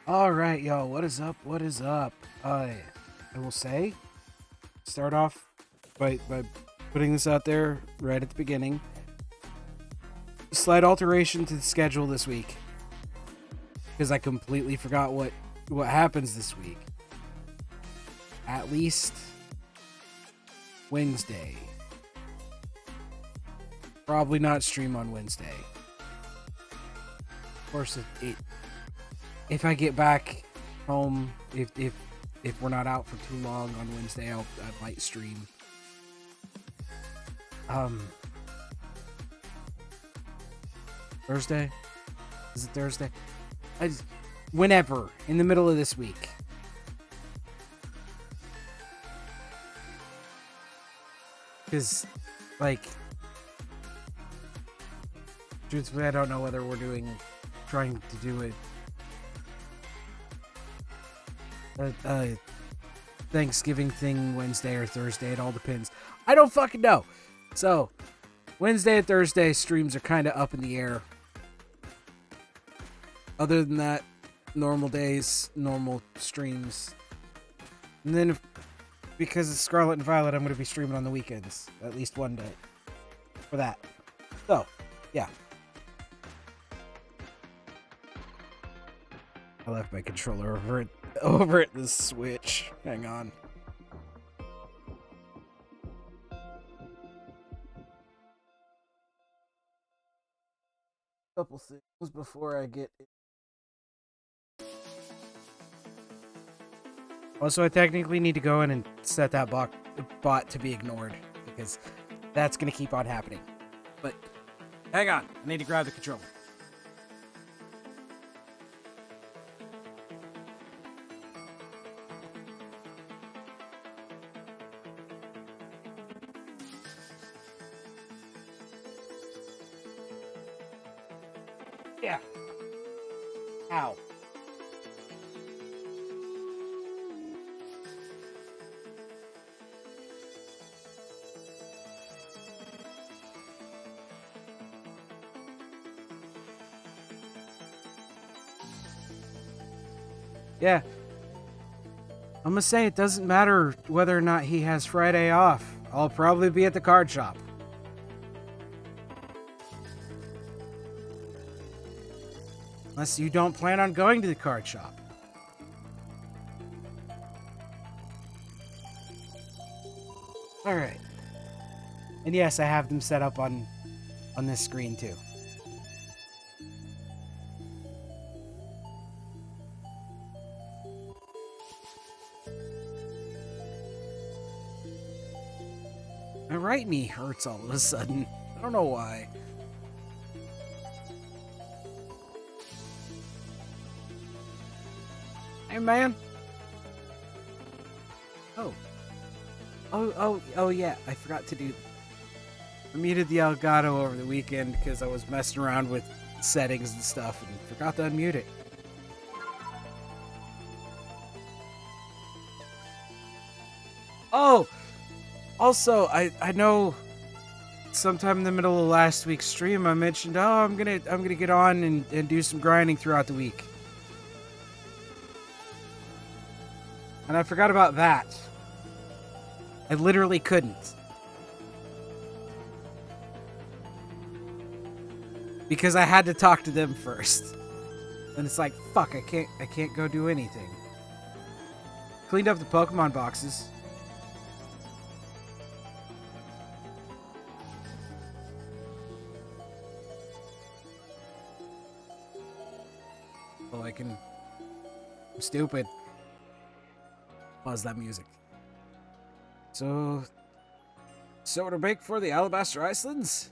All right, y'all. What is up? What is up? I will say, start off by putting this out there right at the beginning. Slight alteration to the schedule this week because I completely forgot what happens this week. At least Wednesday. Probably not stream on Wednesday. Of course, if I get back home, if we're not out for too long on Wednesday, I might stream. Thursday? Is it Thursday? Whenever in the middle of this week. Because, like, truthfully, I don't know whether we're trying to do a Thanksgiving thing Wednesday or Thursday. It all depends. I don't fucking know. So, Wednesday and Thursday streams are kind of up in the air. Other than that, normal days, normal streams. And then, because it's Scarlet and Violet, I'm going to be streaming on the weekends. At least one day. For that. So, yeah. I left my controller over at the Switch. Hang on. Couple things before I get it. Also, I technically need to go in and set that bot to be ignored because that's going to keep on happening. But hang on, I need to grab the controller. Yeah. Ow. Yeah. I'm gonna say it doesn't matter whether or not he has Friday off. I'll probably be at the card shop. Unless you don't plan on going to the card shop. Alright. And yes, I have them set up on this screen too. My right knee hurts all of a sudden. I don't know why. Hey, man. Oh, yeah. I forgot to do... I muted the Elgato over the weekend because I was messing around with settings and stuff and forgot to unmute it. Oh! Also, I know sometime in the middle of last week's stream I mentioned, I'm gonna get on and do some grinding throughout the week. And I forgot about that. I literally couldn't. Because I had to talk to them first. And it's like, fuck, I can't go do anything. Cleaned up the Pokemon boxes. Well, I'm stupid. Pause that music. So to make for the Alabaster Islands?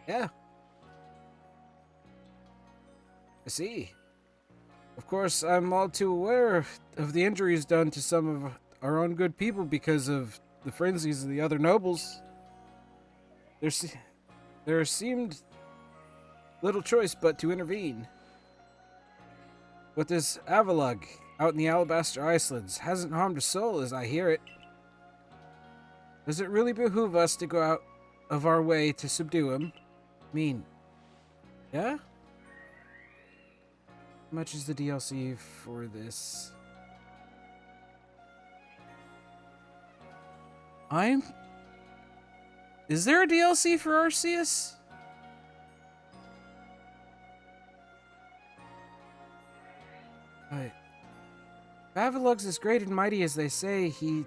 Yeah. I see. Of course, I'm all too aware of the injuries done to some of our own good people because of the frenzies of the other nobles. There seemed little choice but to intervene. But this Avalug out in the Alabaster Islands hasn't harmed a soul as I hear it. Does it really behoove us to go out of our way to subdue him? I mean, yeah? How much is the DLC for this? Is there a DLC for Arceus? Right. If Avalug's as great and mighty as they say, he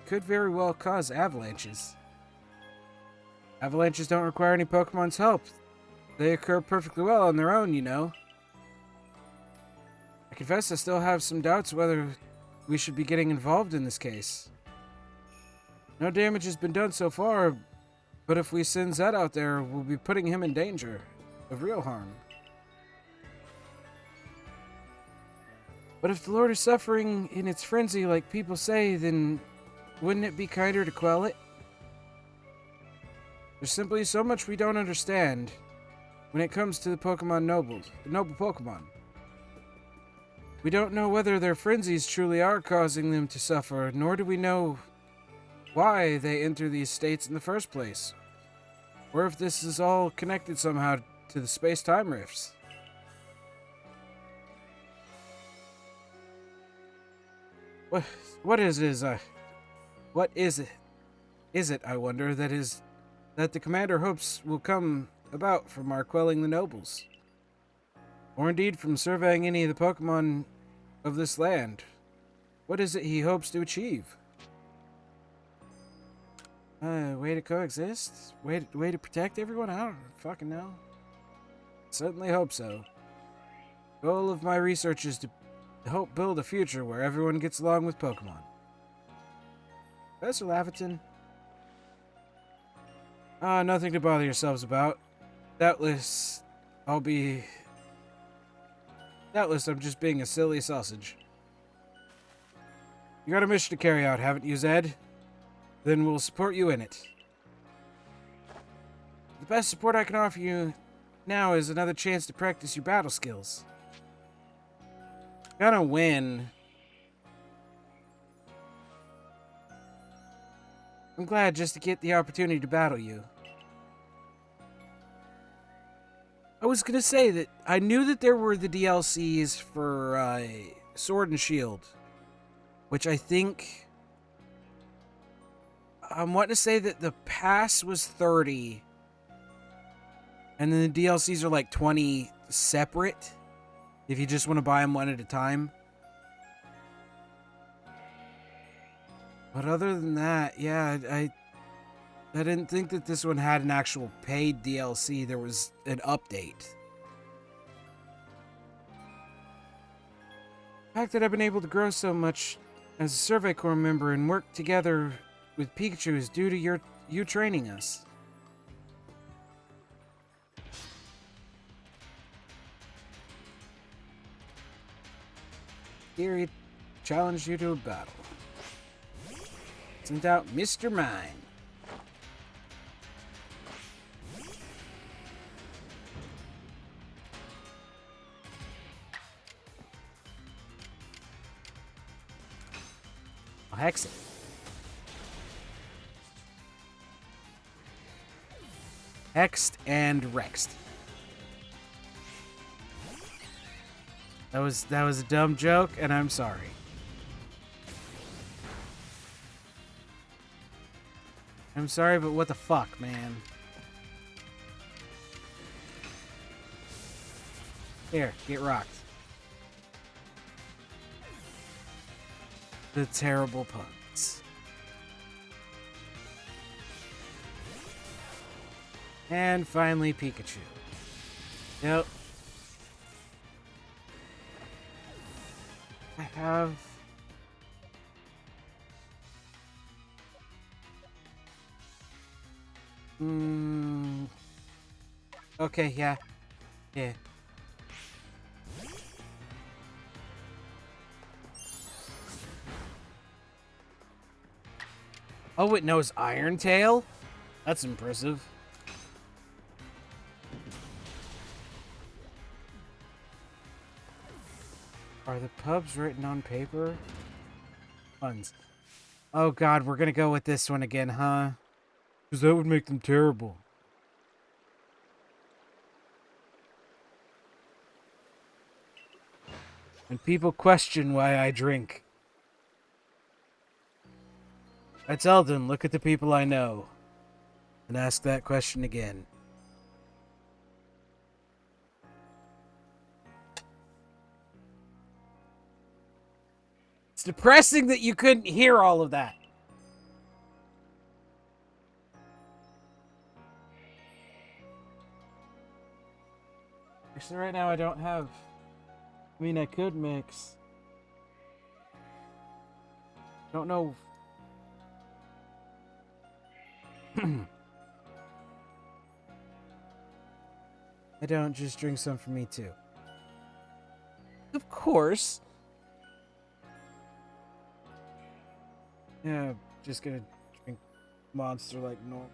could very well cause avalanches. Avalanches don't require any Pokemon's help. They occur perfectly well on their own, you know. I confess I still have some doubts whether we should be getting involved in this case. No damage has been done so far, but if we send Zed out there, we'll be putting him in danger of real harm. But if the Lord is suffering in its frenzy like people say, then wouldn't it be kinder to quell it? There's simply so much we don't understand when it comes to the Pokemon nobles, the noble Pokemon. We don't know whether their frenzies truly are causing them to suffer, nor do we know why they enter these states in the first place, or if this is all connected somehow to the space-time rifts. What is it, I wonder, that the commander hopes will come about from our quelling the nobles? Or indeed from surveying any of the Pokemon of this land? What is it he hopes to achieve? Way to coexist? Way to protect everyone? I don't fucking know. Certainly hope so. Goal of my research is to help build a future where everyone gets along with Pokemon. Professor Laverton? Nothing to bother yourselves about. Doubtless, I'm just being a silly sausage. You got a mission to carry out, haven't you, Zed? Then we'll support you in it. The best support I can offer you now is another chance to practice your battle skills. Gonna win. I'm glad just to get the opportunity to battle you. I was gonna say that I knew that there were the DLCs for Sword and Shield, which I think I'm wanting to say that the pass was 30, and then the DLCs are like 20 separate if you just want to buy them one at a time. But other than that, yeah, I didn't think that this one had an actual paid DLC. There was an update. The fact that I've been able to grow so much as a Survey Corps member and work together with Pikachu is due to you training us. Here he challenged you to a battle. Sent out Mr. Mime. I'll hex it. Hexed and Rexed. That was a dumb joke, and I'm sorry. I'm sorry, but what the fuck, man? Here, get rocked. The terrible puns. And finally, Pikachu. Yep. I have... Okay, yeah. Yeah. Oh, it knows Iron Tail? That's impressive. Are the pubs written on paper? Puns. Oh god, we're gonna go with this one again, huh? Because that would make them terrible. When people question why I drink, I tell them, look at the people I know, and ask that question again. It's depressing that you couldn't hear all of that. Actually, right now I don't have... I mean, I could mix. Don't know. I don't just drink some for me too. Of course. Yeah, just gonna drink Monster like normal.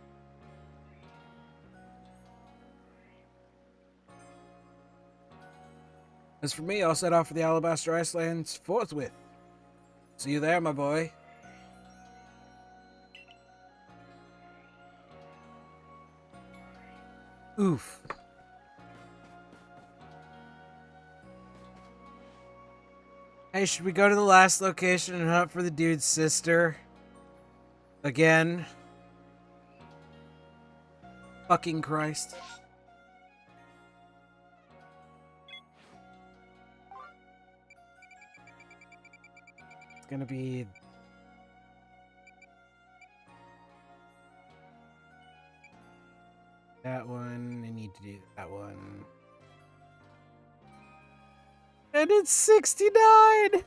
As for me, I'll set off for the Alabaster Icelands forthwith. See you there, my boy. Oof. Hey, should we go to the last location and hunt for the dude's sister? Again? Fucking Christ. It's gonna be... that one. I need to do that one. And it's 69!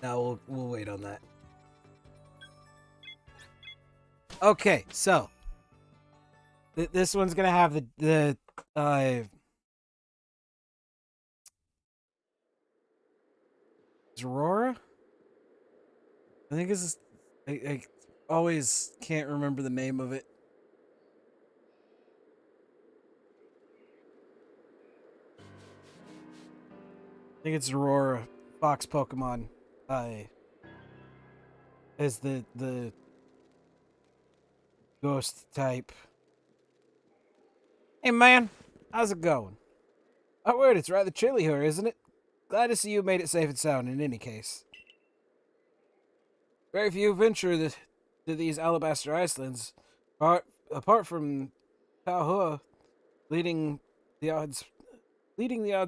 No, we'll wait on that. Okay, so this one's gonna have the is Aurora? I think this is I always can't remember the name of it. I think it's Aurora Fox Pokemon. As the ghost type. Hey man, how's it going? Oh word, it's rather chilly here, isn't it? Glad to see you made it safe and sound in any case. Very few venture to these Alabaster Icelands, apart from Talhua leading the odds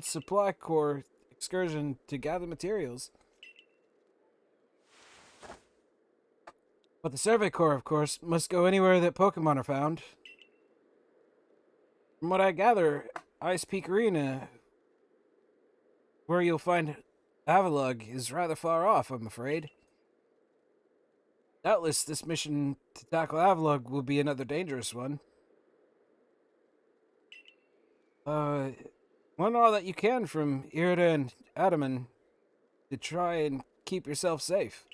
supply corps excursion to gather materials. But the Survey Corps, of course, must go anywhere that Pokemon are found. From what I gather, Ice Peak Arena, where you'll find Avalugg, is rather far off, I'm afraid. Doubtless, this mission to tackle Avalugg will be another dangerous one. Learn all that you can from Irida and Adaman to try and keep yourself safe.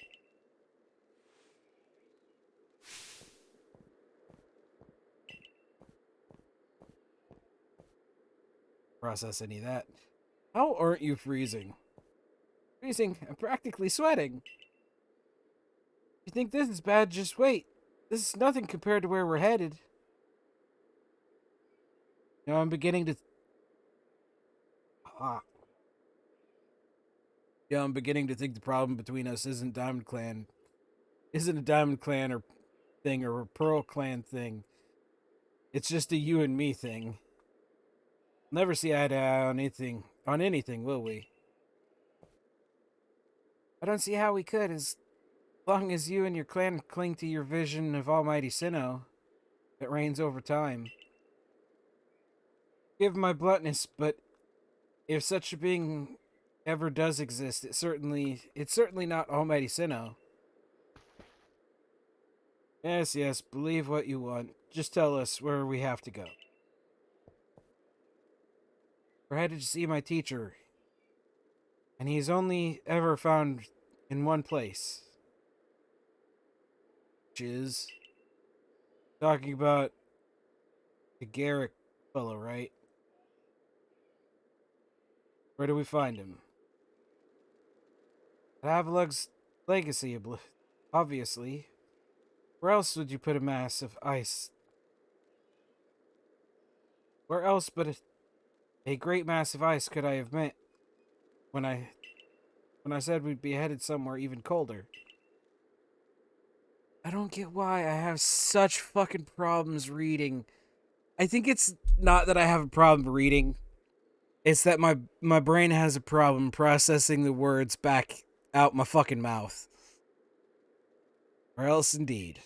Process any of that. How aren't you freezing? Freezing? I'm practically sweating. You think this is bad? Just wait. This is nothing compared to where we're headed. You know, I'm beginning to... Yeah, I'm beginning to think the problem between us isn't a Diamond Clan or thing or a Pearl Clan thing. It's just a you and me thing. Never see eye to eye on anything, will we? I don't see how we could, as long as you and your clan cling to your vision of Almighty Sinnoh that reigns over time. Give my bluntness, but if such a being ever does exist, it's certainly not Almighty Sinnoh. Yes, believe what you want. Just tell us where we have to go. We're headed to see my teacher, and he's only ever found in one place. Which is... talking about the Garrick fellow, right? Where do we find him? At Avalugg's legacy, obviously. Where else would you put a mass of ice? Where else but a great mass of ice could I have met when I said we'd be headed somewhere even colder? I don't get why I have such fucking problems reading. I think it's not that I have a problem reading. It's that my brain has a problem processing the words back out my fucking mouth. Or else indeed.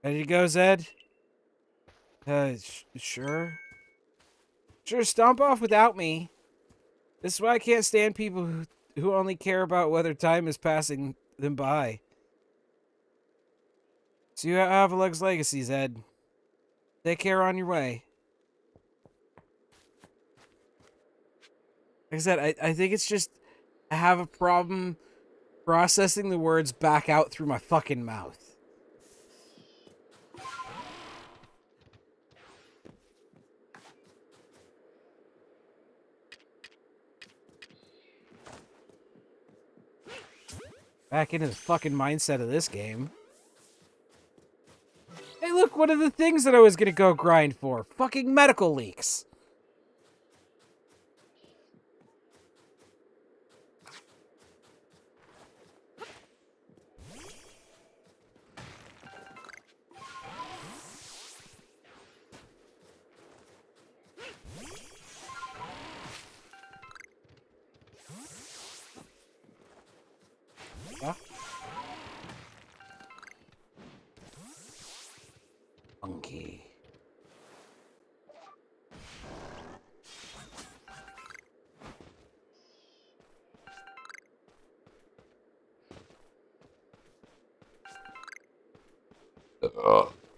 Ready to go, Zed? Sure. Sure, stomp off without me. This is why I can't stand people who only care about whether time is passing them by. So you have Avalug's legacy, Zed. Take care on your way. Like I said, I think it's just I have a problem processing the words back out through my fucking mouth. Back into the fucking mindset of this game. Hey, look, one of the things that I was gonna go grind for. Fucking medical leaks. Yeah? Monkey.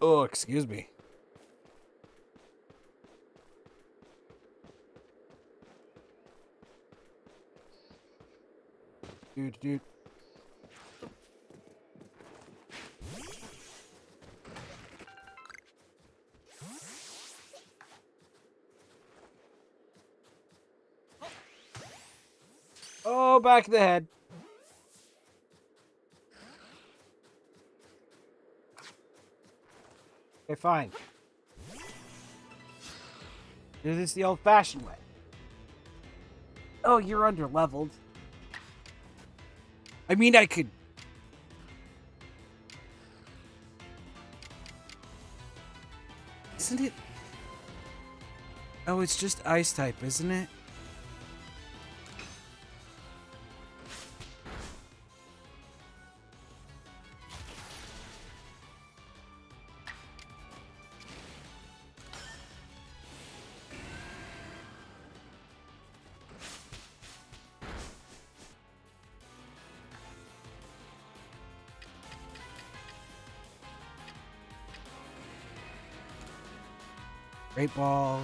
Oh, excuse me. Dude. Oh, back of the head. Okay, fine. Do this the old-fashioned way. Oh, you're under-leveled. I mean, I could... Isn't it... Oh, it's just ice type, isn't it? Great ball.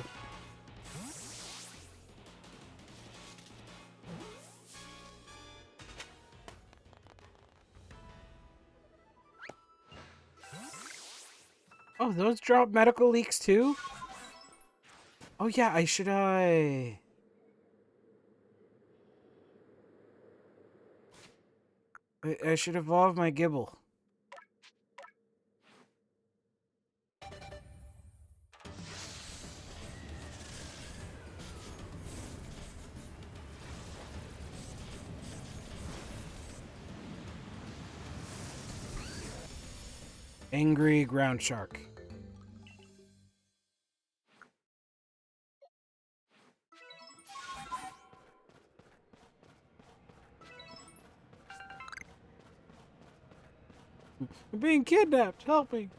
Oh, those drop medical leaks too? Oh yeah, I should I should evolve my Gibble. Angry ground shark. I'm being kidnapped. Help me.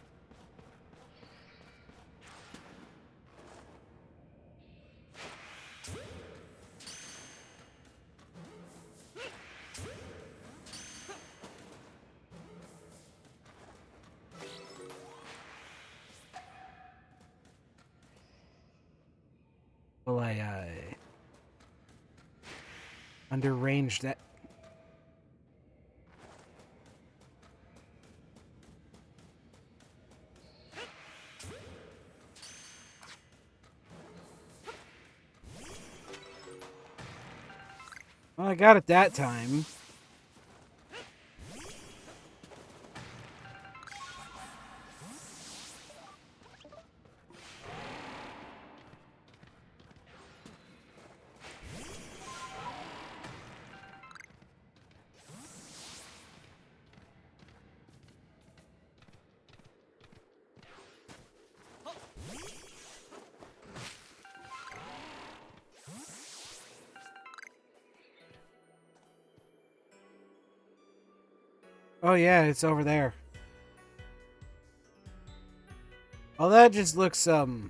Will I under range that? Well, I got it that time. Oh yeah, it's over there. Oh, that just looks awful.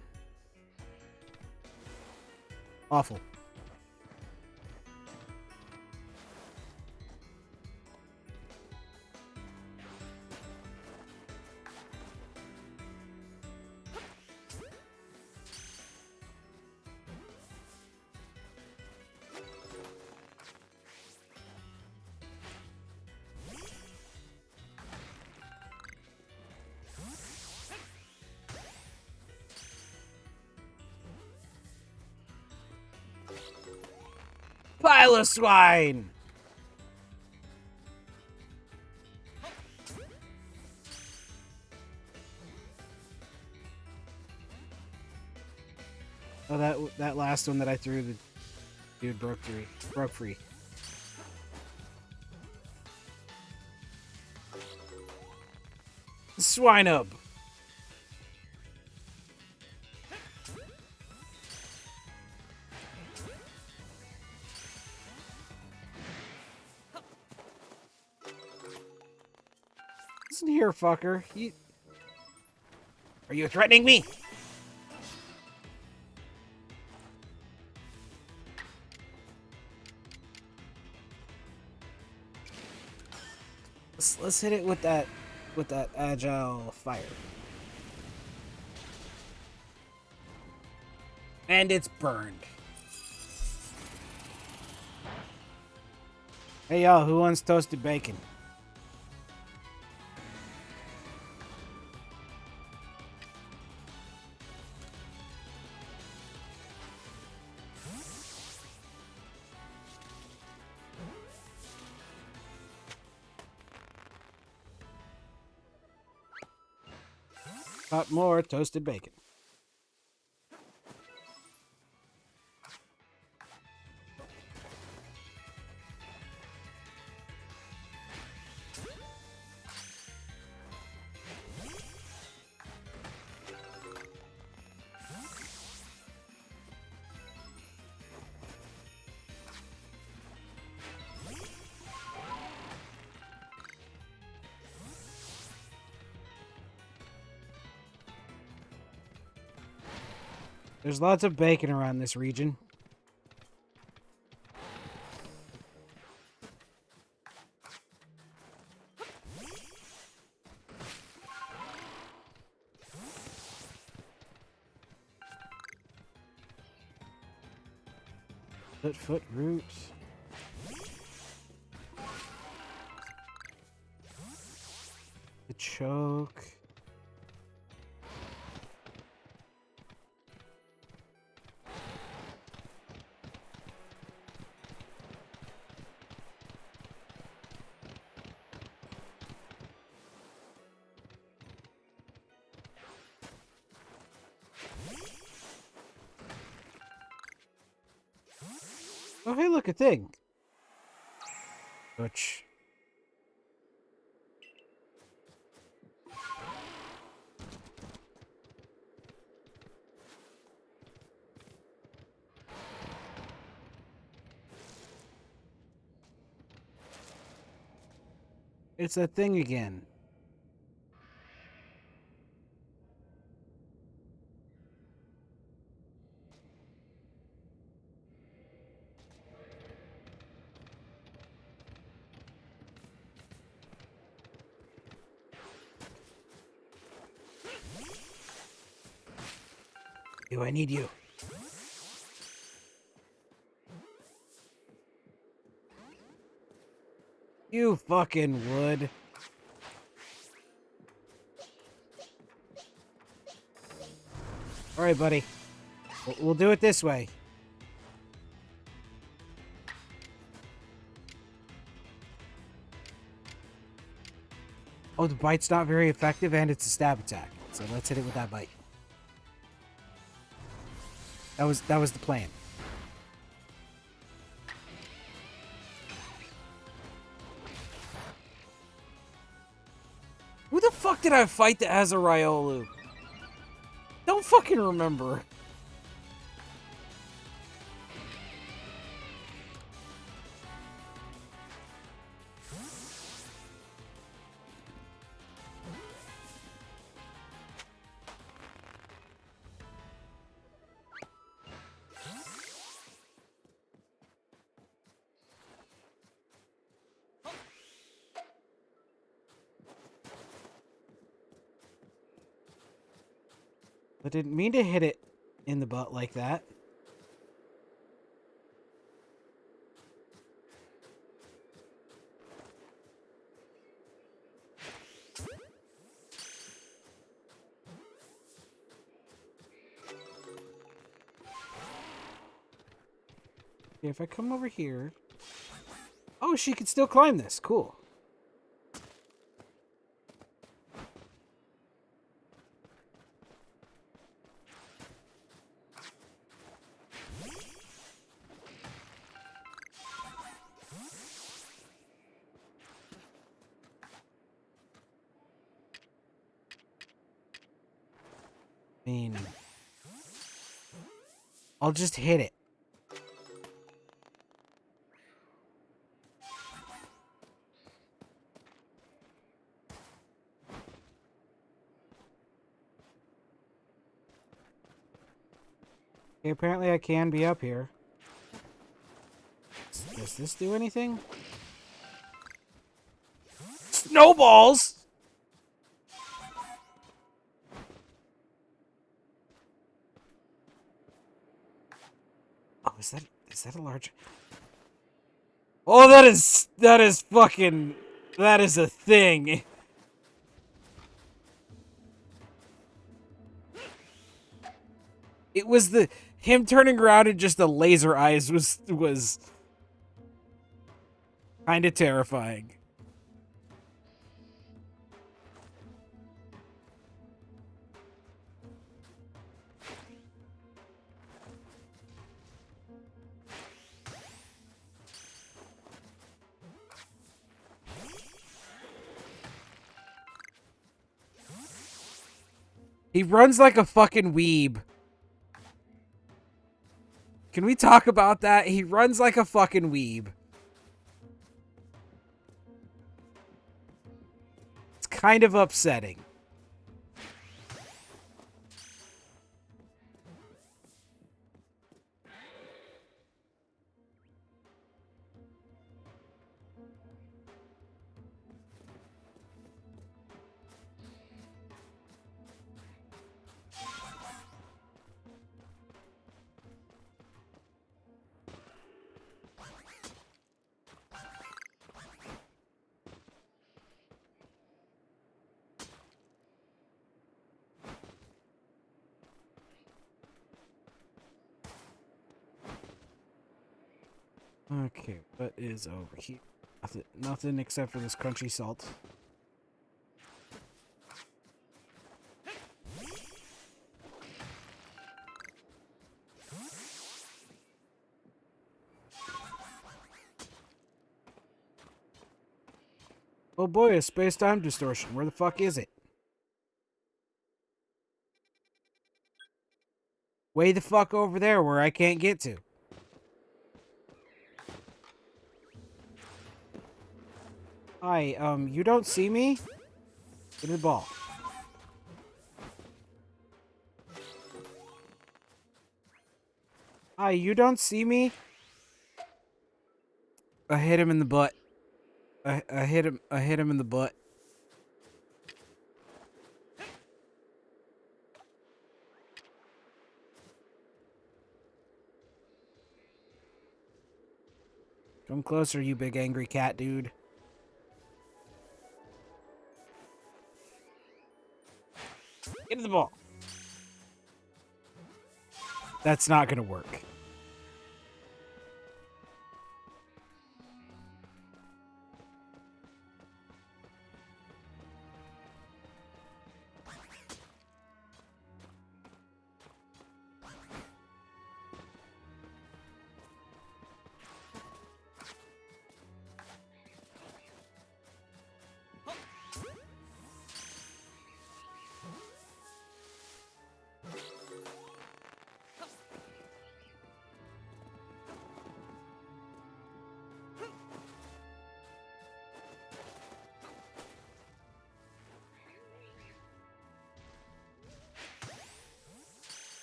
Pile of swine! Oh, that last one that I threw, the dude broke free. Swine up. Listen here, fucker. Are you threatening me? Let's hit it with that agile fire. And it's burned. Hey y'all, who wants toasted bacon? Got more toasted bacon. There's lots of bacon around this region. Foot root. The choke. Oh, hey, look, a thing. Butch. It's that thing again. Do I need you? You fucking would. Alright, buddy. We'll do it this way. Oh, the bite's not very effective, and it's a stab attack. So let's hit it with that bite. That was the plan. Who the fuck did I fight that has a Riolu? Don't fucking remember. I didn't mean to hit it in the butt like that. Okay, if I come over here... Oh, she can still climb this. Cool. I mean... I'll just hit it. Okay, apparently I can be up here. Does this do anything? Snowballs! Oh, is that a large... Oh, that is fucking... That is a thing. It was him turning around and just the laser eyes was kind of terrifying. He runs like a fucking weeb. Can we talk about that? He runs like a fucking weeb. It's kind of upsetting. Okay, what is over here? Nothing except for this crunchy salt. Oh boy, a space-time distortion. Where the fuck is it? Way the fuck over there where I can't get to. Hi, you don't see me? Give me the ball. Hi, you don't see me? I hit him in the butt. I hit him in the butt. Come closer, you big angry cat dude. Get the ball. That's not gonna work.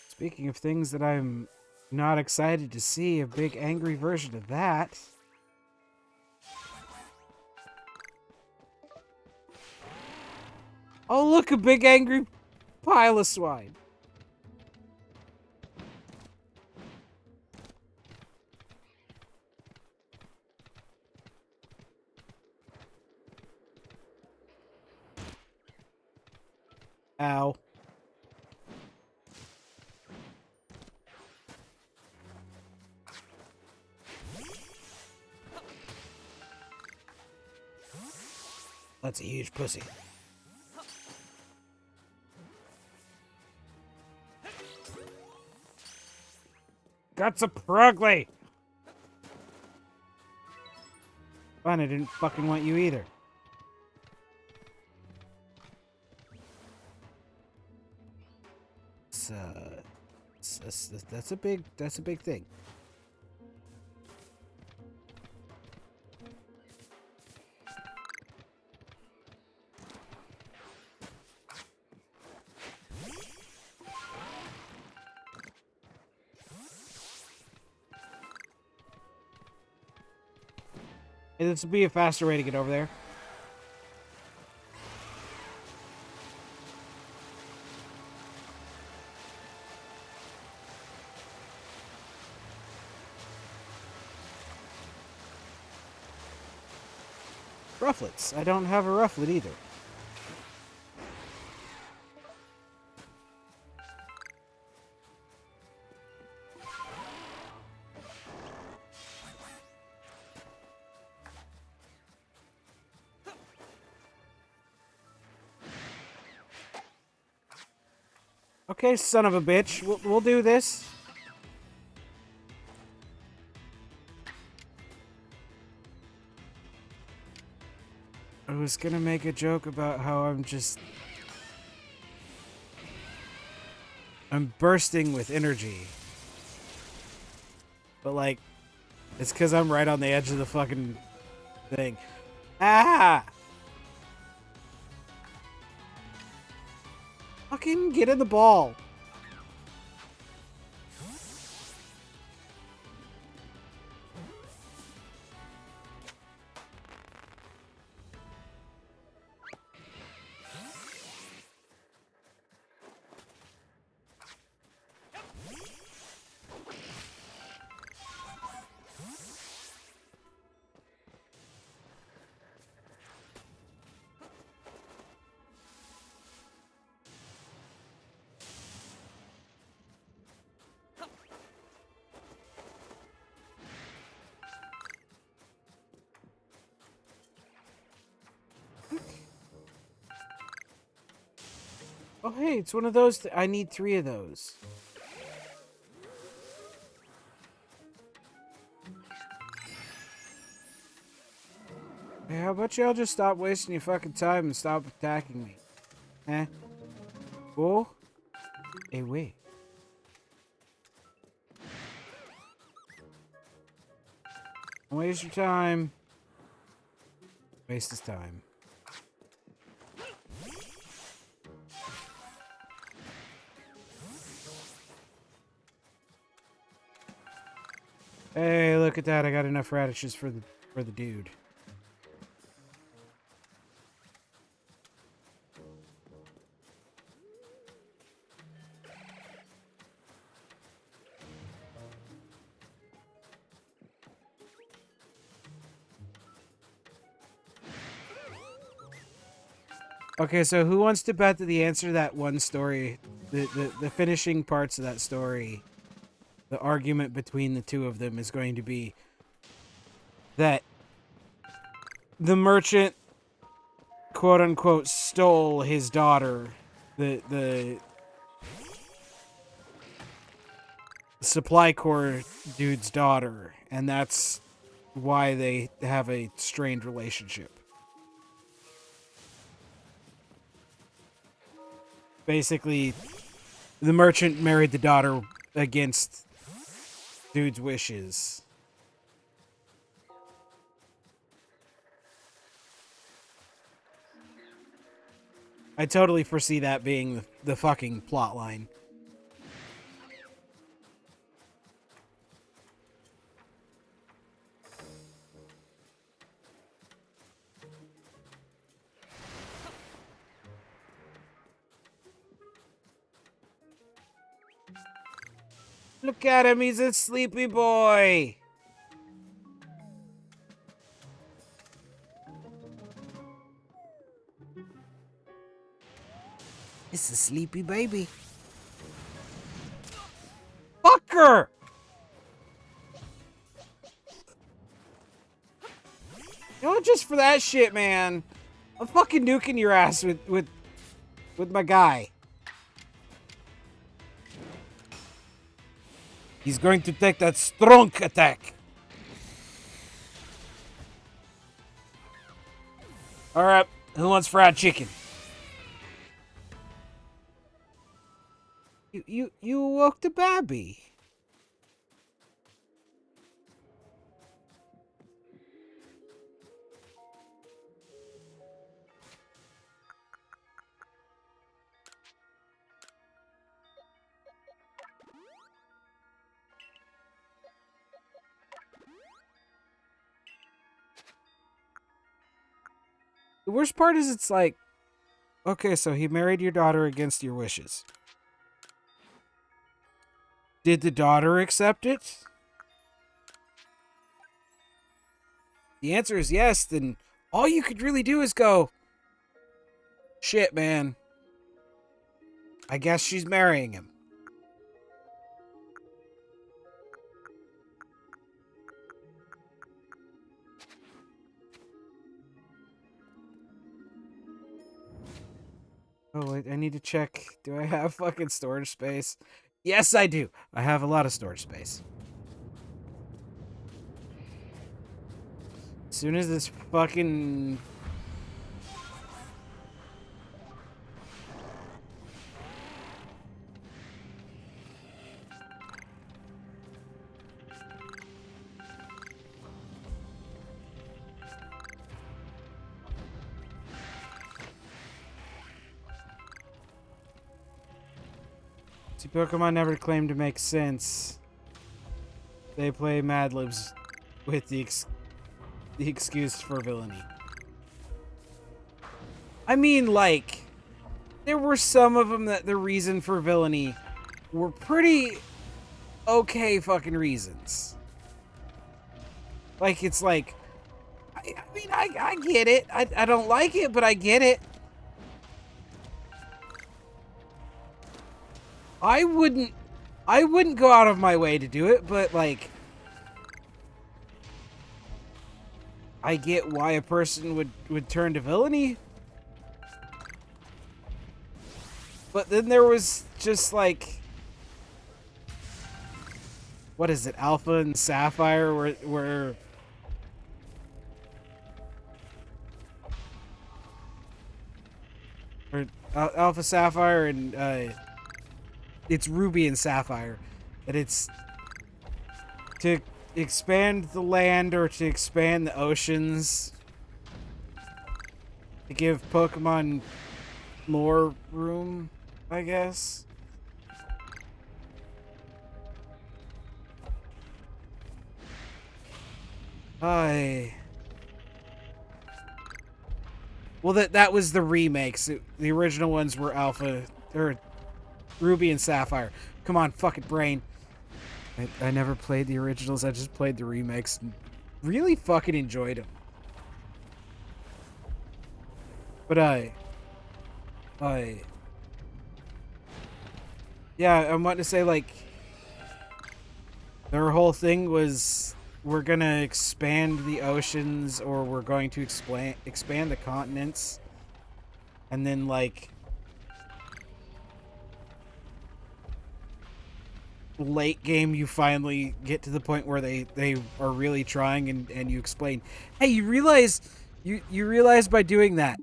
Speaking of things that I'm not excited to see, a big angry version of that. Oh look, a big angry pile of swine. Ow. That's a huge pussy. Got some progly. Fine, I didn't fucking want you either. That's a big thing. Hey, this would be a faster way to get over there. Rufflets. I don't have a rufflet either. Okay, son of a bitch. We'll do this. I was gonna make a joke about how I'm bursting with energy. But, like, it's because I'm right on the edge of the fucking thing. Ah! Fucking get in the ball. Oh, hey, it's one of those. I need 3 of those. Hey, how about y'all just stop wasting your fucking time and stop attacking me? Eh? Cool? Hey, wait. Don't waste your time. Waste his time. Hey, look at that. I got enough radishes for the dude. Okay, so who wants to bet that the answer to that one story, the finishing parts of that story, the argument between the two of them is going to be that the merchant, quote unquote, stole his daughter, the supply corps dude's daughter, and that's why they have a strained relationship. Basically, the merchant married the daughter against dude's wishes. I totally foresee that being the fucking plot line. Look at him, he's a sleepy boy. It's a sleepy baby. Fucker! You know, just for that shit, man. I'm fucking nuking your ass with my guy. He's going to take that strong attack. Alright, who wants fried chicken? You awoke the baby. The worst part is it's like, okay, so he married your daughter against your wishes. Did the daughter accept it? The answer is yes, then all you could really do is go, shit, man. I guess she's marrying him. Oh, wait, I need to check. Do I have fucking storage space? Yes, I do. I have a lot of storage space. As soon as this fucking... See, Pokemon never claim to make sense. They play Mad Libs with the excuse for villainy. I mean, like, there were some of them that the reason for villainy were pretty okay fucking reasons. Like, it's like, I mean, I get it. I don't like it, but I get it. I wouldn't go out of my way to do it, but like, I get why a person would turn to villainy. But then there was just like, what is it, Alpha and Sapphire, where or Alpha Sapphire and it's Ruby and Sapphire, that it's to expand the land or to expand the oceans, to give Pokemon more room, I guess. Well, that was the remakes. The original ones were Alpha, or Ruby and Sapphire. Come on, fucking brain. I never played the originals. I just played the remakes and really fucking enjoyed them. But yeah, I'm wanting to say, like, their whole thing was, we're gonna expand the oceans, or we're going to expand the continents, and then, like, late game you finally get to the point where they are really trying, and you explain, hey, you realize by doing that,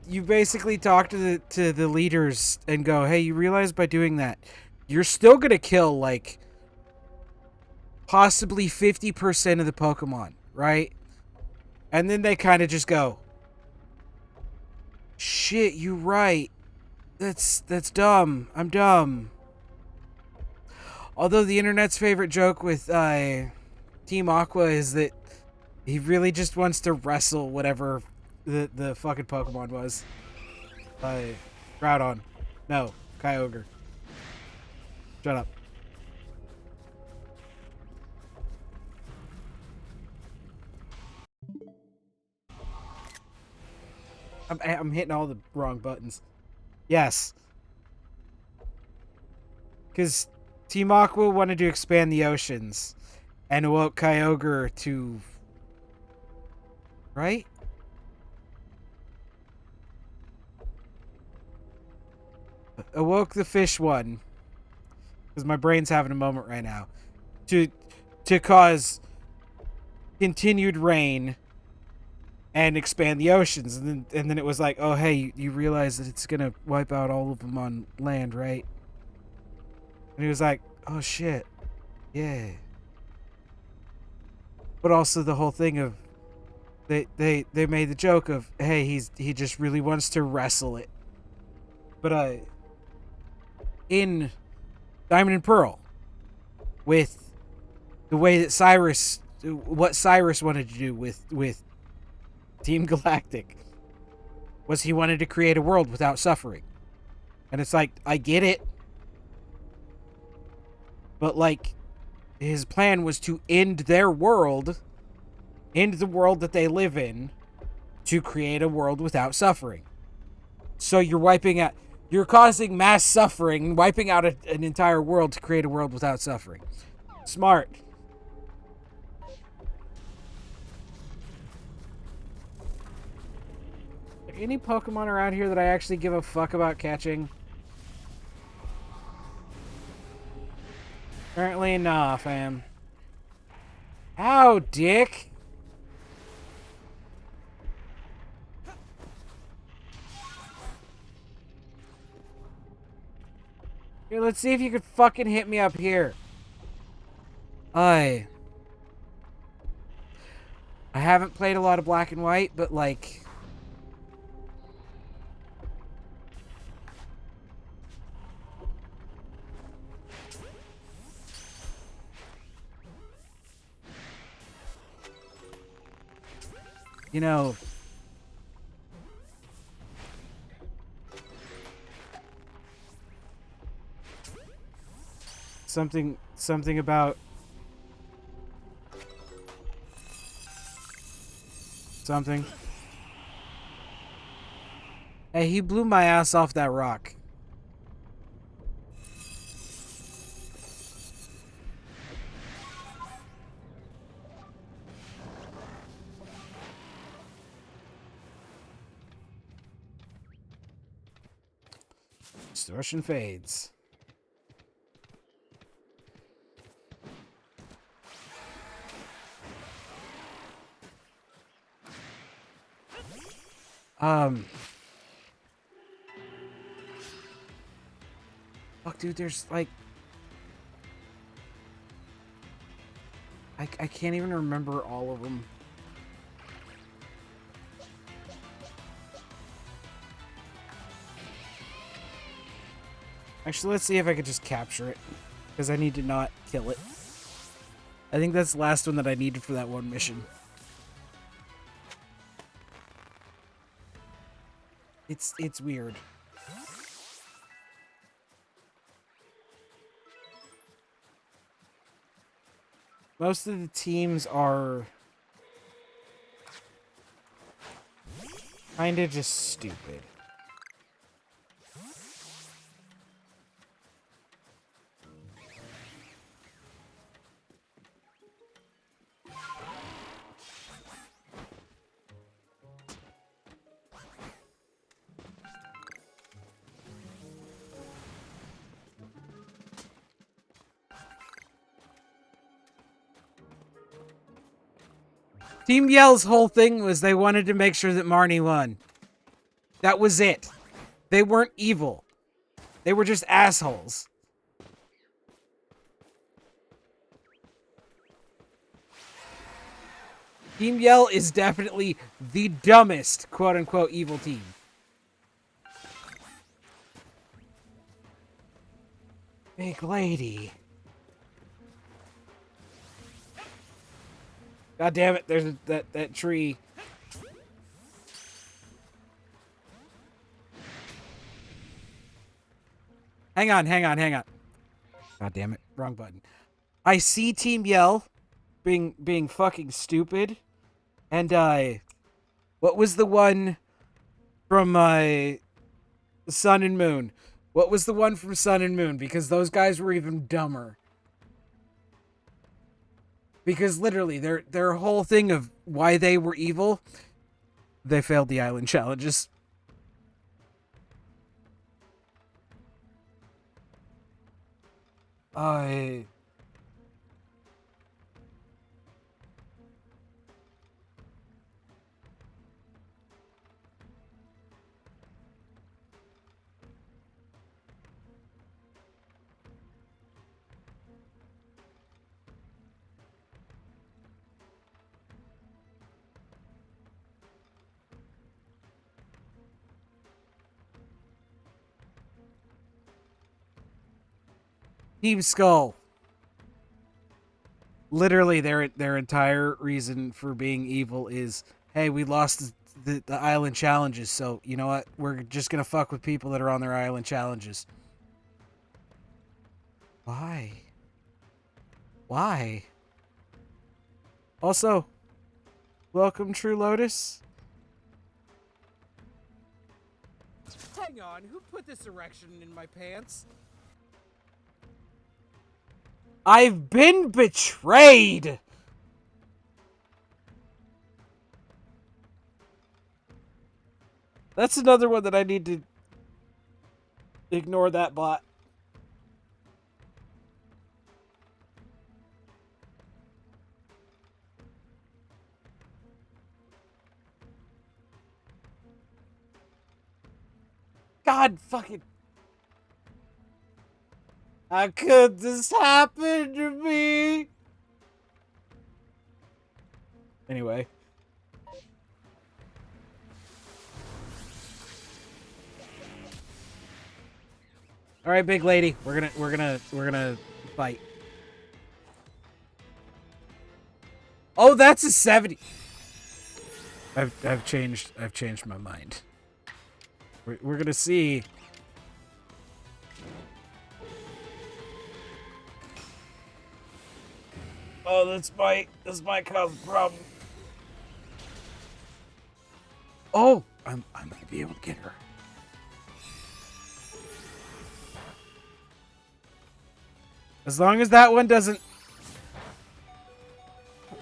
you basically talk to the leaders and go, hey, you realize by doing that you're still gonna kill like possibly 50% of the Pokemon, right? And then they kind of just go, shit, you right, that's dumb, I'm dumb. Although the internet's favorite joke with Team Aqua is that he really just wants to wrestle whatever the fucking Pokemon was. Groudon. No, Kyogre. Shut up. I'm hitting all the wrong buttons. Yes. Because Team Aqua wanted to expand the oceans and awoke Kyogre to... Right? Awoke the fish one. Because my brain's having a moment right now. To cause continued rain and expand the oceans. And then it was like, oh, hey, you realize that it's going to wipe out all of them on land, right? And he was like, oh, shit. Yeah. But also the whole thing of they made the joke of, hey, he just really wants to wrestle it. But in Diamond and Pearl, with the way that what Cyrus wanted to do with Team Galactic, was he wanted to create a world without suffering. And it's like, I get it. But like, his plan was to end their world, end the world that they live in, to create a world without suffering. So you're causing mass suffering, wiping out an entire world to create a world without suffering. Smart. Any Pokemon around here that I actually give a fuck about catching? Apparently nah, fam. Ow, dick! Here, let's see if you could fucking hit me up here. I haven't played a lot of Black and White, but like... You know... Something about... Something. Hey, he blew my ass off that rock. Distortion fades. Fuck, dude, there's like... I can't even remember all of them. Actually, let's see if I could just capture it. Because I need to not kill it. I think that's the last one that I needed for that one mission. It's weird. Most of the teams are kind of just stupid. Team Yell's whole thing was they wanted to make sure that Marnie won. That was it. They weren't evil. They were just assholes. Team Yell is definitely the dumbest, quote-unquote, evil team. Big lady. God damn it, there's that tree. Hang on. God damn it, wrong button. I see Team Yell being fucking stupid. And what was the one from Sun and Moon. What was the one from Sun and Moon? Because those guys were even dumber. Because literally, their whole thing of why they were evil, they failed the island challenges. I... Team Skull. Literally, their entire reason for being evil is, hey, we lost the island challenges, so you know what? We're just gonna fuck with people that are on their island challenges. Why? Why? Also, welcome, True Lotus. Hang on, who put this erection in my pants? I've been betrayed! That's another one that I need to ignore that bot. God fucking... How could this happen to me? Anyway. All right, big lady, we're gonna fight. Oh, that's a 70. I've changed my mind. We're gonna see. Oh, this might cause a problem. Oh, I might be able to get her. As long as that one doesn't...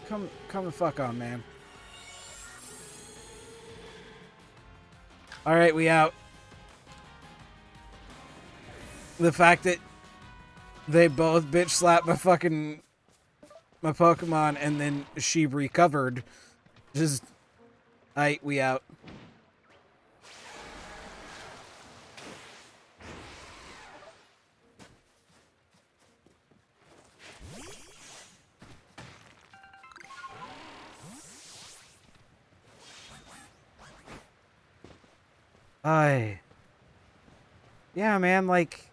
Come the fuck on, man. Alright, we out. The fact that they both bitch slapped my Pokemon and then she recovered. Just... Alright, we out. Yeah, man, like...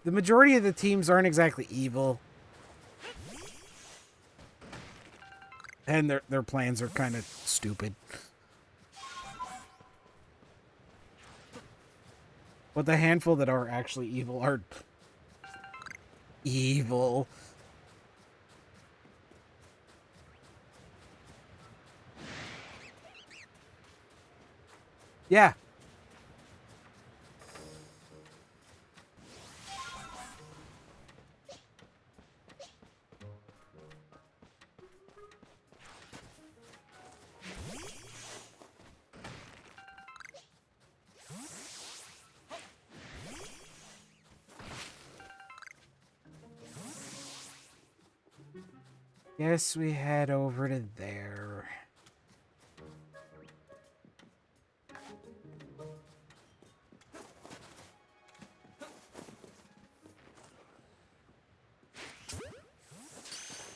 The majority of the teams aren't exactly evil. And their plans are kind of stupid. But the handful that are actually evil are... evil. Yeah. Guess we head over to there.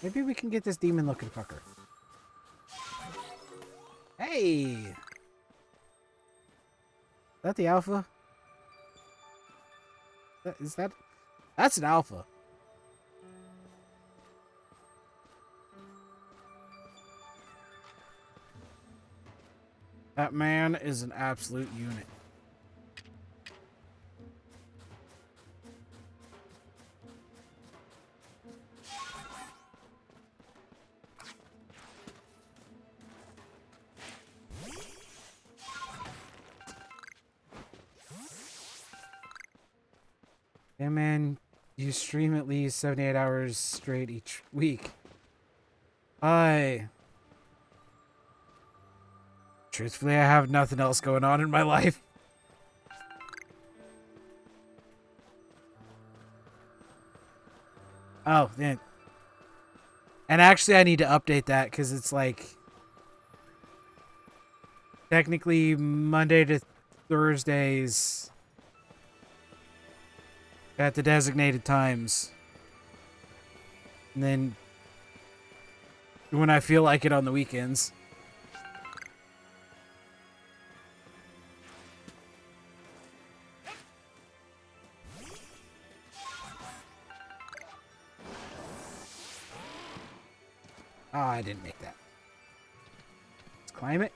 Maybe we can get this demon-looking fucker. Hey! Is that the alpha? Is that... That's an alpha. That man is an absolute unit. Hey man, you stream at least 78 hours straight each week. Truthfully, I have nothing else going on in my life. Oh, yeah. And actually, I need to update that because it's like technically Monday to Thursdays at the designated times. And then when I feel like it on the weekends. Oh, I didn't make that. Let's climb it.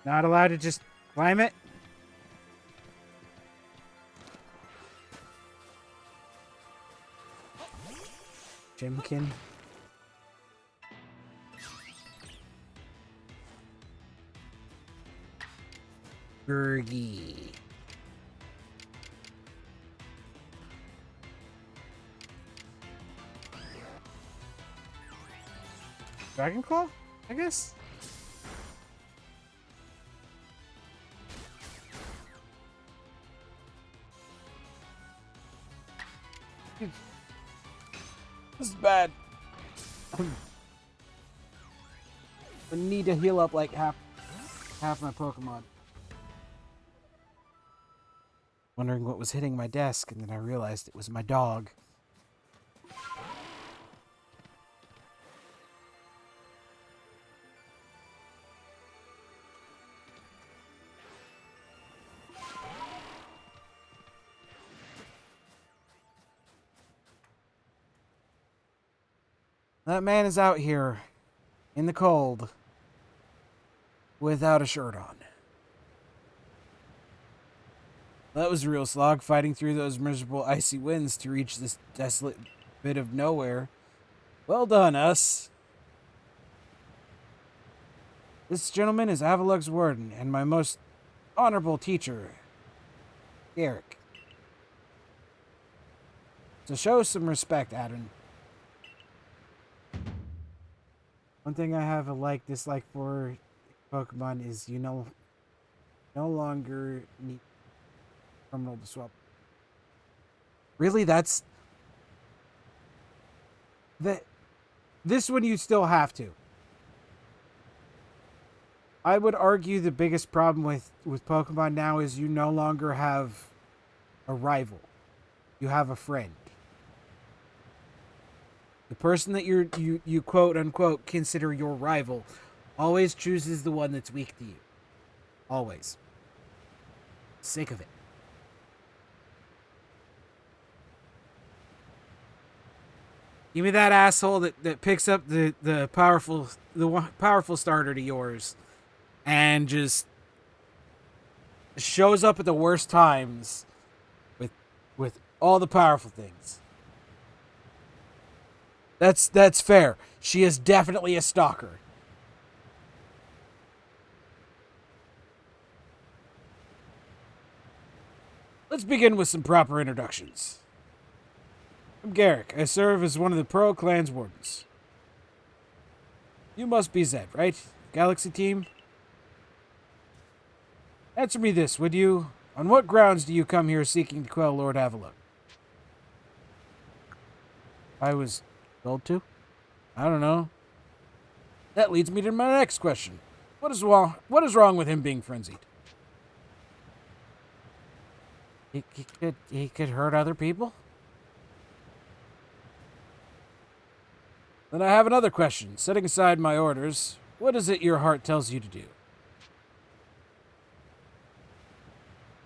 Not allowed to just climb it. Jimkin. Gurgi. Dragon Claw, I guess? This is bad. I need to heal up like half my Pokemon. Wondering what was hitting my desk, and then I realized it was my dog. That man is out here in the cold without a shirt on. That was a real slog, fighting through those miserable icy winds to reach this desolate bit of nowhere. Well done, us. This gentleman is Avalug's warden and my most honorable teacher, Garrick. So show some respect, Adam. One thing I have a dislike for Pokemon is you no longer need terminal to swap. Really, this one you still have to. I would argue the biggest problem with Pokemon now is you no longer have a rival. You have a friend. The person that you quote unquote consider your rival always chooses the one that's weak to you. Always. Sick of it. Give me that asshole that picks up the powerful starter to yours and just shows up at the worst times with all the powerful things. That's fair. She is definitely a stalker. Let's begin with some proper introductions. I'm Garrick. I serve as one of the Pro Clan's wardens. You must be Zed, right? Galaxy team? Answer me this, would you? On what grounds do you come here seeking to quell Lord Avalugg? I was told to? I don't know. That leads me to my next question. What is wrong with him being frenzied? He could hurt other people? Then I have another question. Setting aside my orders, what is it your heart tells you to do?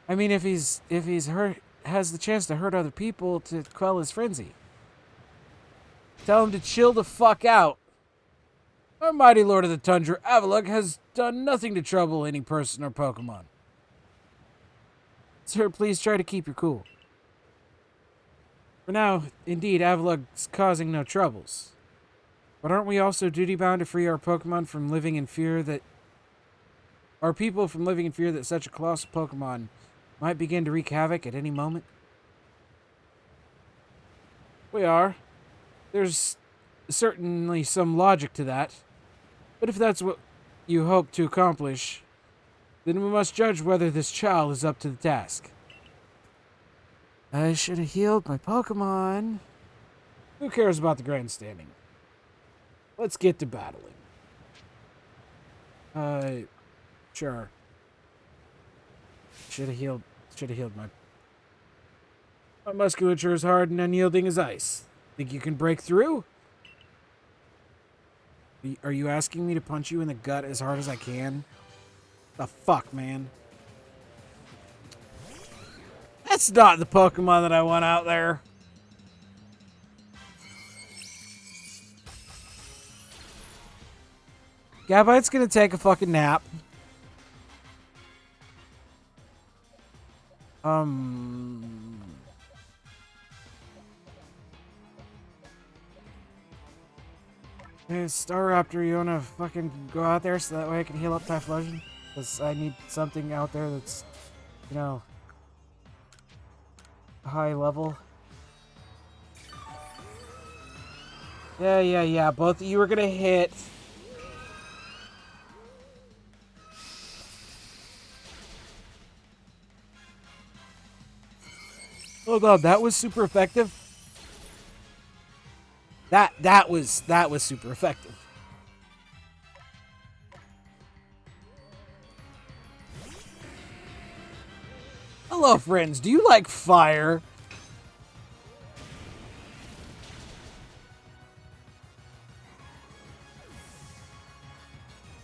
I mean, if he's has the chance to hurt other people to quell his frenzy, tell him to chill the fuck out. Our mighty Lord of the Tundra, Avalugg, has done nothing to trouble any person or Pokemon. Sir, please try to keep your cool. For now, indeed, Avalugg's causing no troubles. But aren't we also duty-bound to free our Pokemon from living in fear that... our people from living in fear that such a colossal Pokemon might begin to wreak havoc at any moment? We are. There's certainly some logic to that. But if that's what you hope to accomplish, then we must judge whether this child is up to the task. I should have healed my Pokemon. Who cares about the grandstanding? Let's get to battling. Sure. Should have healed my musculature is hard and unyielding as ice. Think you can break through? Are you asking me to punch you in the gut as hard as I can? The fuck, man? That's not the Pokemon that I want out there. Gabite's gonna take a fucking nap. Hey, Staraptor, you wanna fucking go out there so that way I can heal up Typhlosion? Because I need something out there that's, you know, high level. Yeah. Both of you are gonna hit. Oh god, that was super effective. That was super effective. Hello, friends. Do you like fire?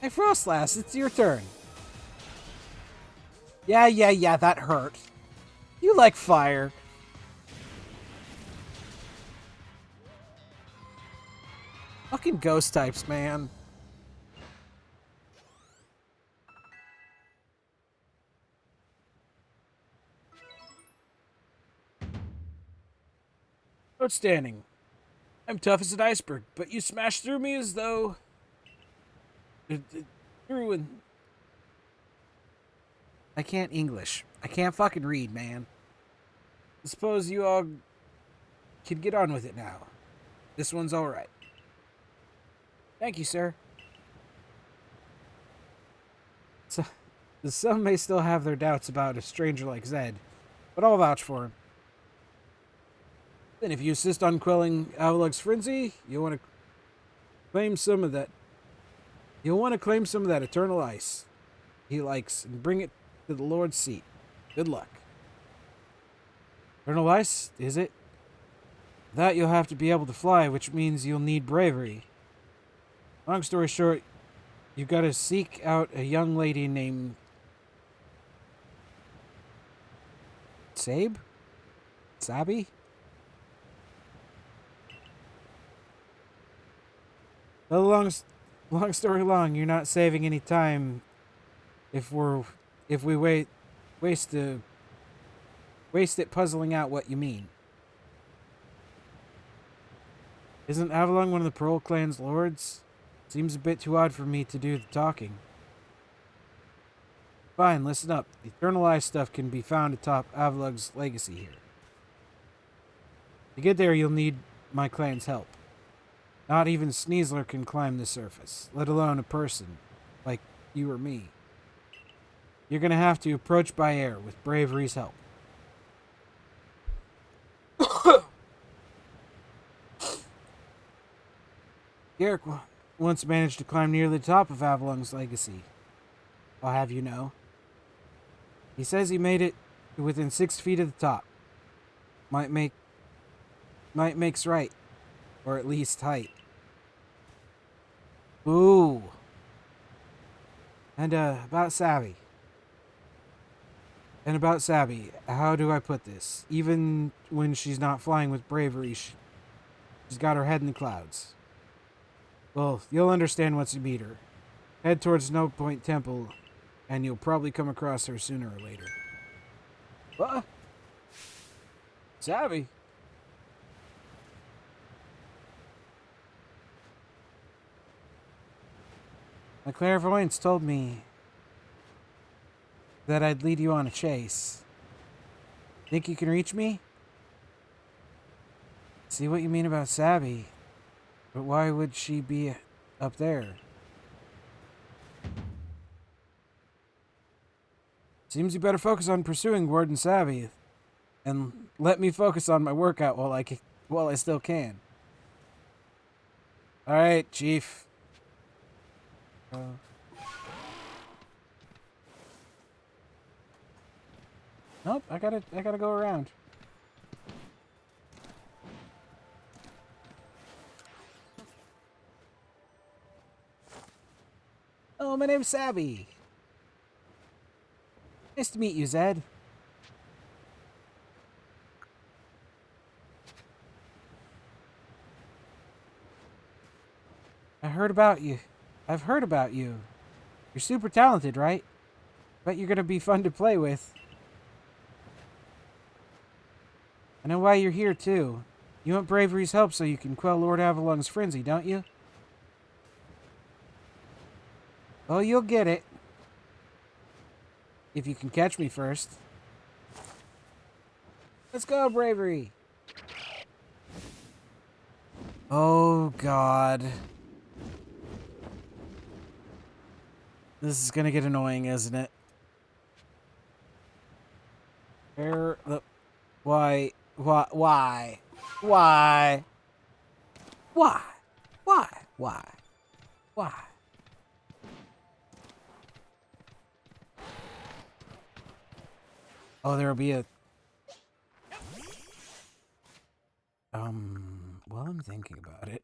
Hey, Frostlass, it's your turn. Yeah, that hurt. You like fire. Fucking ghost types, man. Outstanding. I'm tough as an iceberg, but you smashed through me as though... Through and... I can't English. I can't fucking read, man. I suppose you all can get on with it now. This one's alright. Thank you, sir. So, some may still have their doubts about a stranger like Zed, but I'll vouch for him. Then if you insist on quelling Avalug's frenzy, you'll want to claim some of that. You'll want to claim some of that eternal ice he likes and bring it to the Lord's seat. Good luck. Eternal ice, is it? That you'll have to be able to fly, which means you'll need bravery. Long story short, you've got to seek out a young lady named Sabi? Well, long story long, you're not saving any time if we waste it puzzling out what you mean. Isn't Avalon one of the Pearl Clan's lords? Seems a bit too odd for me to do the talking. Fine, listen up. The Eternal Eye stuff can be found atop Avalug's legacy here. To get there, you'll need my clan's help. Not even Sneasler can climb the surface, let alone a person like you or me. You're gonna have to approach by air with bravery's help. Garrick once managed to climb near the top of Avalon's legacy. I'll have you know. He says he made it to within 6 feet of the top. Might makes right. Or at least height. Ooh. And about Savvy. How do I put this? Even when she's not flying with bravery, she's got her head in the clouds. Well, you'll understand once you meet her. Head towards No Point Temple, and you'll probably come across her sooner or later. What? Savvy? My clairvoyance told me that I'd lead you on a chase. Think you can reach me? See what you mean about Sabby, but why would she be up there? Seems you better focus on pursuing Warden Sabby, and let me focus on my workout while I still can. All right, Chief. Nope, I gotta go around. Oh, my name's Sabby. Nice to meet you, Zed. I've heard about you. You're super talented, right? Bet you're gonna be fun to play with. I know why you're here, too. You want Bravery's help so you can quell Lord Avalon's frenzy, don't you? Oh, you'll get it. If you can catch me first. Let's go, Bravery! Oh, God. This is gonna get annoying, isn't it? Where the... Why? Why? Why? Why? Why? Why? Why? Why? Oh, there'll be a... Well, I'm thinking about it.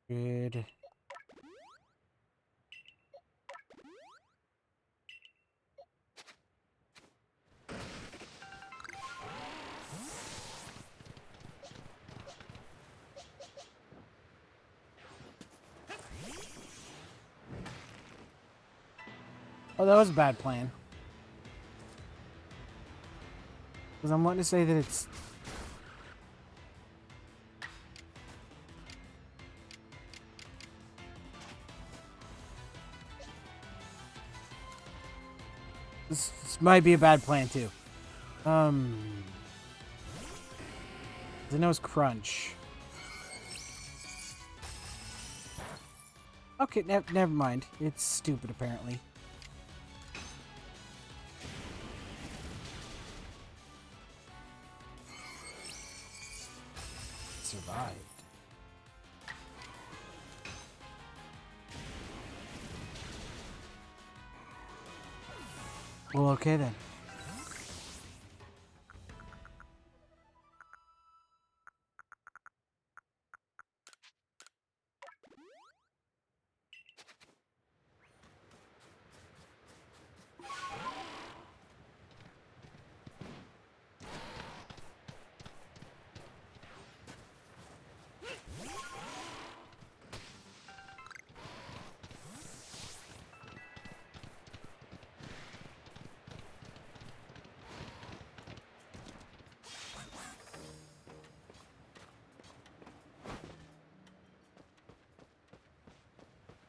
Good. Oh, that was a bad plan. Because I'm wanting to say that it's... This might be a bad plan, too. I know it's crunch. Okay, never mind. It's stupid, apparently. Survived. Well, okay then.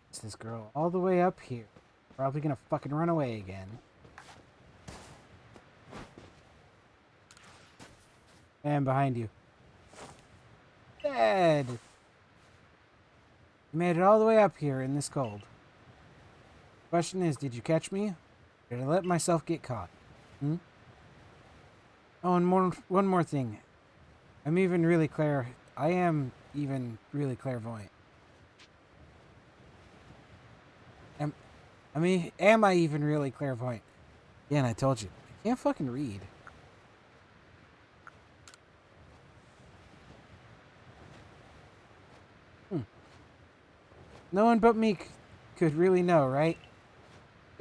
It's this girl all the way up here. Probably gonna fucking run away again. And behind you. Dead! You made it all the way up here in this cold. Question is, did you catch me? Or did I let myself get caught? Hmm? Oh, and one more thing. I am even really clairvoyant. Am I even really clairvoyant? Yeah, and I told you. I can't fucking read. No one but me could really know, right?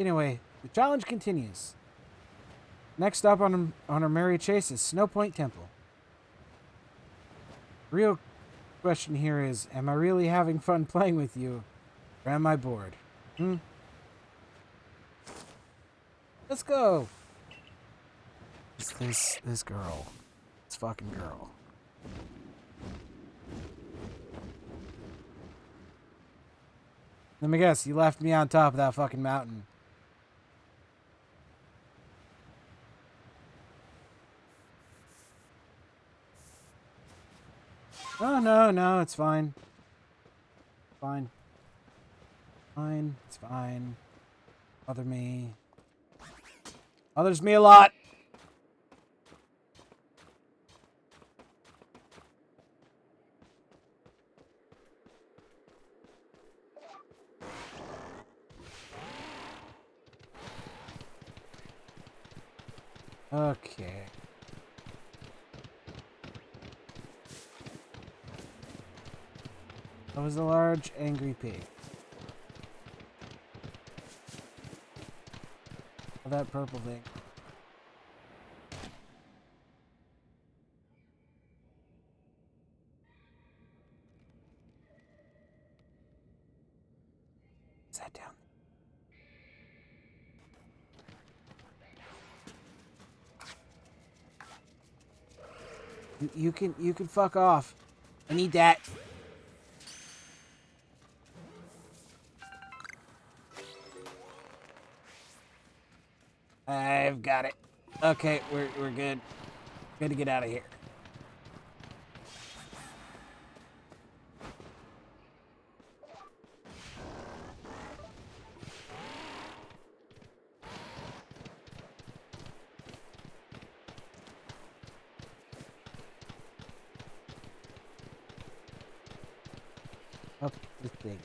Anyway, the challenge continues. Next stop on our merry chase is Snow Point Temple. Real question here is, am I really having fun playing with you, or am I bored? Let's go! It's this girl. This fucking girl. Let me guess, you left me on top of that fucking mountain. Oh, no, it's fine. Fine. Fine, it's fine. Bother me. Bothers me a lot. Okay. That was a large, angry pig. Oh, that purple thing. Sat down. You can fuck off. I need that. I've got it. Okay, we're good. Good to get out of here. Up this thing.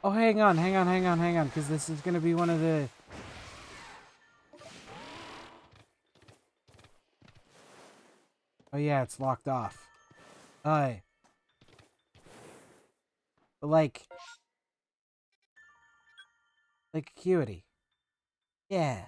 Oh, hang on, because this is gonna be one of the... Oh yeah, it's locked off. Like acuity. Yeah.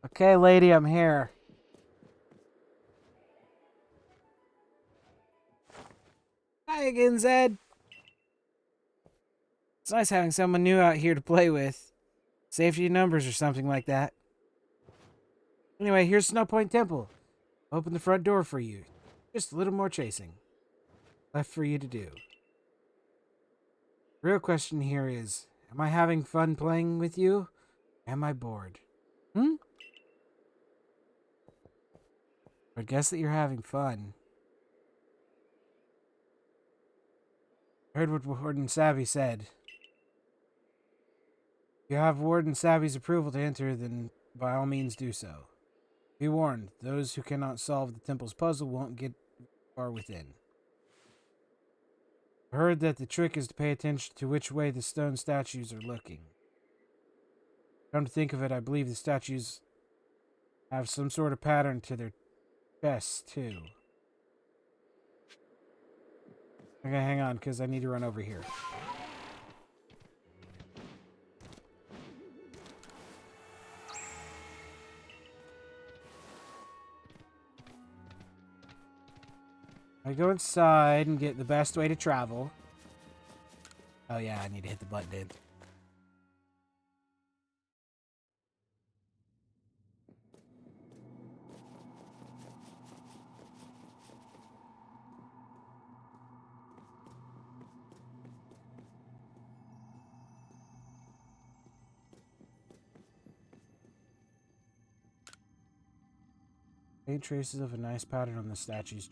Okay, lady, I'm here. Hi again, Zed. It's nice having someone new out here to play with. Safety in numbers or something like that. Anyway, here's Snow Point Temple. Open the front door for you. Just a little more chasing. Left for you to do. The real question here is, am I having fun playing with you? Am I bored? I'd guess that you're having fun. I heard what Warden Savvy said. If you have Warden Savvy's approval to enter, then by all means do so. Be warned, those who cannot solve the temple's puzzle won't get far within. I heard that the trick is to pay attention to which way the stone statues are looking. Come to think of it, I believe the statues have some sort of pattern to their chests, too. Okay, hang on, because I need to run over here. I go inside and get the best way to travel. Oh yeah, I need to hit the button. 8 traces of a nice pattern on the statue's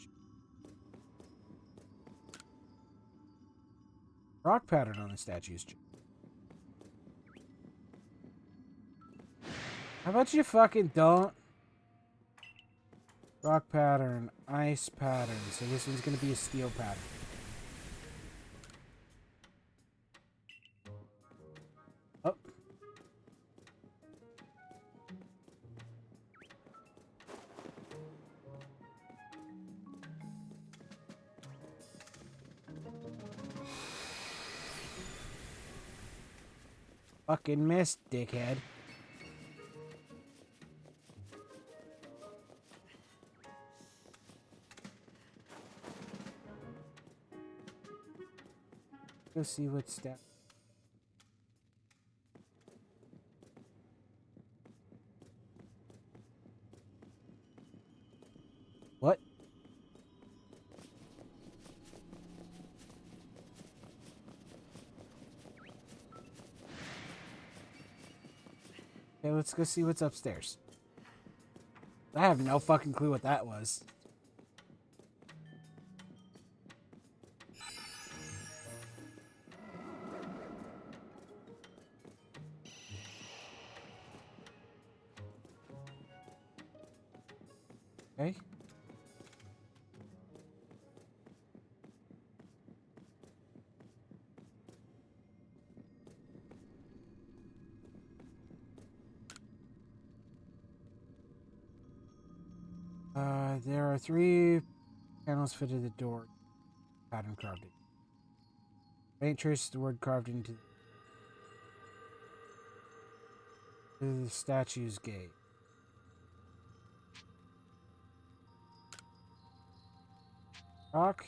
rock pattern on the statue's. How about you fucking don't? Rock pattern, ice pattern. So this one's gonna be a steel pattern. Fucking missed, dickhead. Go see what's down. What? Okay, let's go see what's upstairs. I have no fucking clue what that was. Okay. There are 3 panels fitted to the door. Pattern carved in. Faint traces of the word carved into the statue's gate. Rock.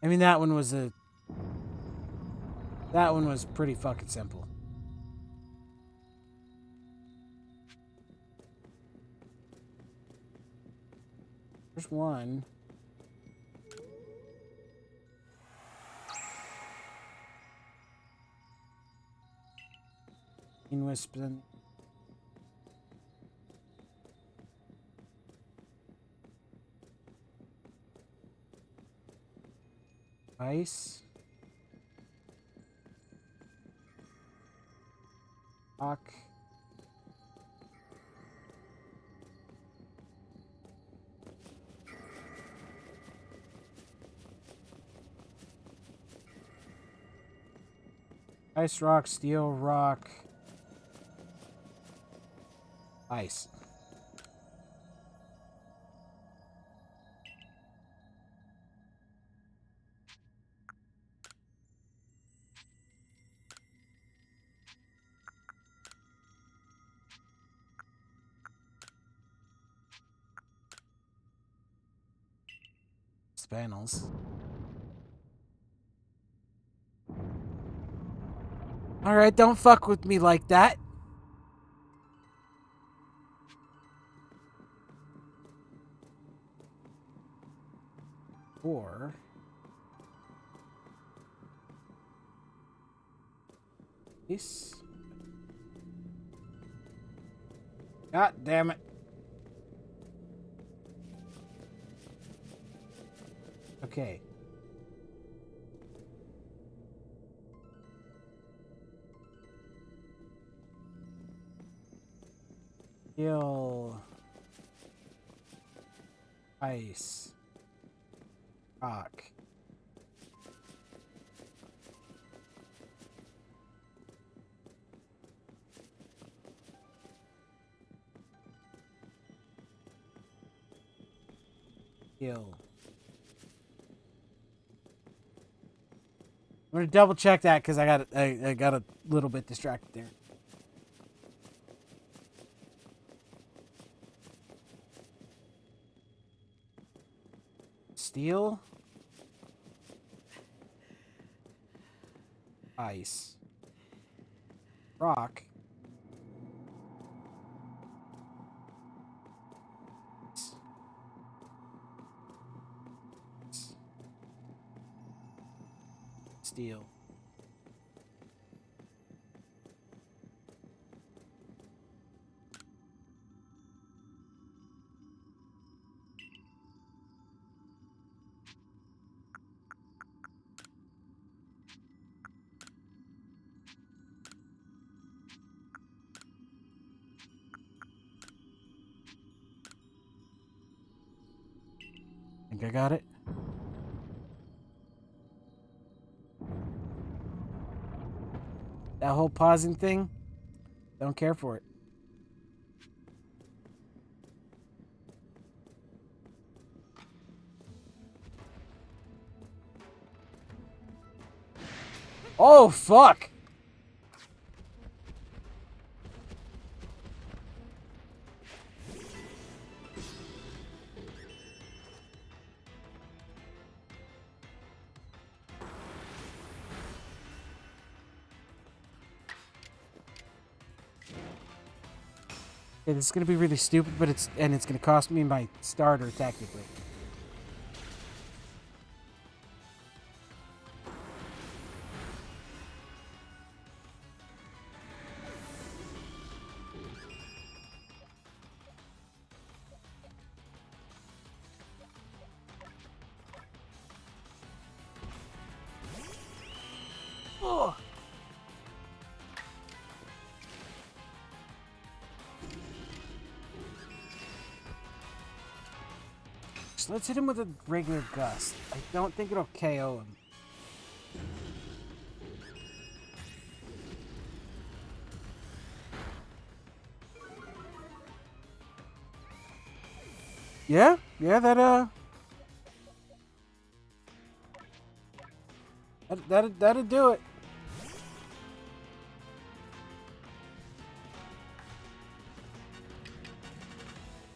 I mean, that one was pretty fucking simple. There's one. Wisp and ice. Rock. Ice, rock, steel, rock. Ice. Panels. Alright, don't fuck with me like that. Or this. God damn it. Okay. Steel. Ice. Rock. Steel. I'm gonna double check that because I got a little bit distracted there. Steel. Ice. Rock. Steel. Think I got it? That whole pausing thing, don't care for it. Oh, fuck! Okay, this is gonna be really stupid, but it's gonna cost me my starter technically. Oh. So let's hit him with a regular gust. I don't think it'll KO him. Yeah, that'd do it.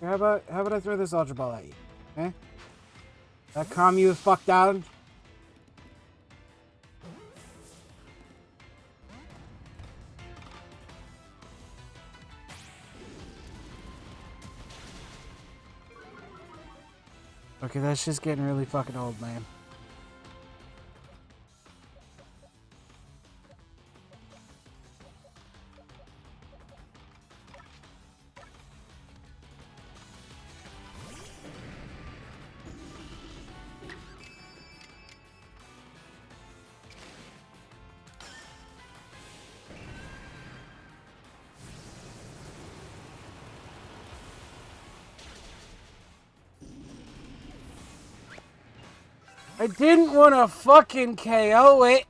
How about I throw this Ultra Ball at you? Eh? That calm you the fuck down? Okay, that's just getting really fucking old, man. I didn't want to fucking KO it.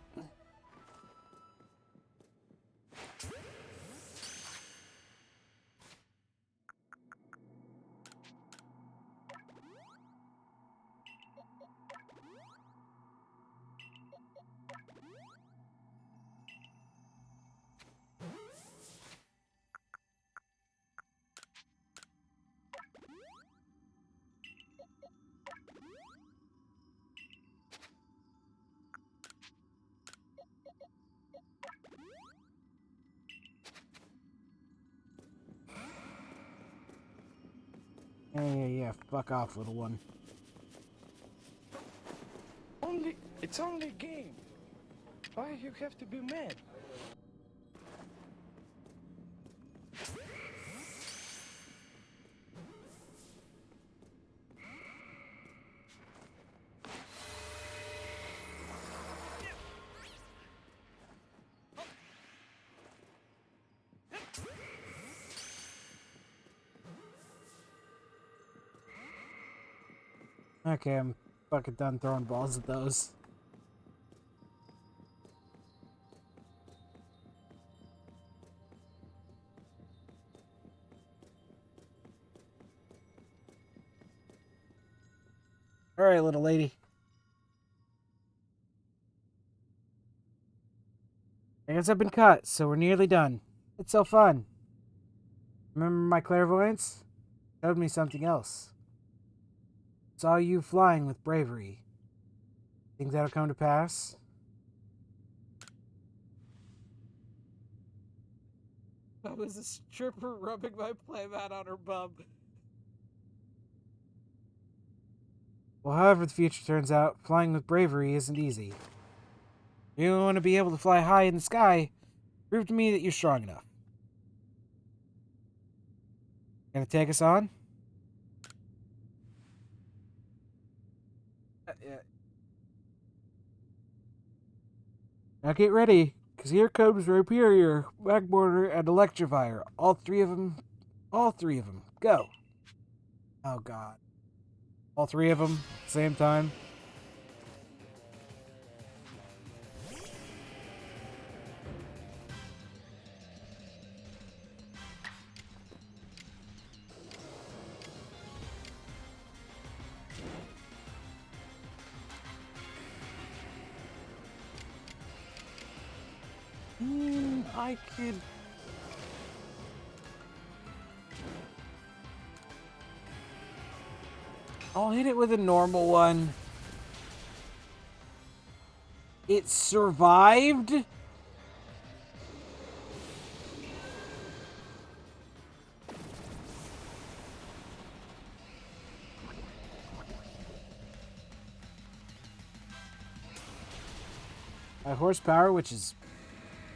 Yeah, fuck off, little one. It's only a game. Why you have to be mad? Okay, I'm fucking done throwing balls at those. Alright, little lady. I guess I've been cut, so we're nearly done. It's so fun. Remember my clairvoyance? Showed me something else. Saw you flying with bravery. Think that'll come to pass? I was a stripper rubbing my playmat on her bum. Well, however the future turns out, flying with bravery isn't easy. You want to be able to fly high in the sky. Prove to me that you're strong enough. Gonna take us on? Yeah. Now get ready, because here comes Rhyperior, Backboarder, and Electrifier. All three of them. Go. Oh, God. All three of them at the same time. I could... I'll hit it with a normal one. It survived? My horsepower, which is...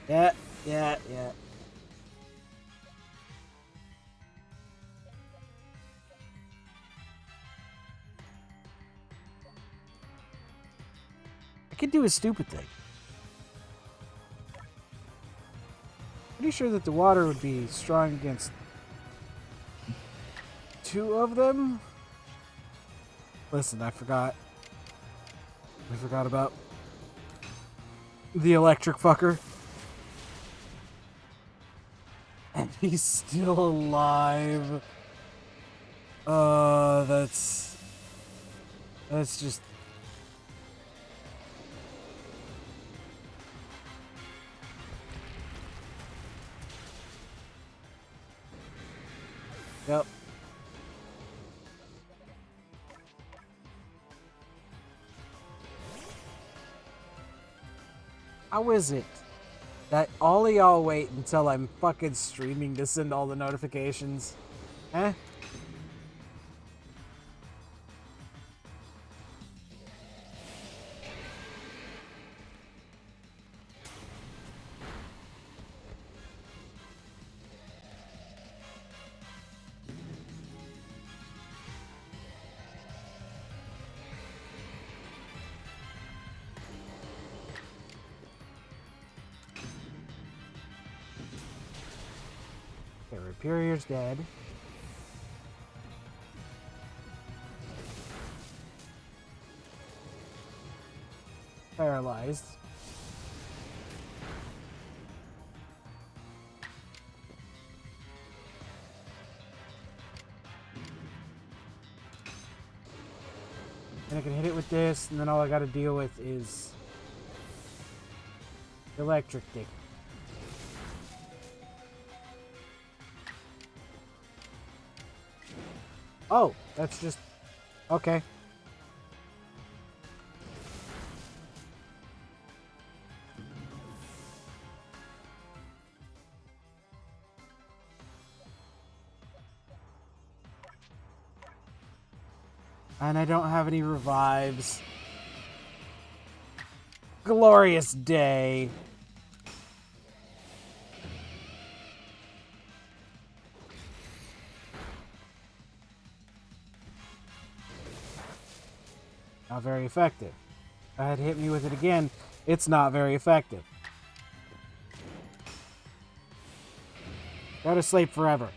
Yeah. I could do a stupid thing. Pretty sure that the water would be strong against 2 of them. Listen, I forgot. I forgot about the electric fucker. And he's still alive. That's just... Yep. How is it that all of y'all wait until I'm fucking streaming to send all the notifications? Eh? Okay, Rhyperior's dead. Paralyzed. And I can hit it with this, and then all I gotta deal with is electric dick. Oh, that's just... Okay. And I don't have any revives. Glorious day. Not very effective. If I had hit me with it again, it's not very effective. Go to sleep forever.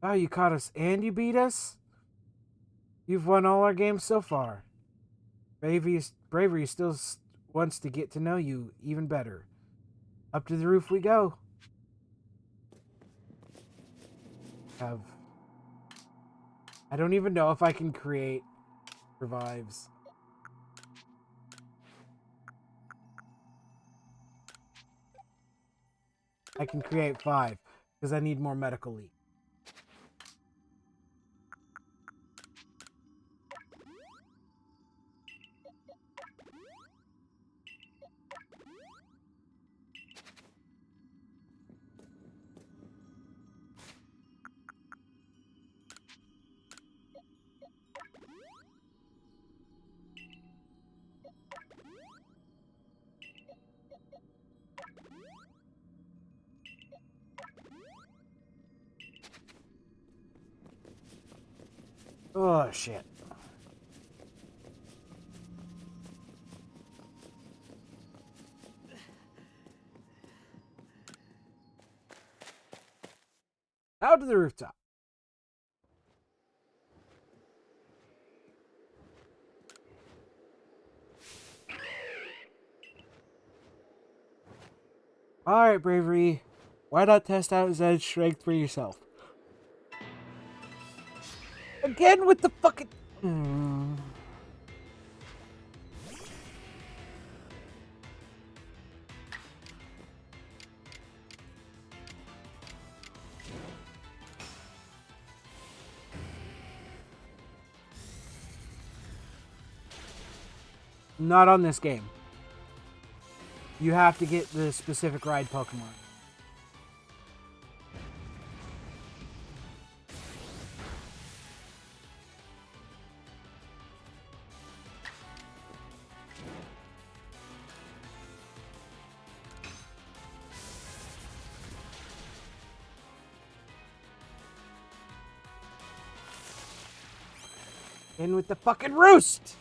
Oh, you caught us and you beat us? You've won all our games so far. Bravery still wants to get to know you even better. Up to the roof we go. I don't even know if I can create revives. I can create 5 because I need more medical leap. Oh, shit. Out to the rooftop. Alright, Bravery. Why not test out Zed's strength for yourself? Again with the fucking... Not on this game. You have to get the specific ride Pokemon. In with the fucking roost!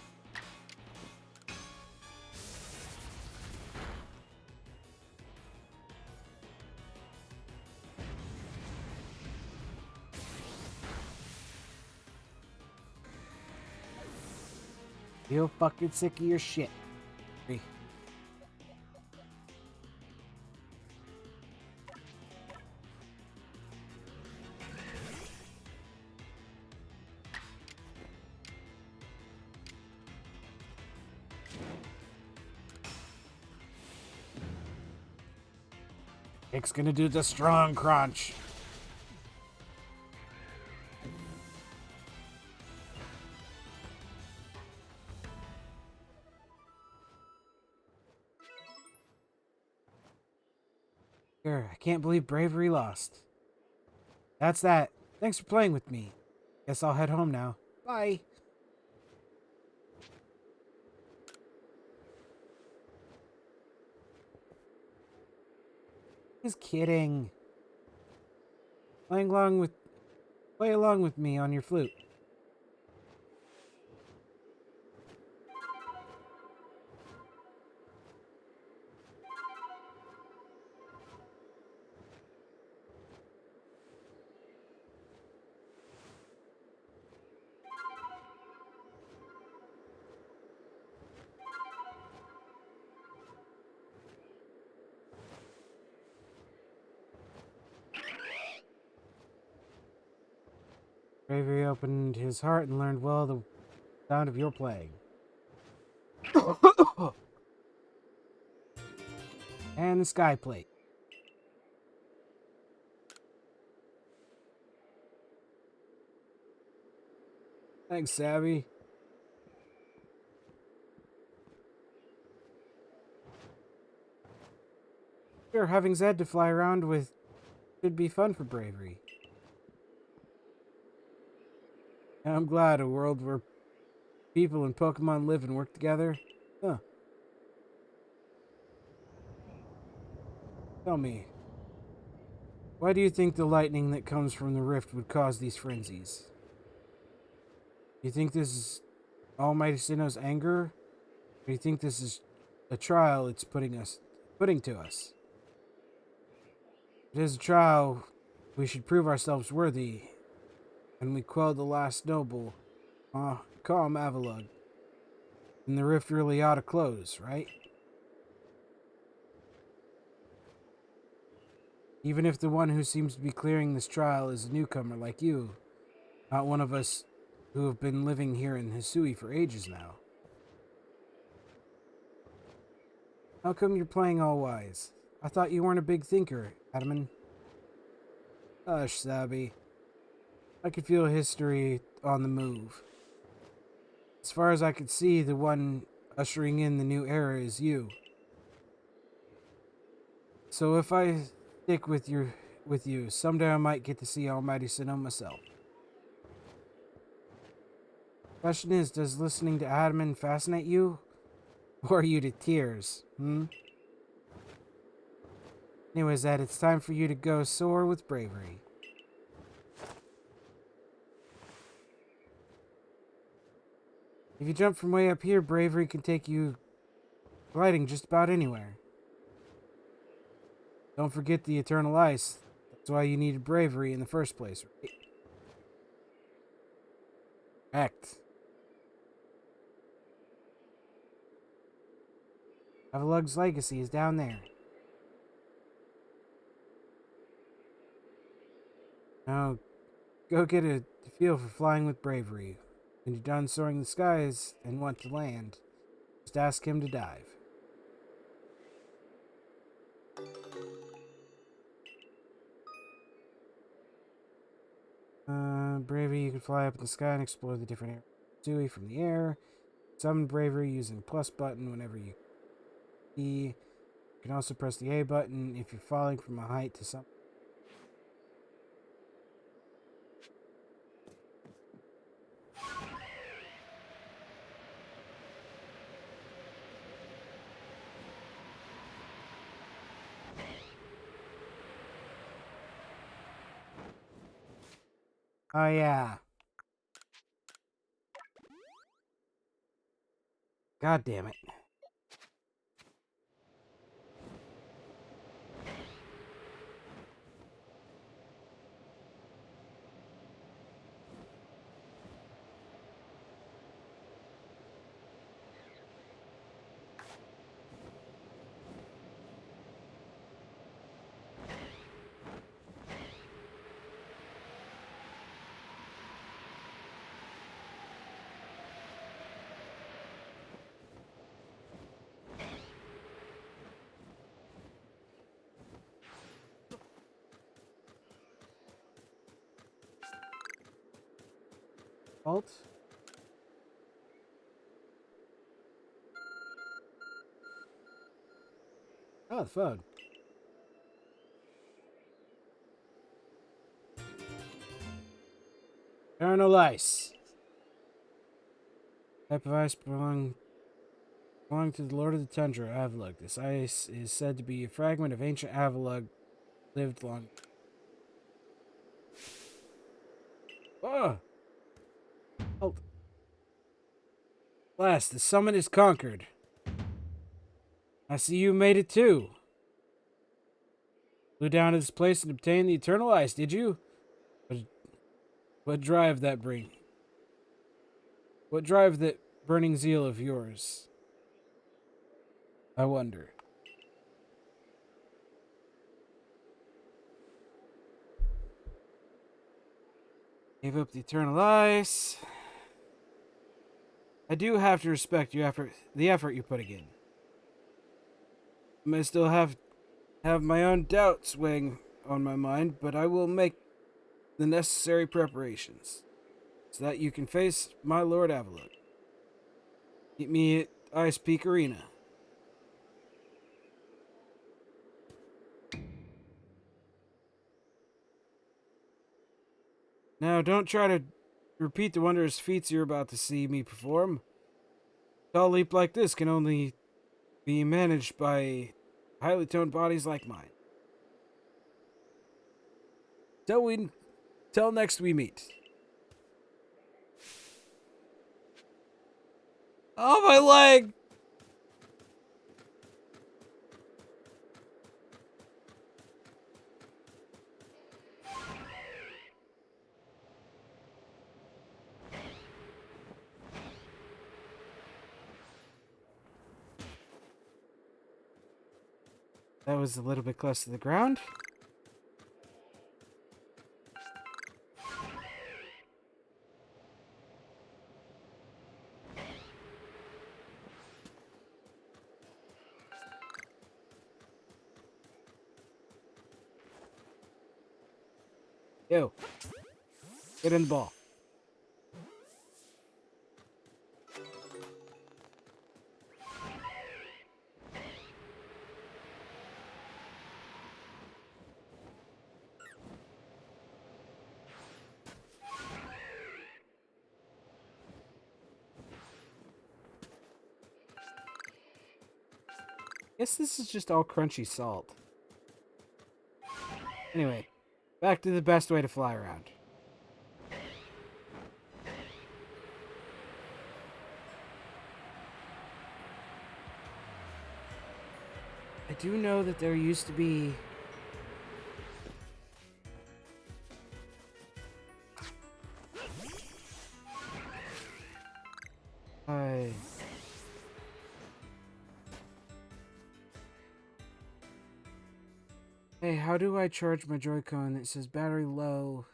Feel fucking sick of your shit. It's gonna do the strong crunch. Sure, I can't believe Bravery lost. That's that. Thanks for playing with me. Guess I'll head home now. Bye. Just kidding. Play along with me on your flute. Bravery opened his heart and learned well the sound of your playing. And the sky plate. Thanks, Savvy. Sure, having Zed to fly around with should be fun for Bravery. And I'm glad a world where people and Pokemon live and work together. Huh. Tell me, why do you think the lightning that comes from the rift would cause these frenzies? You think this is Almighty Sinnoh's anger? Or do you think this is a trial it's putting to us? If it is a trial, we should prove ourselves worthy, and we quell the last noble, calm Avalugg. And the rift really ought to close, right? Even if the one who seems to be clearing this trial is a newcomer like you, not one of us who have been living here in Hisui for ages now. How come you're playing all wise? I thought you weren't a big thinker, Adaman. Hush, Sabby. I could feel history on the move. As far as I could see, the one ushering in the new era is you. So if I stick with you, someday I might get to see Almighty Sinnoh myself. Question is, does listening to Adaman fascinate you? Or are you to tears, Anyways, Ed, it's time for you to go soar with Bravery. If you jump from way up here, Bravery can take you gliding just about anywhere. Don't forget the eternal ice. That's why you needed Bravery in the first place, right? Correct. Avalugg's legacy is down there. Now, go get a feel for flying with bravery. When you're done soaring the skies and want to land, just ask him to dive. Bravery, you can fly up in the sky and explore the different areas. Dewey from the air. Summon bravery using the plus button whenever you key. You can also press the A button if you're falling from a height to something. Oh yeah. God damn it. Alt? Oh, the phone. Eternal ice. Type of ice belonging to the Lord of the Tundra, Avalug. This ice is said to be a fragment of ancient Avalug lived long. Oh! Halt. Last, the summit is conquered. I see you made it too. Flew down to this place and obtained the eternal ice, did you? What drive that bring? What drive that burning zeal of yours? I wonder. Gave up the eternal ice. I do have to respect you after the effort you're putting in. I may still have my own doubts weighing on my mind, but I will make the necessary preparations so that you can face my Lord Avalon. Meet me at Ice Peak Arena. Now, don't try to repeat the wondrous feats you're about to see me perform. A tall leap like this can only be managed by highly toned bodies like mine. Till next we meet. Oh, my leg! That was a little bit close to the ground. Yo, get in the ball. Guess this is just all crunchy salt. Anyway, back to the best way to fly around. I do know that there used to be... Hey, how do I charge my Joy-Con that says battery low?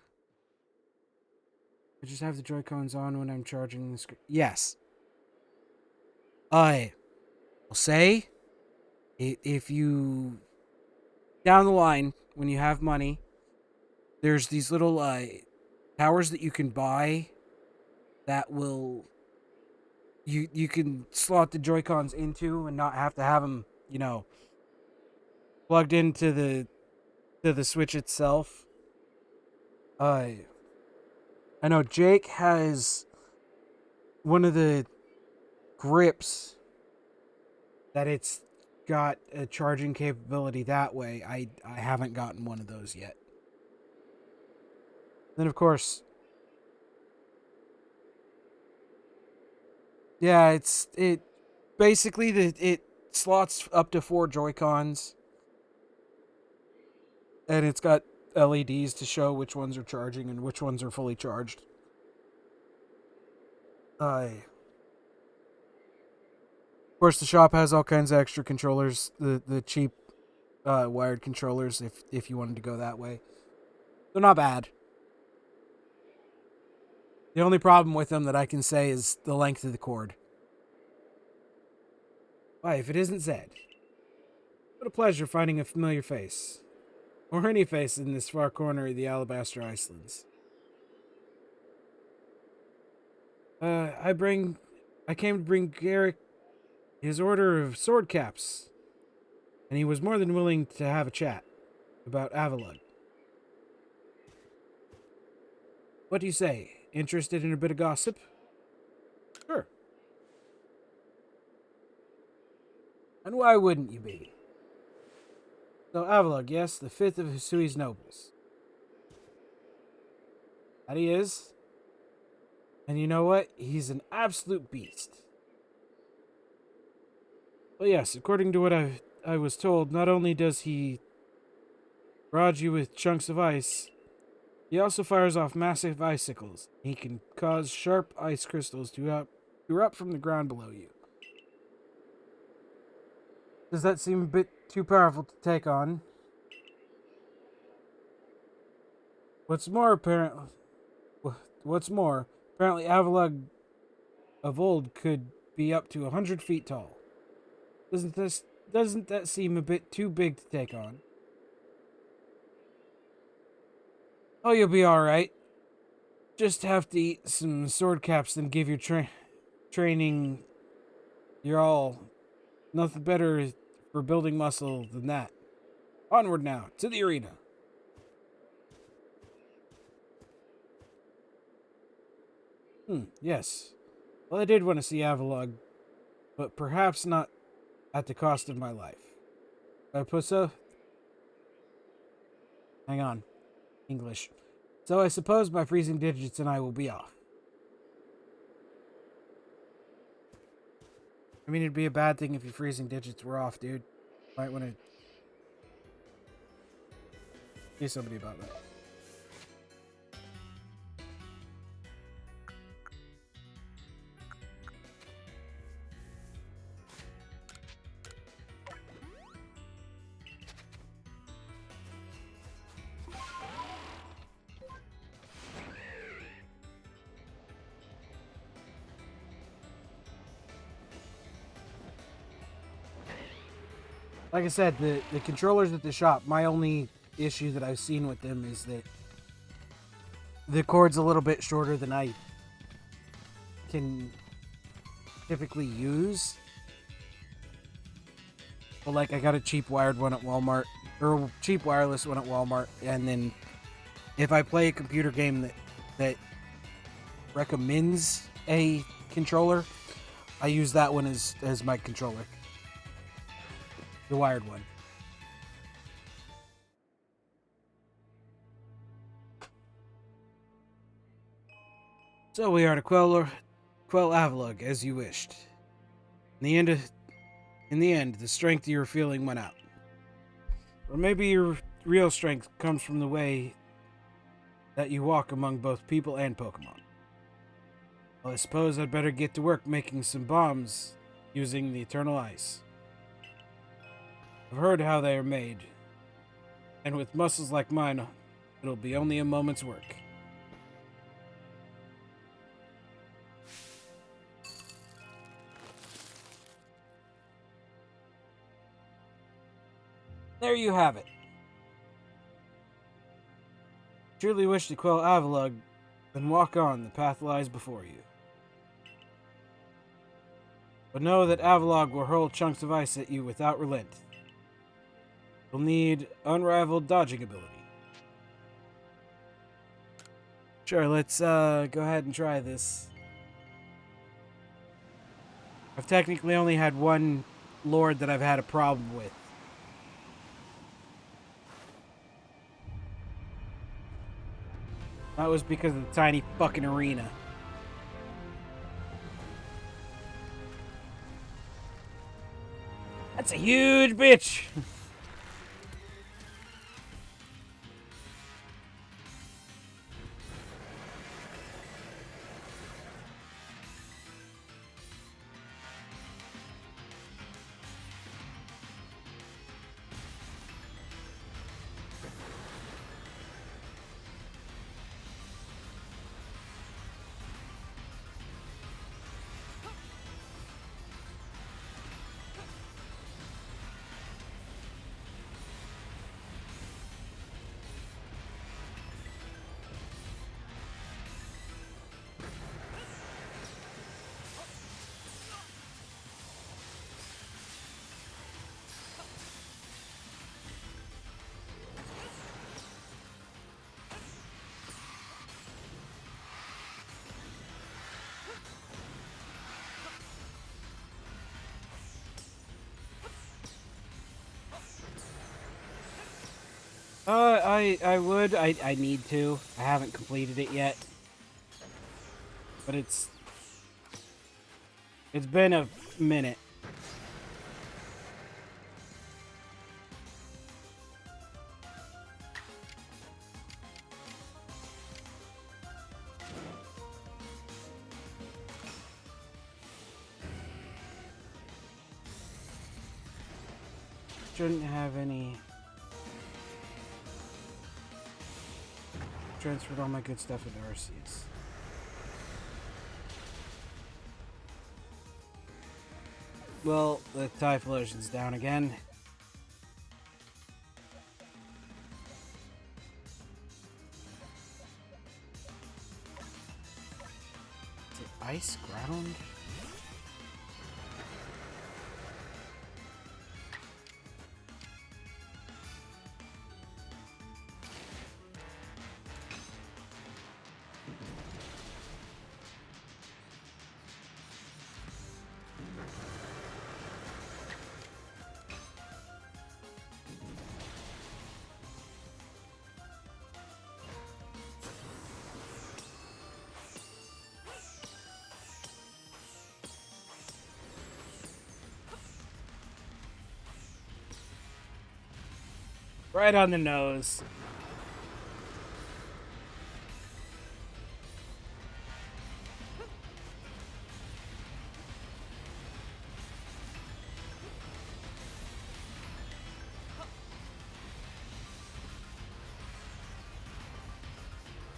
I just have the Joy-Cons on when I'm charging the screen. Yes. I will say, if you, down the line, when you have money, there's these little towers that you can buy that will, you can slot the Joy-Cons into and not have to have them, plugged into the Switch itself. I know Jake has one of the grips that it's got a charging capability that way. I haven't gotten one of those yet. Then of course, yeah, it basically it slots up to 4 Joy-Cons, and it's got LEDs to show which ones are charging and which ones are fully charged. Of course, the shop has all kinds of extra controllers, the cheap wired controllers, if you wanted to go that way. They're not bad. The only problem with them that I can say is the length of the cord. Why, if it isn't Zed. What a pleasure finding a familiar face. Or any face in this far corner of the Alabaster Icelands. I came to bring Garrick his order of sword caps, and he was more than willing to have a chat about Avalon. What do you say? Interested in a bit of gossip? Sure. And why wouldn't you be? So Avalon, yes, the 5th of Hisui's nobles. That he is. And you know what? He's an absolute beast. Well, yes, according to what I was told, not only does he barrage you with chunks of ice, he also fires off massive icicles. He can cause sharp ice crystals to erupt from the ground below you. Does that seem a bit too powerful to take on? What's more, apparently Avalog of old could be up to 100 feet tall. Doesn't that seem a bit too big to take on? Oh, you'll be alright. Just have to eat some sword caps, then give your training your all. Nothing better for building muscle than that. Onward now, to the arena. Yes. Well, I did want to see Avalog, but perhaps not at the cost of my life. Pusso? Hang on. English. So I suppose my freezing digits and I will be off. I mean, it'd be a bad thing if your freezing digits were off, dude. Might want to do somebody about that. Like I said, the controllers at the shop, my only issue that I've seen with them is that the cord's a little bit shorter than I can typically use. But like, I got a cheap wired one at Walmart, or a cheap wireless one at Walmart, and then if I play a computer game that recommends a controller, I use that one as my controller. The wired one. So we are to quell Avalog as you wished. In the end, the strength you were feeling went out. Or maybe your real strength comes from the way that you walk among both people and Pokemon. Well, I suppose I'd better get to work making some bombs using the Eternal Ice. I've heard how they are made, and with muscles like mine, it'll be only a moment's work. There you have it. Truly wish to quell Avalug, then walk on, the path lies before you. But know that Avalog will hurl chunks of ice at you without relent. You'll need unrivaled dodging ability. Sure, let's go ahead and try this. I've technically only had one lord that I've had a problem with. That was because of the tiny fucking arena. That's a huge bitch! I would. I need to. I haven't completed it yet. But it's been a minute. Shouldn't have any. Transferred all my good stuff into Arceus. Well, the Typhlosion's down again. Is it ice ground? Right on the nose.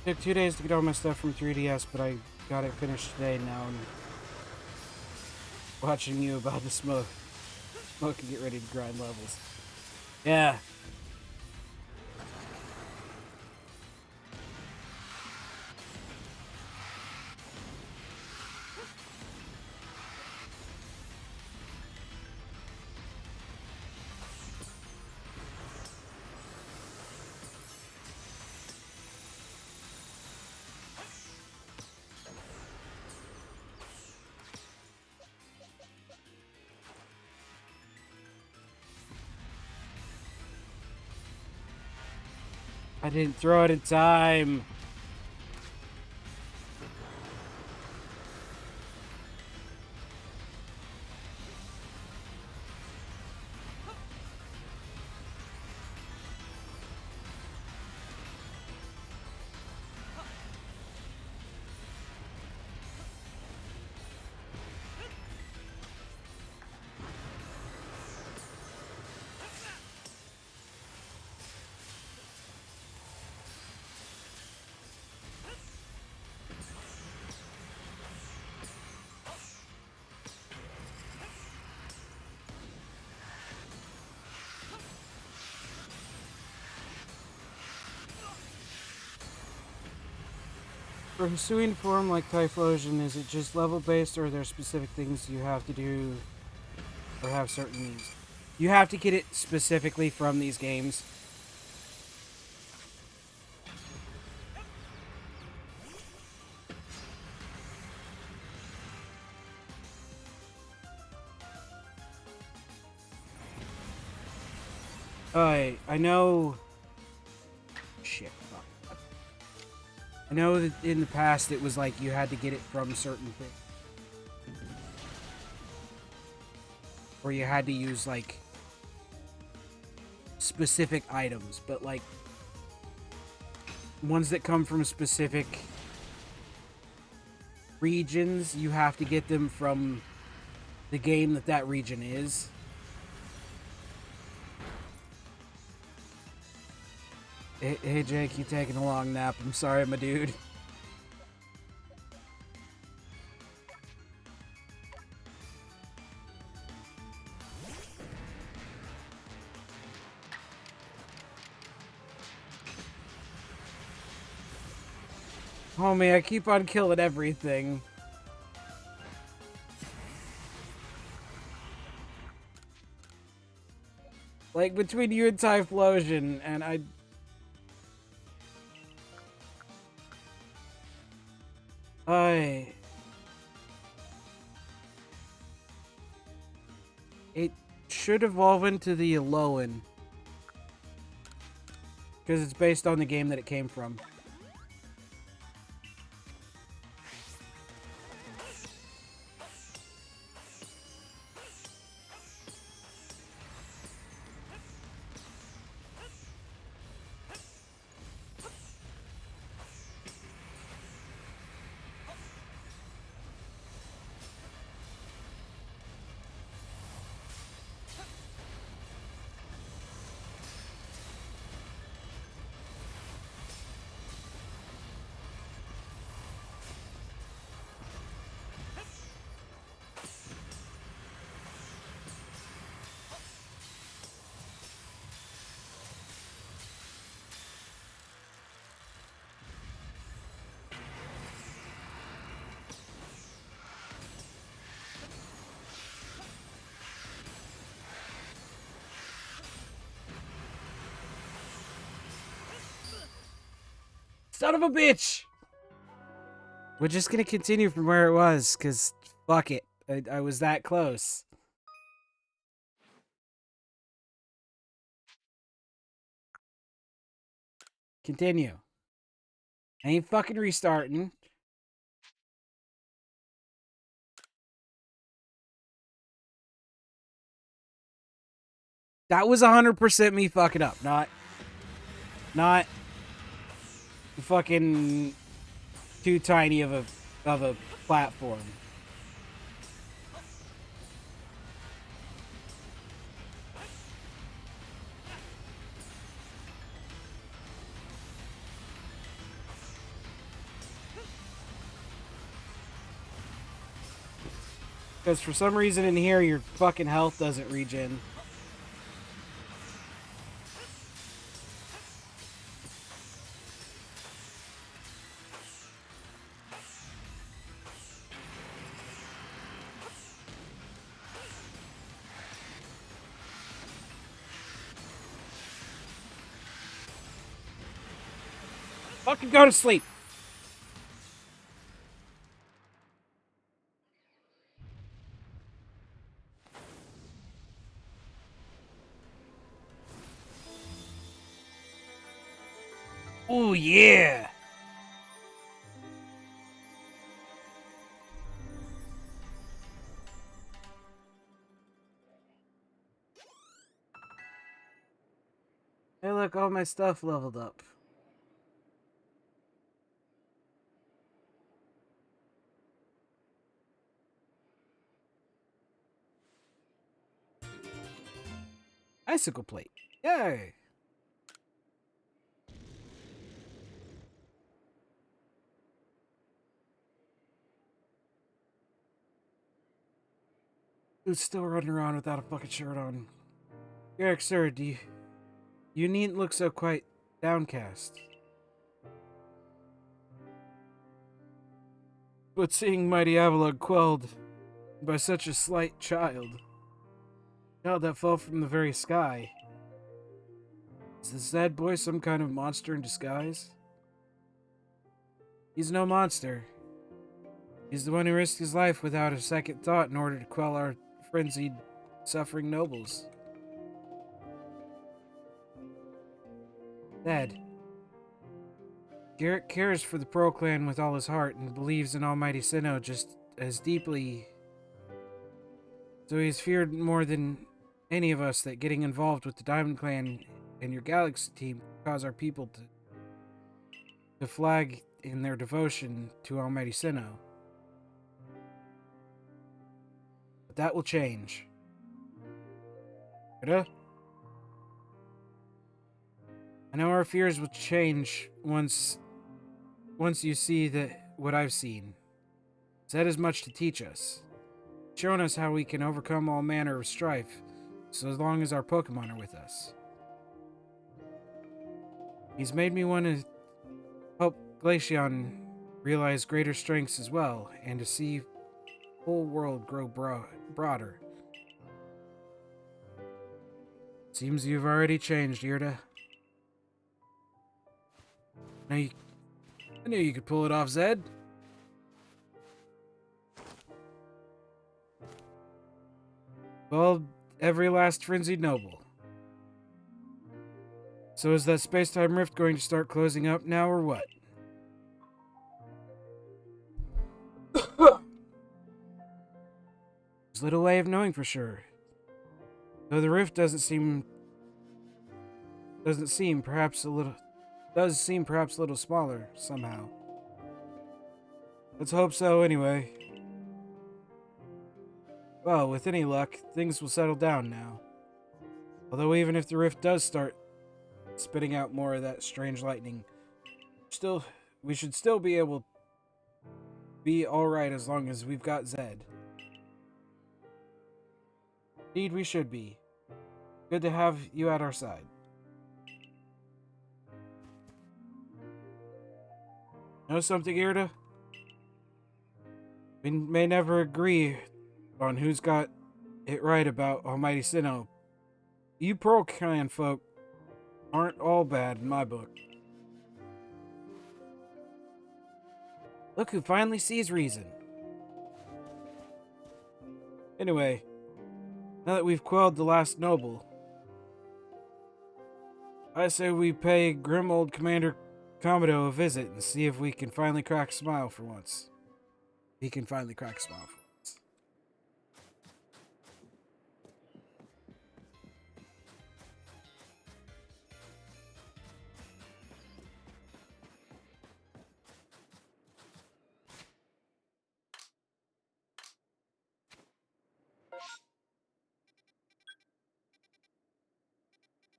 Took 2 days to get all my stuff from 3DS, but I got it finished today now. And watching you about the smoke and get ready to grind levels. Yeah. I didn't throw it in time. For Hisuian form like Typhlosion, is it just level based, or are there specific things you have to do, or have certain... You have to get it specifically from these games. I know... Shit. Fuck. I know that in the past it was like you had to get it from certain things. Or you had to use, like, specific items, but, like, ones that come from specific regions, you have to get them from the game that that region is. Hey Jake, you taking a long nap. I'm sorry, my dude. Homie, I keep on killing everything. Like, between you and Typhlosion, and it should evolve into the Alolan. Because it's based on the game that it came from. Son of a bitch! We're just gonna continue from where it was, because fuck it. I was that close. Continue. I ain't fucking restarting. That was 100% me fucking up, not fucking too tiny of a platform. Because for some reason in here, your fucking health doesn't regen. Fucking go to sleep. Oh yeah. Hey, look, all my stuff leveled up. Icicle plate. Yay. Who's still running around without a fucking shirt on? Eric, sir, you needn't look so quite downcast. But seeing mighty Avalugg quelled by such a slight child that fell from the very sky, is the sad boy some kind of monster in disguise? He's no monster. He's the one who risked his life without a second thought in order to quell our frenzied, suffering nobles. Zed. Garrett cares for the Pearl Clan with all his heart and believes in Almighty Sinnoh just as deeply. So he's feared more than any of us that getting involved with the Diamond Clan and your Galaxy team cause our people to flag in their devotion to Almighty Sinnoh. But that will change. I know our fears will change once you see what I've seen. Zed has much to teach us, showing us how we can overcome all manner of strife, so as long as our Pokemon are with us. He's made me want to help Glaceon realize greater strengths as well, and to see the whole world grow broader. Seems you've already changed, Irda. I knew you could pull it off, Zed. Well, every last frenzied noble. So is that space-time rift going to start closing up now, or what? There's little way of knowing for sure. Though the rift does seem perhaps a little smaller somehow. Let's hope so anyway. Well, with any luck, things will settle down now. Although even if the rift does start spitting out more of that strange lightning, we should still be able to be alright as long as we've got Zed. Indeed, we should be. Good to have you at our side. Know something, Irda? We may never agree on who's got it right about Almighty Sinnoh. You Pearl Clan folk aren't all bad in my book. Look who finally sees reason. Anyway, now that we've quelled the last noble, I say we pay grim old Commander Commodore a visit and see if we can finally crack a smile for once. He can finally crack a smile for once.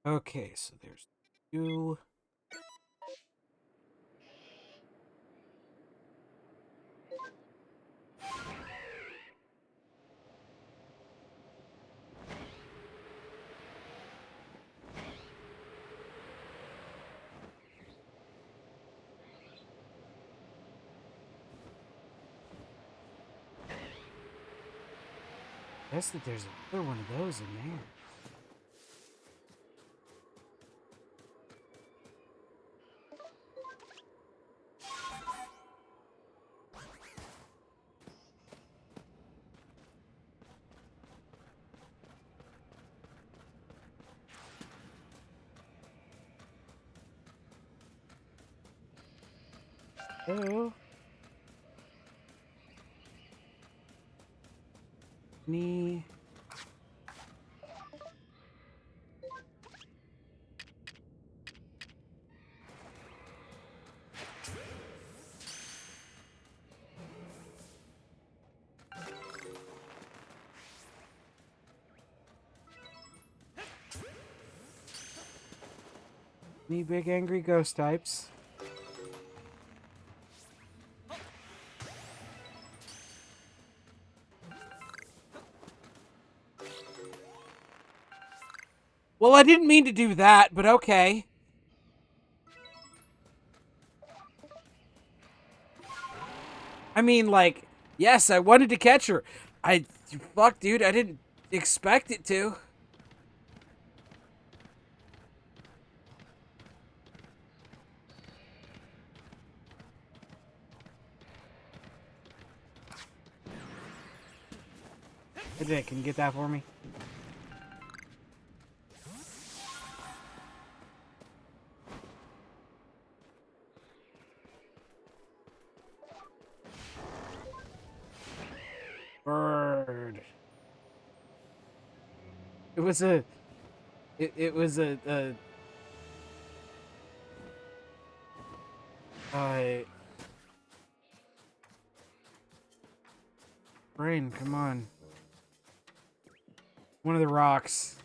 Okay, so there's two. Guess that there's another one of those in there. Oh. Me. Me big angry ghost types. Well, I didn't mean to do that, but okay. I mean, like, yes, I wanted to catch her. Fuck, dude, I didn't expect it to. Hey, Dick, can you get that for me? Bird. It was a... It was a brain, come on. One of the rocks.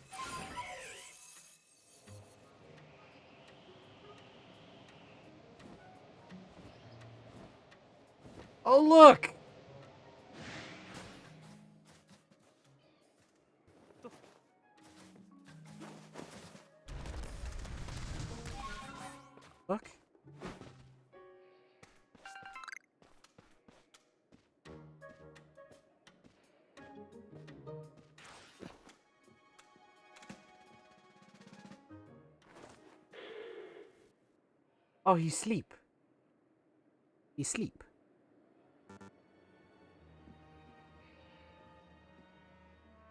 Oh, look! Look. Oh, he's asleep. He's asleep.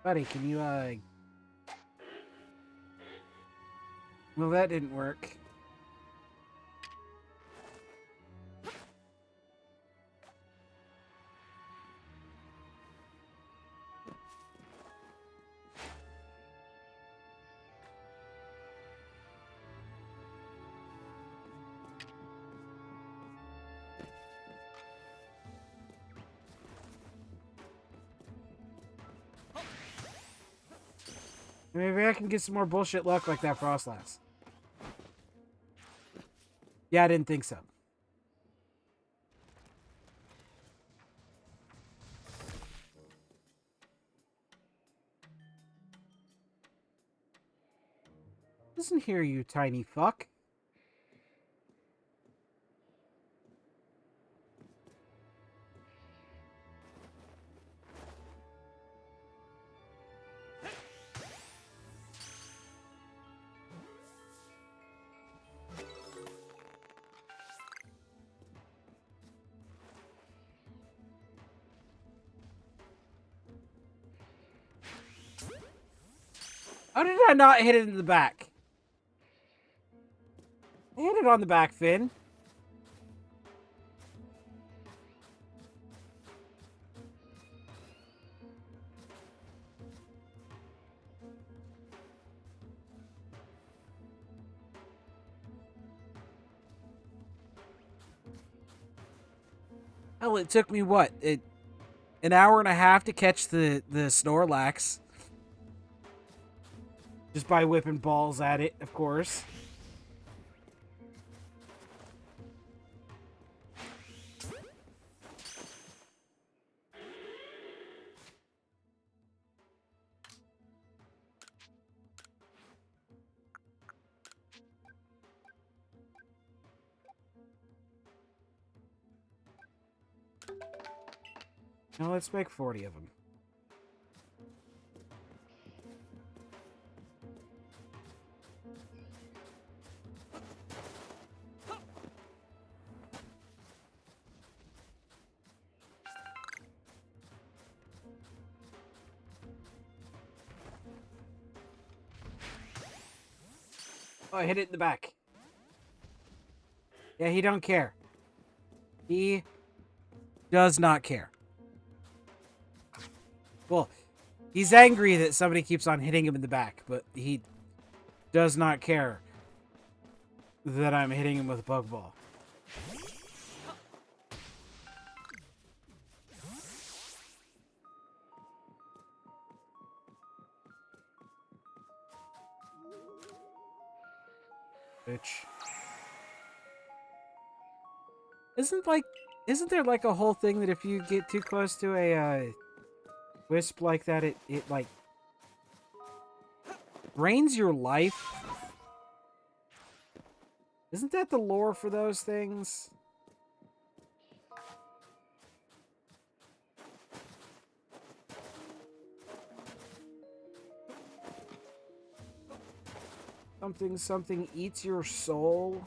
Buddy, can you, well, that didn't work. Maybe I can get some more bullshit luck like that Frostlass. Yeah, I didn't think so. Listen here, you tiny fuck. How did I not hit it in the back? I hit it on the back fin. Hell, it took me what? An hour and a half to catch the Snorlax. Just by whipping balls at it, of course. Now let's make 40 of them. Oh, I hit it in the back. Yeah, he don't care. He does not care. Well, he's angry that somebody keeps on hitting him in the back, but he does not care that I'm hitting him with a Pokeball. Bitch. Isn't there like a whole thing that if you get too close to a wisp like that, it like drains your life? Isn't that the lore for those things? Something something eats your soul.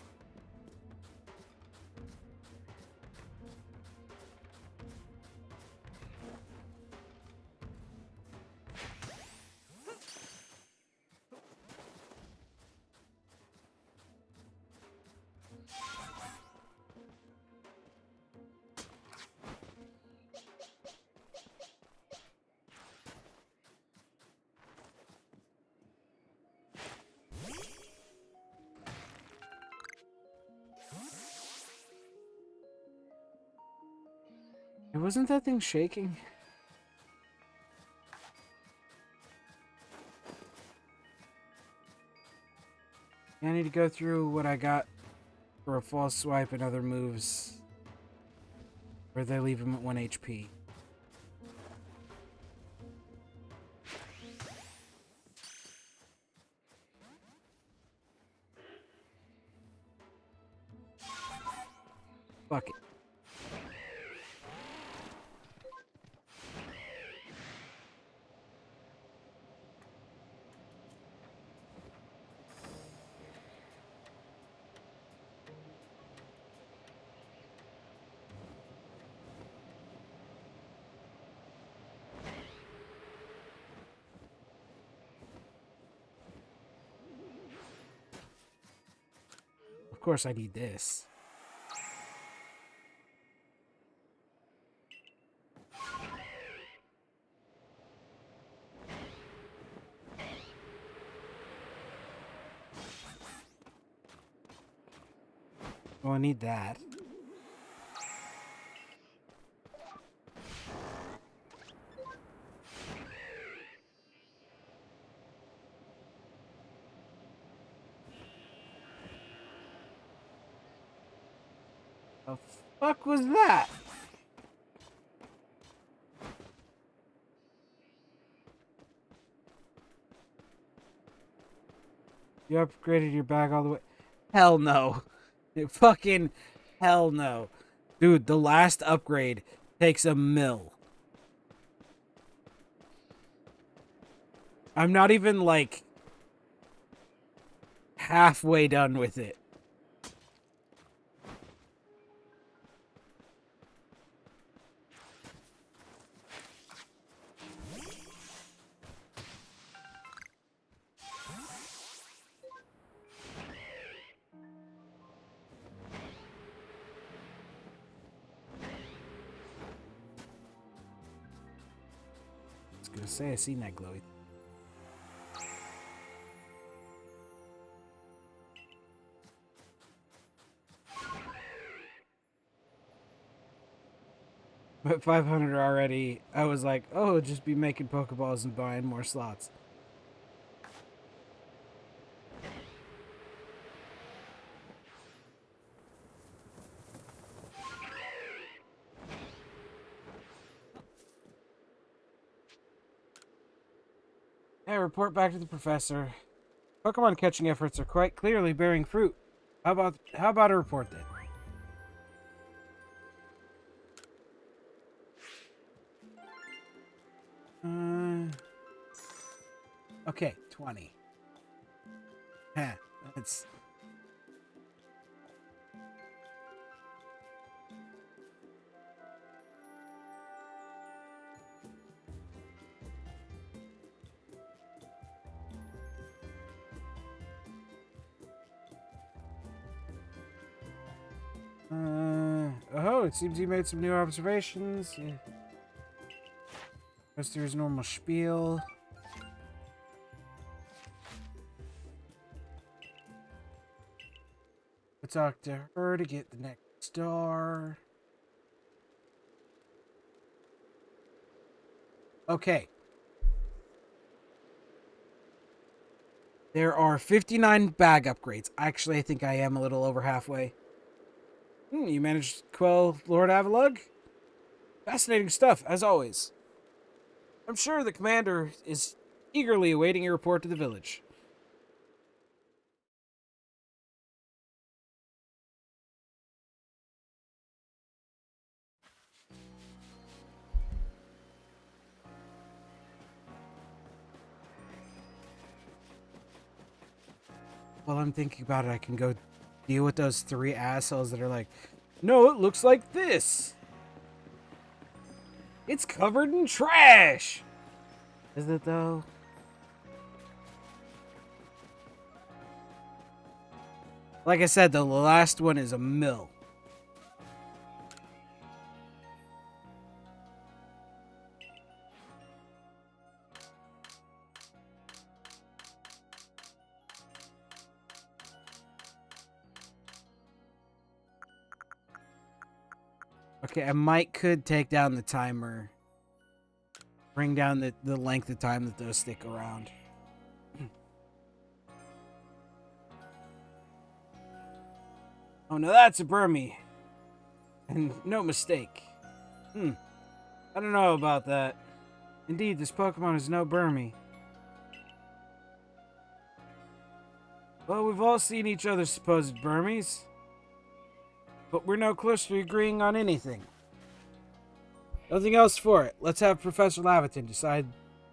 Wasn't that thing shaking? I need to go through what I got for a false swipe and other moves where they leave him at 1 HP. Fuck it. Of course I need this. Well, I need that. The fuck was that? You upgraded your bag all the way. Hell no. Fucking hell no. Dude, the last upgrade takes a mil. I'm not even like halfway done with it. I was gonna say I seen that glowy. But 500 already, I was like, oh, just be making Pokeballs and buying more slots. Hey, report back to the professor. Pokemon catching efforts are quite clearly bearing fruit. How about a report then? Okay, 20. Heh, that's... Oh, it seems he made some new observations. Yeah. Goes through his normal spiel. We'll talk to her to get the next star. Okay. There are 59 bag upgrades. Actually, I think I am a little over halfway. You managed to quell Lord Avalug? Fascinating stuff, as always. I'm sure the commander is eagerly awaiting your report to the village. while I'm thinking about it, I can go deal with those 3 assholes that are like, no, it looks like this. It's covered in trash. Is it though? Like I said, the last one is a mill. Okay, I could take down the timer. Bring down the length of time that those stick around. Oh, no, that's a Burmy. And no mistake. I don't know about that. Indeed, this Pokemon is no Burmy. Well, we've all seen each other's supposed Burmies. But we're no close to agreeing on anything. Nothing else for it. Let's have Professor Laviton decide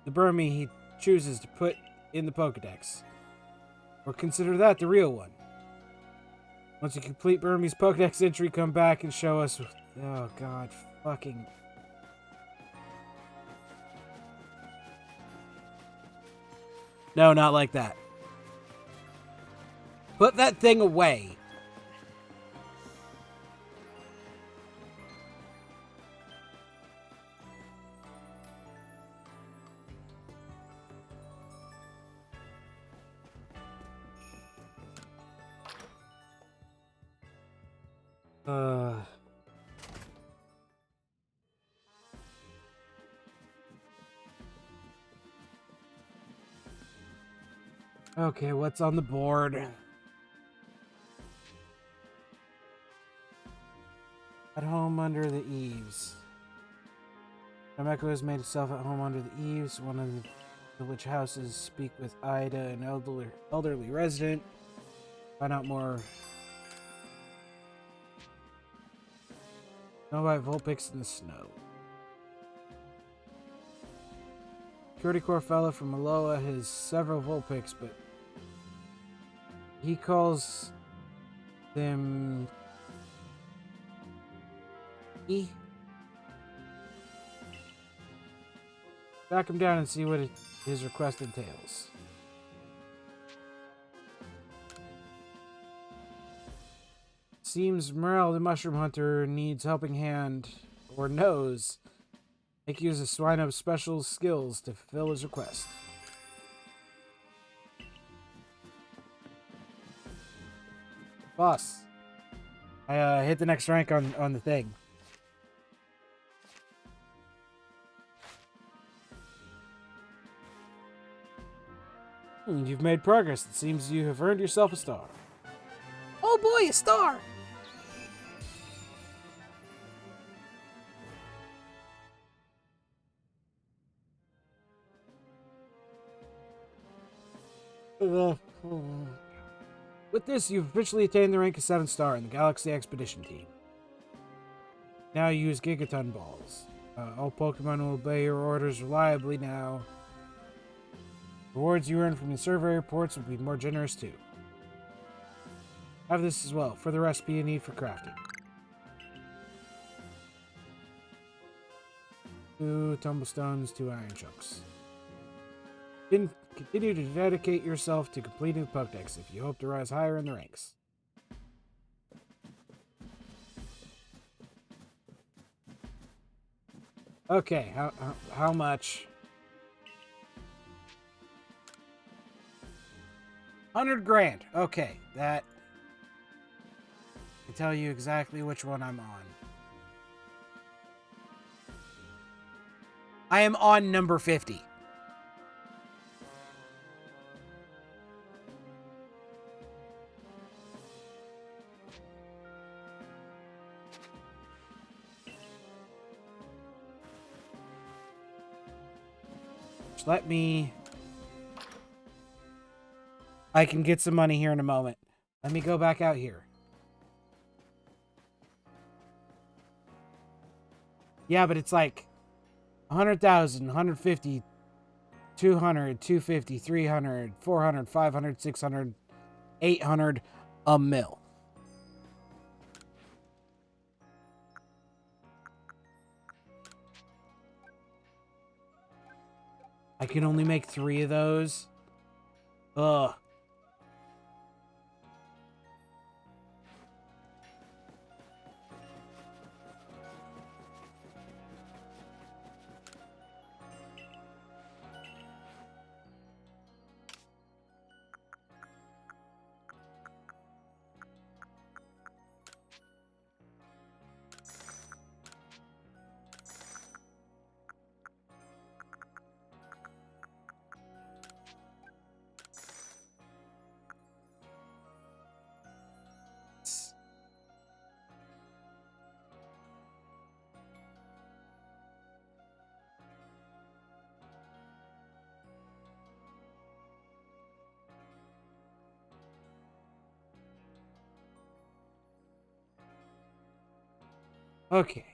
the Burmy he chooses to put in the Pokedex. Or consider that the real one. Once you complete Burmy's Pokedex entry, come back and show us... Oh, God. Fucking... No, not like that. Put that thing away. Okay, what's on the board? At home under the eaves. Nameko has made itself at home under the eaves. One of the village houses. Speak with Ida, an elderly resident. Find out more. Know about Vulpix in the snow. Security Corps fellow from Aloha has several Vulpix, but he calls them Track him down and see what his request entails. Seems Morel, the mushroom hunter, needs helping hand or nose. Make use of Swinub's special skills to fulfill his request. Boss, I hit the next rank on the thing. You've made progress. It seems you have earned yourself a star. Oh boy, a star! With this, you've officially attained the rank of 7-star in the Galaxy Expedition Team. Now use Gigaton Balls. All Pokemon will obey your orders reliably now. Rewards you earn from the survey reports will be more generous too. Have this as well, for the recipe you need for crafting. 2 tumblestones, 2 iron chunks. Continue to dedicate yourself to completing the Pokedex if you hope to rise higher in the ranks. Okay, how much? 100 grand. Okay, that can tell you exactly which one I'm on. I am on number 50. Let me... I can get some money here in a moment. Let me go back out here. Yeah, but it's like 100,000, 150, 200, 250, 300, 400, 500, 600, 800 a mil. I can only make 3 of those. Ugh. Okay.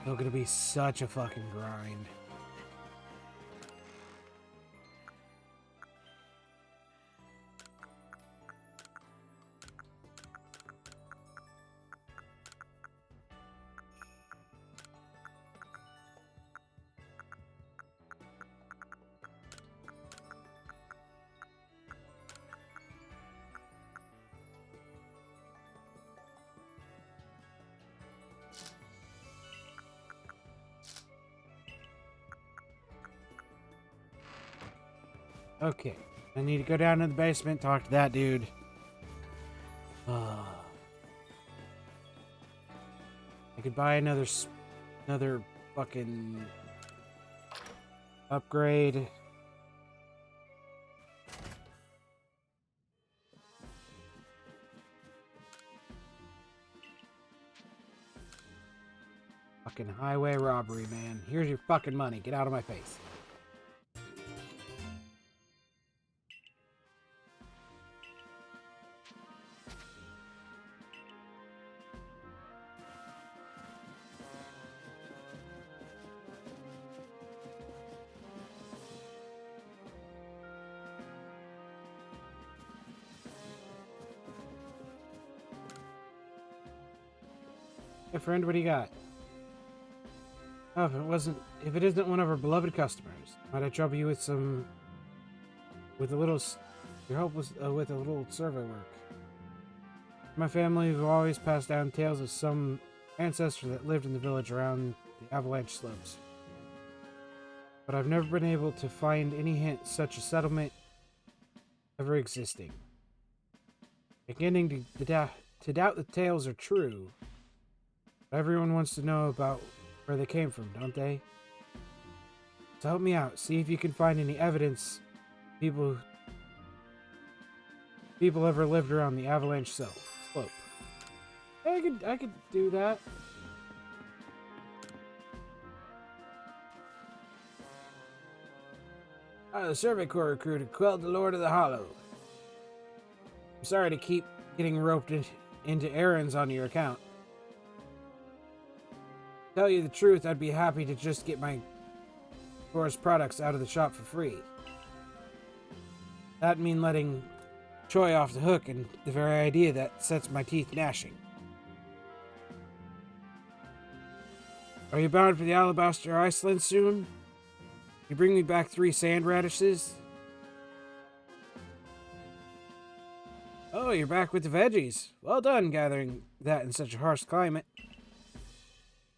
Still gonna be such a fucking grind. Okay. I need to go down to the basement, talk to that dude. I could buy another fucking upgrade. Fucking highway robbery, man. Here's your fucking money. Get out of my face. Hey friend, what do you got? Oh, if it isn't one of our beloved customers, might I trouble you with your help with a little survey work? My family have always passed down tales of some ancestor that lived in the village around the avalanche slopes. But I've never been able to find any hint such a settlement ever existing. Beginning to doubt the tales are true. Everyone wants to know about where they came from, don't they? So help me out. See if you can find any evidence people ever lived around the avalanche slope. I could do that. The Survey Corps recruited quelled the Lord of the Hollow. I'm sorry to keep getting roped into errands on your account. Tell you the truth, I'd be happy to just get my Corps products out of the shop for free. That'd mean letting Choi off the hook, and the very idea that sets my teeth gnashing. Are you bound for the Alabaster Iceland soon? You bring me back 3 sand radishes? Oh, you're back with the veggies. Well done gathering that in such a harsh climate.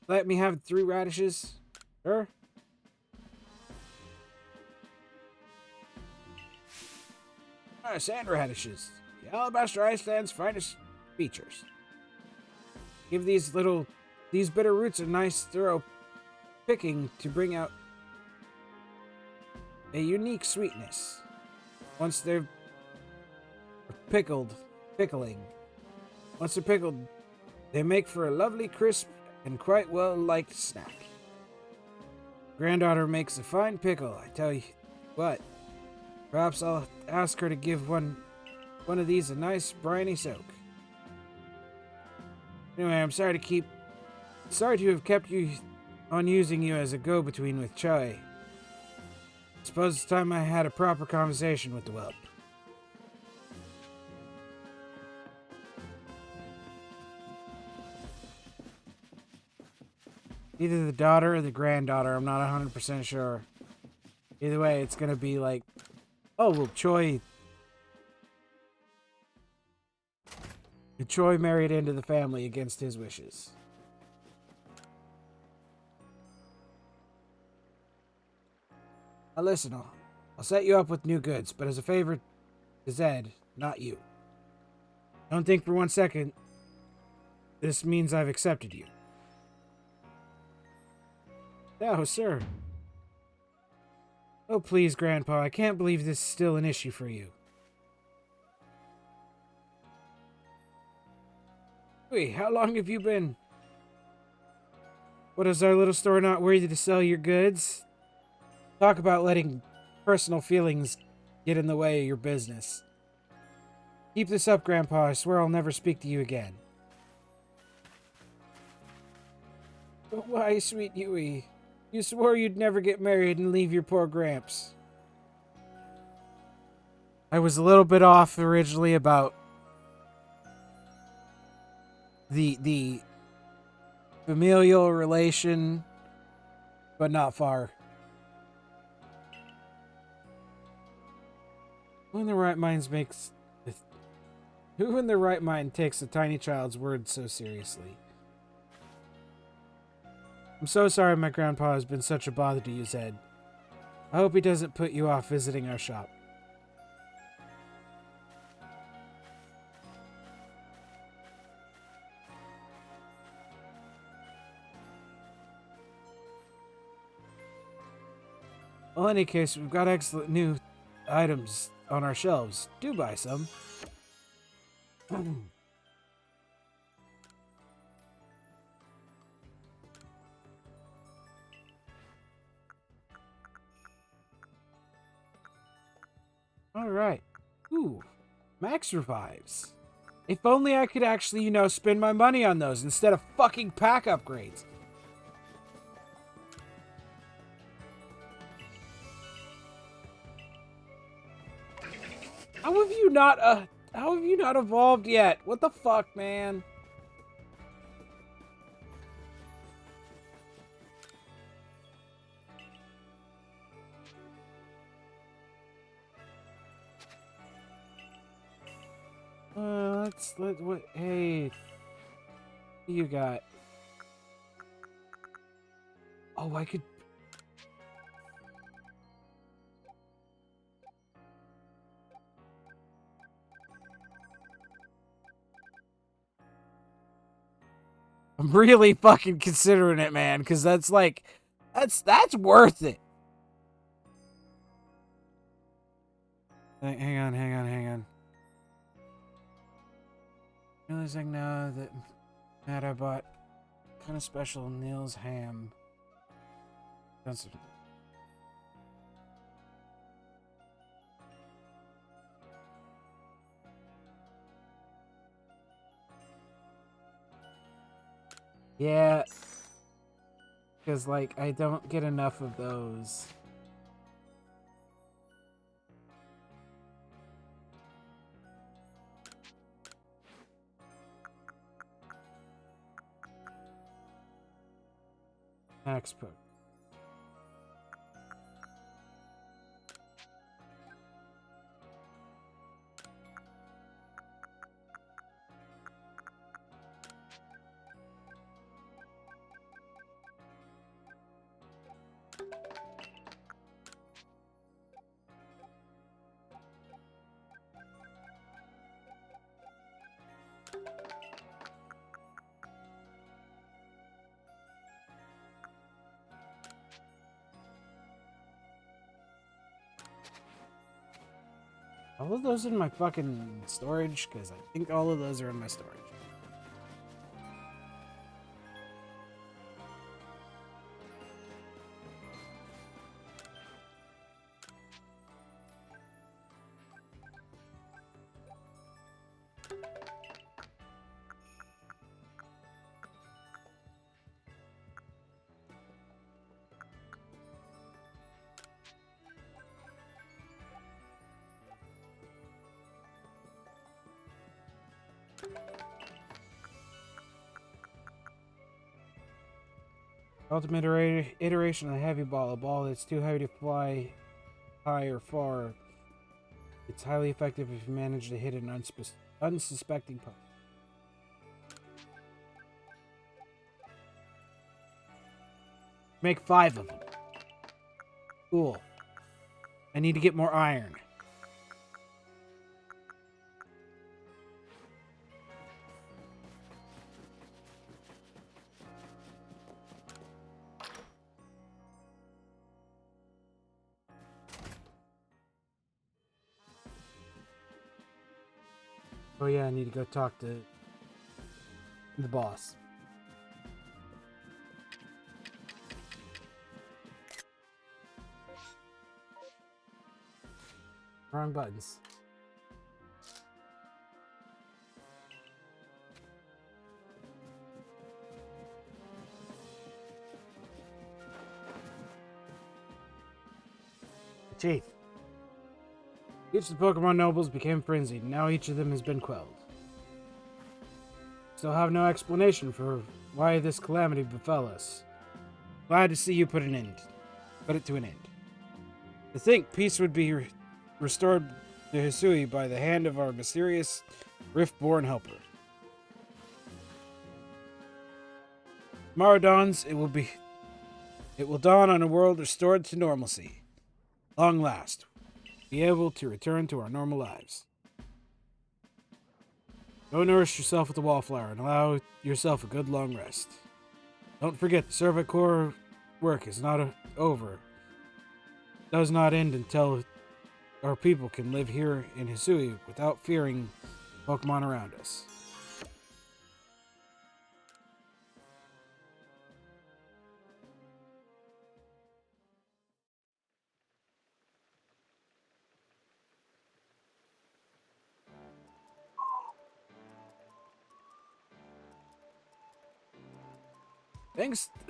Let me have 3 radishes, sure? Sand radishes. The Alabaster Iceland's finest features. Give these bitter roots a nice thorough picking to bring out a unique sweetness. Once they're pickled, they make for a lovely crisp and quite well-liked snack. Granddaughter makes a fine pickle, I tell you. What? Perhaps I'll ask her to give one of these a nice briny soak. Anyway, I'm sorry to have kept you on using you as a go-between with Chai. Suppose it's time I had a proper conversation with the whelp. Either the daughter or the granddaughter, I'm not 100% sure. Either way, it's gonna be like, oh, well, Choi married into the family against his wishes. Now listen, I'll set you up with new goods, but as a favor to Zed, not you. Don't think for 1 second this means I've accepted you. Oh, sir. Oh, please, Grandpa, I can't believe this is still an issue for you. Wait, how long have you been? What, is our little store not worthy to sell your goods? Talk about letting personal feelings get in the way of your business. Keep this up, Grandpa. I swear I'll never speak to you again. But why, sweet Yui? You swore you'd never get married and leave your poor Gramps. I was a little bit off originally about the familial relation, but not far. Who in their right mind takes a tiny child's words so seriously? I'm so sorry my grandpa has been such a bother to you, Zed. I hope he doesn't put you off visiting our shop. Well, in any case, we've got excellent new items on our shelves. Do buy some. Alright. Ooh. Max revives. If only I could actually, spend my money on those instead of fucking pack upgrades. How have you not evolved yet? What the fuck, man? Hey, what you got? Oh, I could. I'm really fucking considering it, man, because that's worth it. Hang on. Realizing now that Matt, I bought kind of special Neil's ham. That's yeah, because I don't get enough of those. Max Poke. All of those in my fucking storage? Because I think all of those are in my storage. Ultimate iteration of the heavy ball, a ball that's too heavy to fly high or far. It's highly effective if you manage to hit an unsuspecting opponent. Make 5 of them. Cool. I need to get more iron. Oh yeah, I need to go talk to the boss. Wrong buttons. Chief. Each of the Pokemon nobles became frenzied, and now each of them has been quelled. Still have no explanation for why this calamity befell us. Glad to see you put it to an end. To think peace would be restored to Hisui by the hand of our mysterious Rift-born helper. Tomorrow dawns, it will dawn on a world restored to normalcy. Long last, be able to return to our normal lives. Go nourish yourself with the wallflower and allow yourself a good long rest. Don't forget, the Survey Corps work is not over. Does not end until our people can live here in Hisui without fearing Pokemon around us.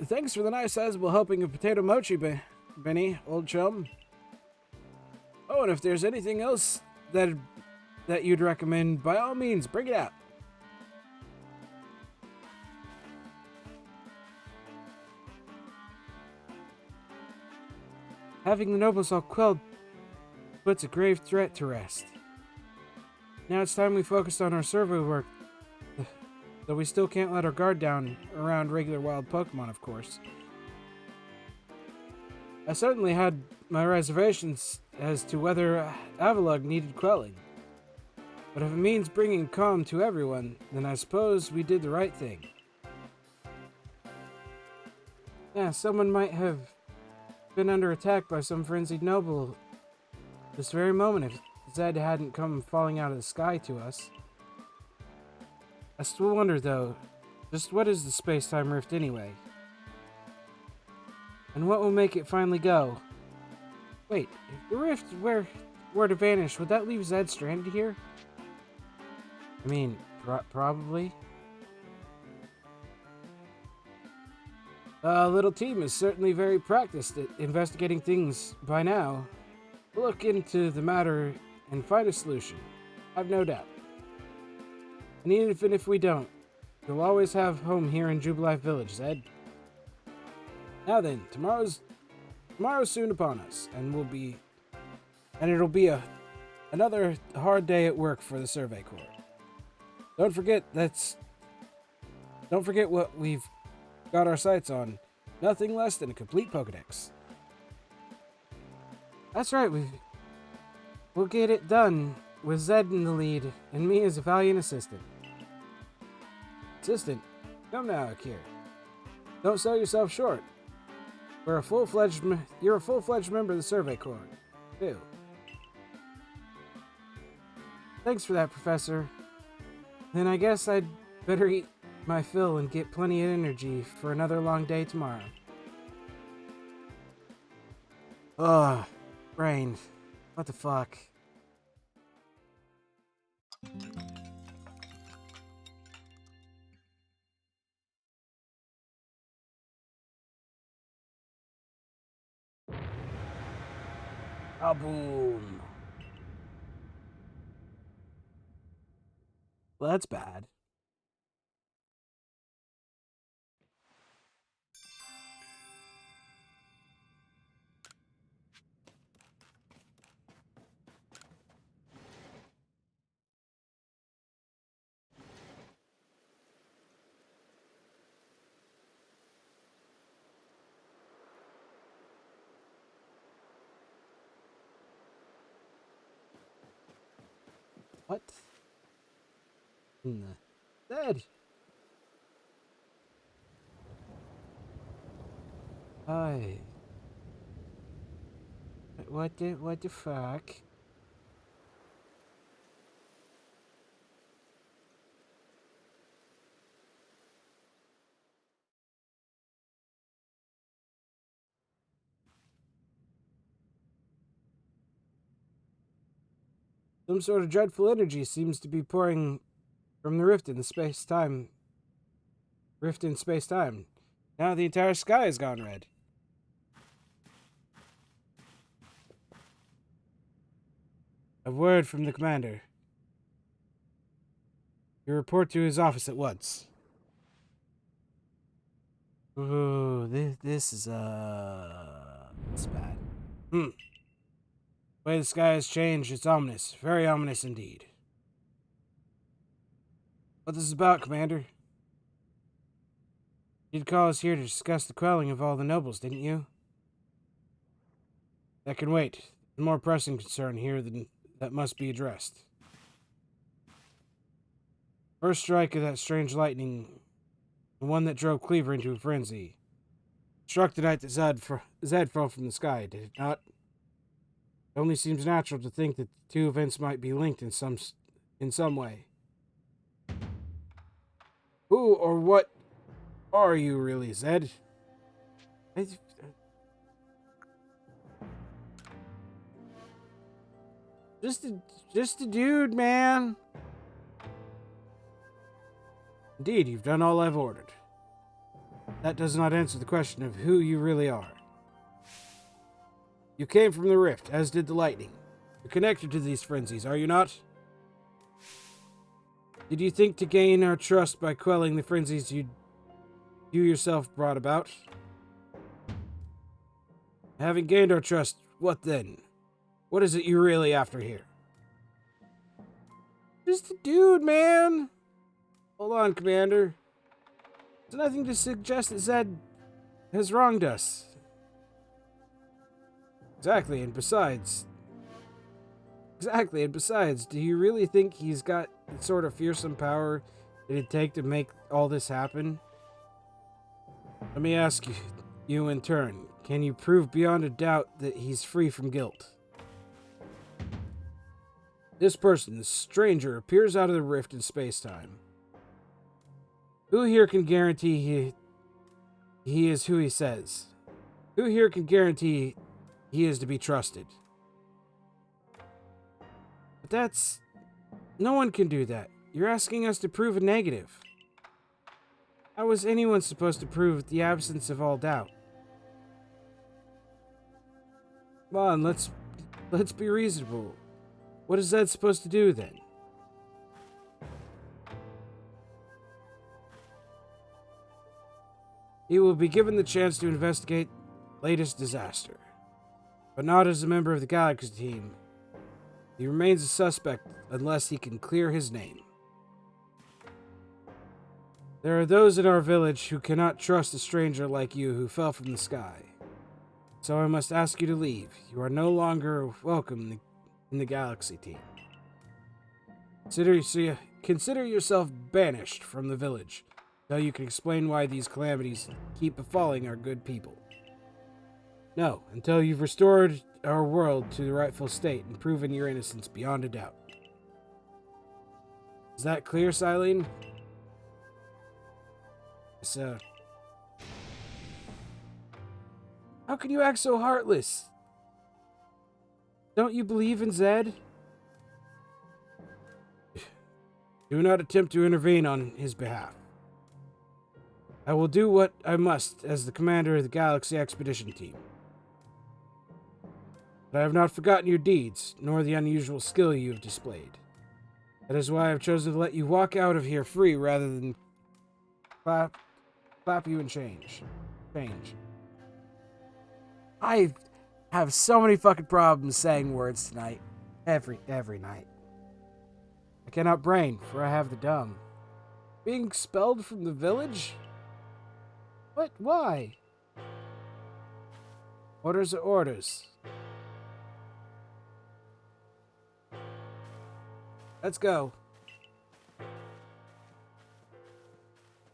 Thanks for the nice sizable helping of potato mochi, Benny, old chum. Oh, and if there's anything else that you'd recommend, by all means, bring it out. Having the nobles all quelled puts a grave threat to rest. Now it's time we focus on our survey work. Though we still can't let our guard down around regular wild Pokemon, of course. I certainly had my reservations as to whether Avalugg needed quelling. But if it means bringing calm to everyone, then I suppose we did the right thing. Yeah, someone might have been under attack by some frenzied noble this very moment if Zed hadn't come falling out of the sky to us. I still wonder, though, just what is the space-time rift anyway? And what will make it finally go? Wait, if the rift were to vanish, would that leave Zed stranded here? I mean, probably. Little team is certainly very practiced at investigating things by now. We'll look into the matter and find a solution. I've no doubt. And even if we don't, you'll always have home here in Jubilife Village, Zed. Now then, tomorrow's soon upon us, and it'll be another hard day at work for the Survey Corps. Don't forget what we've got our sights on. Nothing less than a complete Pokedex. That's right, we'll get it done with Zed in the lead, and me as a valiant assistant. Assistant, come now, Akira. Don't sell yourself short. You're a full-fledged member of the Survey Corps, too. Thanks for that, Professor. Then I guess I'd better eat my fill and get plenty of energy for another long day tomorrow. Ugh, brain. What the fuck? Ah, boom. Well, that's bad. What? Dead. Hi. What the fuck? Some sort of dreadful energy seems to be pouring from the rift in the space-time. Rift in space-time. Now the entire sky has gone red. A word from the commander. You report to his office at once. Ooh, this is it's bad. The way the sky has changed, it's ominous. Very ominous indeed. What this is about, Commander? You'd call us here to discuss the quelling of all the nobles, didn't you? That can wait. A more pressing concern here that must be addressed. First strike of that strange lightning, the one that drove Cleaver into a frenzy, struck the night that Zed fell from the sky, did it not? It only seems natural to think that the two events might be linked in some way. Who or what are you really, Zed? Just a dude, man. Indeed, you've done all I've ordered. That does not answer the question of who you really are. You came from the rift, as did the lightning. You're connected to these frenzies, are you not? Did you think to gain our trust by quelling the frenzies you yourself brought about? Having gained our trust, what then? What is it you're really after here? Just a dude, man. Hold on, Commander. There's nothing to suggest that Zed has wronged us. Exactly, and besides, do you really think he's got the sort of fearsome power it'd take to make all this happen? Let me ask you in turn, can you prove beyond a doubt that he's free from guilt? This person, this stranger, appears out of the rift in space-time. Who here can guarantee he is who he says? Who here can guarantee he is to be trusted? But no one can do that. You're asking us to prove a negative. How was anyone supposed to prove the absence of all doubt? Come on, let's be reasonable. What is Zed supposed to do then? He will be given the chance to investigate latest disaster, but not as a member of the Galaxy team. He remains a suspect unless he can clear his name. There are those in our village who cannot trust a stranger like you who fell from the sky. So I must ask you to leave. You are no longer welcome in the Galaxy team. Consider yourself banished from the village until you can explain why these calamities keep befalling our good people. No, until you've restored our world to the rightful state and proven your innocence beyond a doubt. Is that clear, Silene? Yes, sir. How can you act so heartless? Don't you believe in Zed? Do not attempt to intervene on his behalf. I will do what I must as the commander of the Galaxy Expedition Team. But I have not forgotten your deeds, nor the unusual skill you have displayed. That is why I have chosen to let you walk out of here free rather than clap you in change. I have so many fucking problems saying words tonight. Every night. I cannot brain, for I have the dumb. Being expelled from the village? What? Why? Orders are orders. Let's go.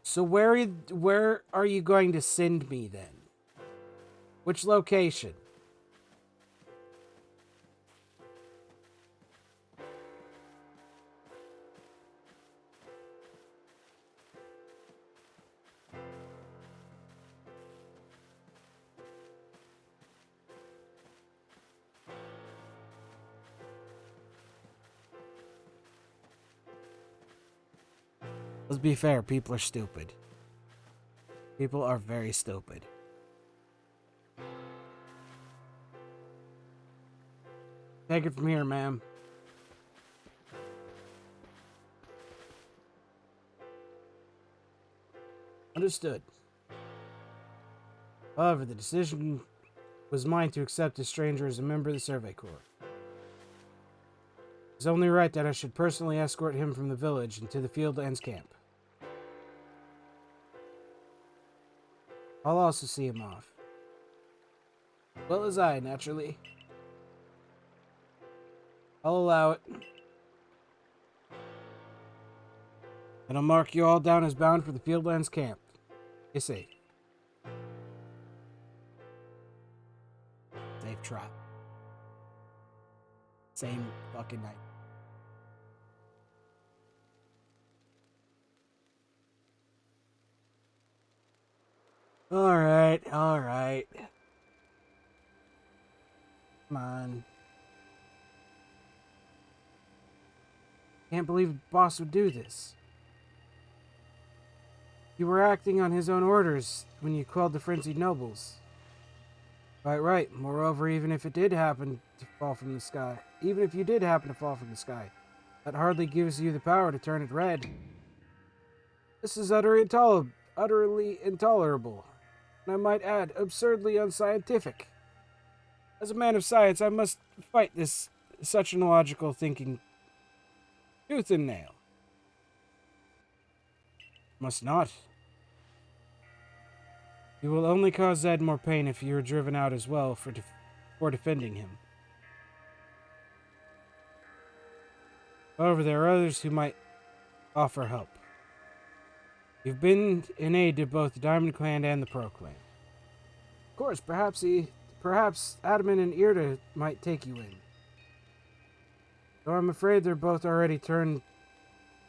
So where are you going to send me then? Which location? Let's be fair, people are stupid. People are very stupid. Take it from here, ma'am. Understood. However, the decision was mine to accept a stranger as a member of the Survey Corps. It's only right that I should personally escort him from the village into the Fieldlands camp. I'll also see him off. Well as I, naturally. I'll allow it. And I'll mark you all down as bound for the Fieldlands camp. You see. Safe trap. Same fucking night. Alright, alright. Come on. Can't believe the boss would do this. You were acting on his own orders when you quelled the frenzied nobles. Quite right. Moreover, even if it did happen to fall from the sky, that hardly gives you the power to turn it red. This is utterly intolerable, and I might add, absurdly unscientific. As a man of science, I must fight such an illogical thinking tooth and nail. Must not. You will only cause Zed more pain if you are driven out as well for defending him. However, there are others who might offer help. You've been in aid to both the Diamond Clan and the Pro Clan. Of course, perhaps Adamant and Irda might take you in. Though I'm afraid they're both already returned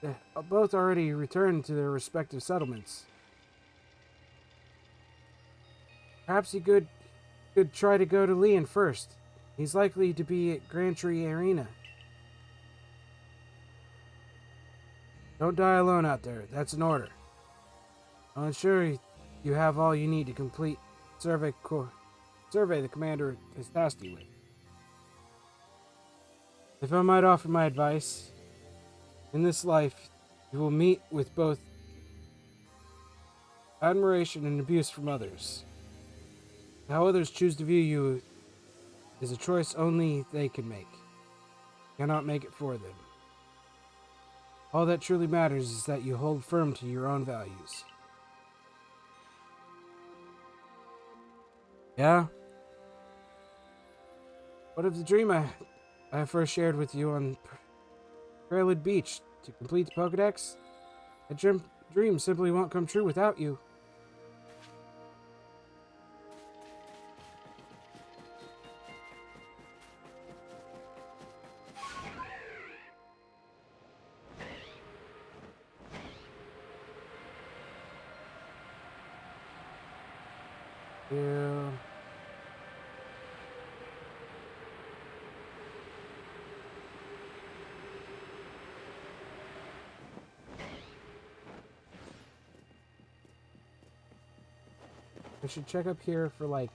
to their respective settlements. Perhaps you could try to go to Leon first. He's likely to be at Grand Tree Arena. Don't die alone out there. That's an order. I'll ensure you have all you need to complete survey the commander has tasked you with. If I might offer my advice, in this life, you will meet with both admiration and abuse from others. How others choose to view you is a choice only they can make. You cannot make it for them. All that truly matters is that you hold firm to your own values. Yeah? What of the dream I first shared with you on Prelude Beach to complete the Pokedex? That dream simply won't come true without you. Yeah. I should check up here for like...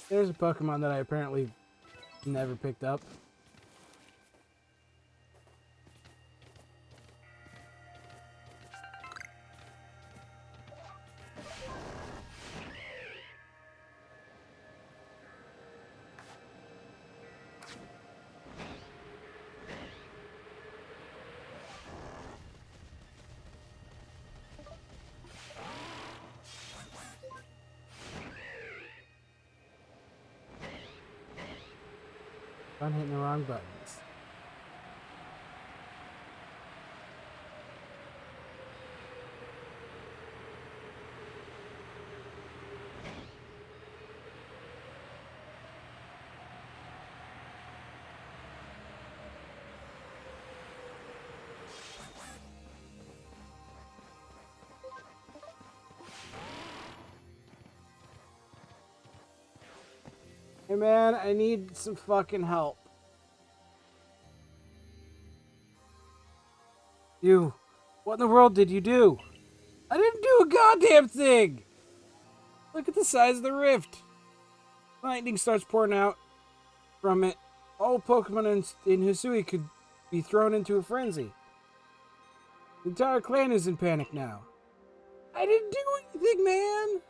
There's a Pokemon that I apparently never picked up. I'm hitting the wrong buttons. Hey man, I need some fucking help. You, what in the world did you do? I didn't do a goddamn thing! Look at the size of the rift. Lightning starts pouring out from it. All Pokemon in Hisui could be thrown into a frenzy. The entire clan is in panic now. I didn't do anything, man!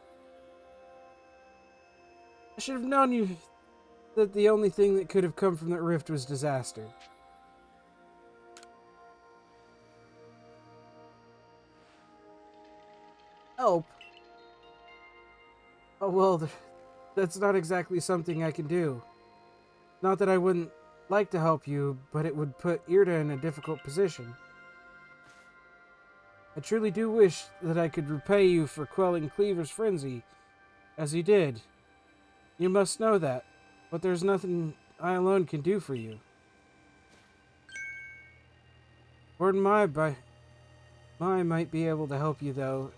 I should have known you that the only thing that could have come from that rift was disaster. Help? Oh, well, that's not exactly something I can do. Not that I wouldn't like to help you, but it would put Irda in a difficult position. I truly do wish that I could repay you for quelling Cleaver's frenzy, as you did. You must know that, but there's nothing I alone can do for you. Lord Mai might be able to help you, though.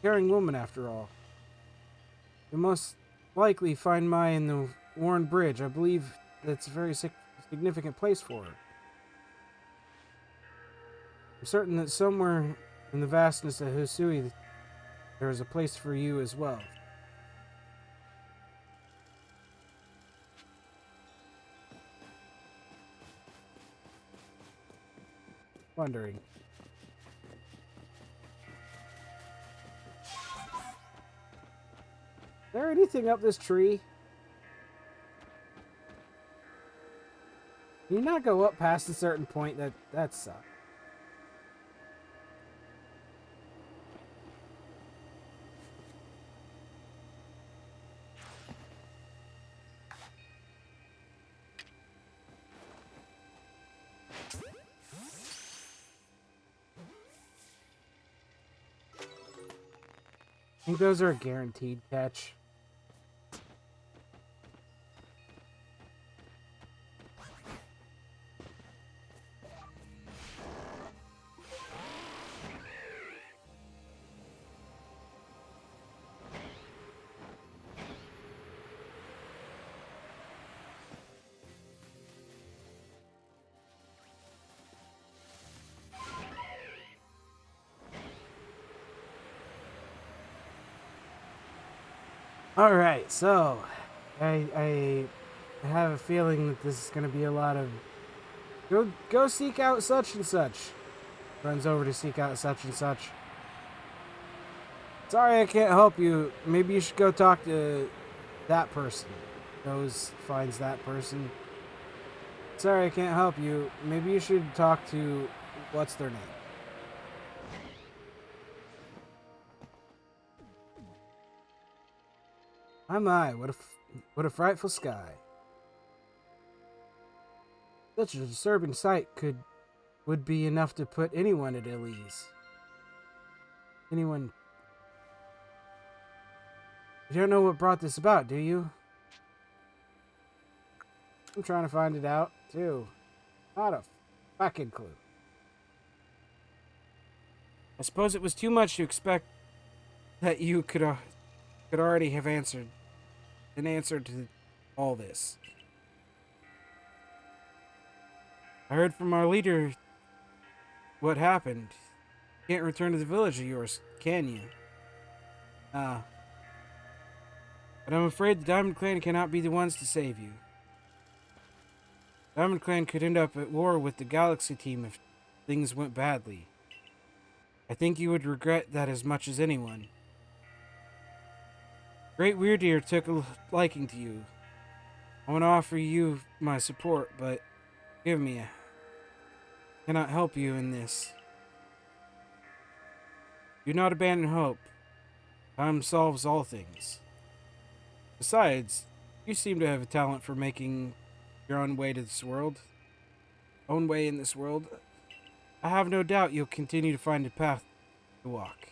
Caring woman, after all. You'll most likely find Mai in the Warren Bridge. I believe that's a very significant place for her. I'm certain that somewhere in the vastness of Hisui, there is a place for you as well. Wondering. Is there anything up this tree? Can you not go up past a certain point? That sucks. I think those are a guaranteed catch. Alright, so I have a feeling that this is gonna be a lot of go seek out such and such. Runs over to seek out such and such. Sorry I can't help you. Maybe you should go talk to that person. Finds that person. Sorry I can't help you. Maybe you should talk to what's their name? Oh my, what a frightful sky. Such a disturbing sight would be enough to put anyone at ill ease. Anyone. You don't know what brought this about, do you? I'm trying to find it out, too. Not a fucking clue. I suppose it was too much to expect that you could already have answered an answer to all this. I heard from our leader what happened. You can't return to the village of yours, can you? But I'm afraid the Diamond Clan cannot be the ones to save you. Diamond Clan could end up at war with the Galaxy team if things went badly. I think you would regret that as much as anyone. Great Weirdeer took a liking to you. I want to offer you my support, but forgive me. I cannot help you in this. Do not abandon hope. Time solves all things. Besides, you seem to have a talent for making your own way to this world, own way in this world, I have no doubt you'll continue to find a path to walk.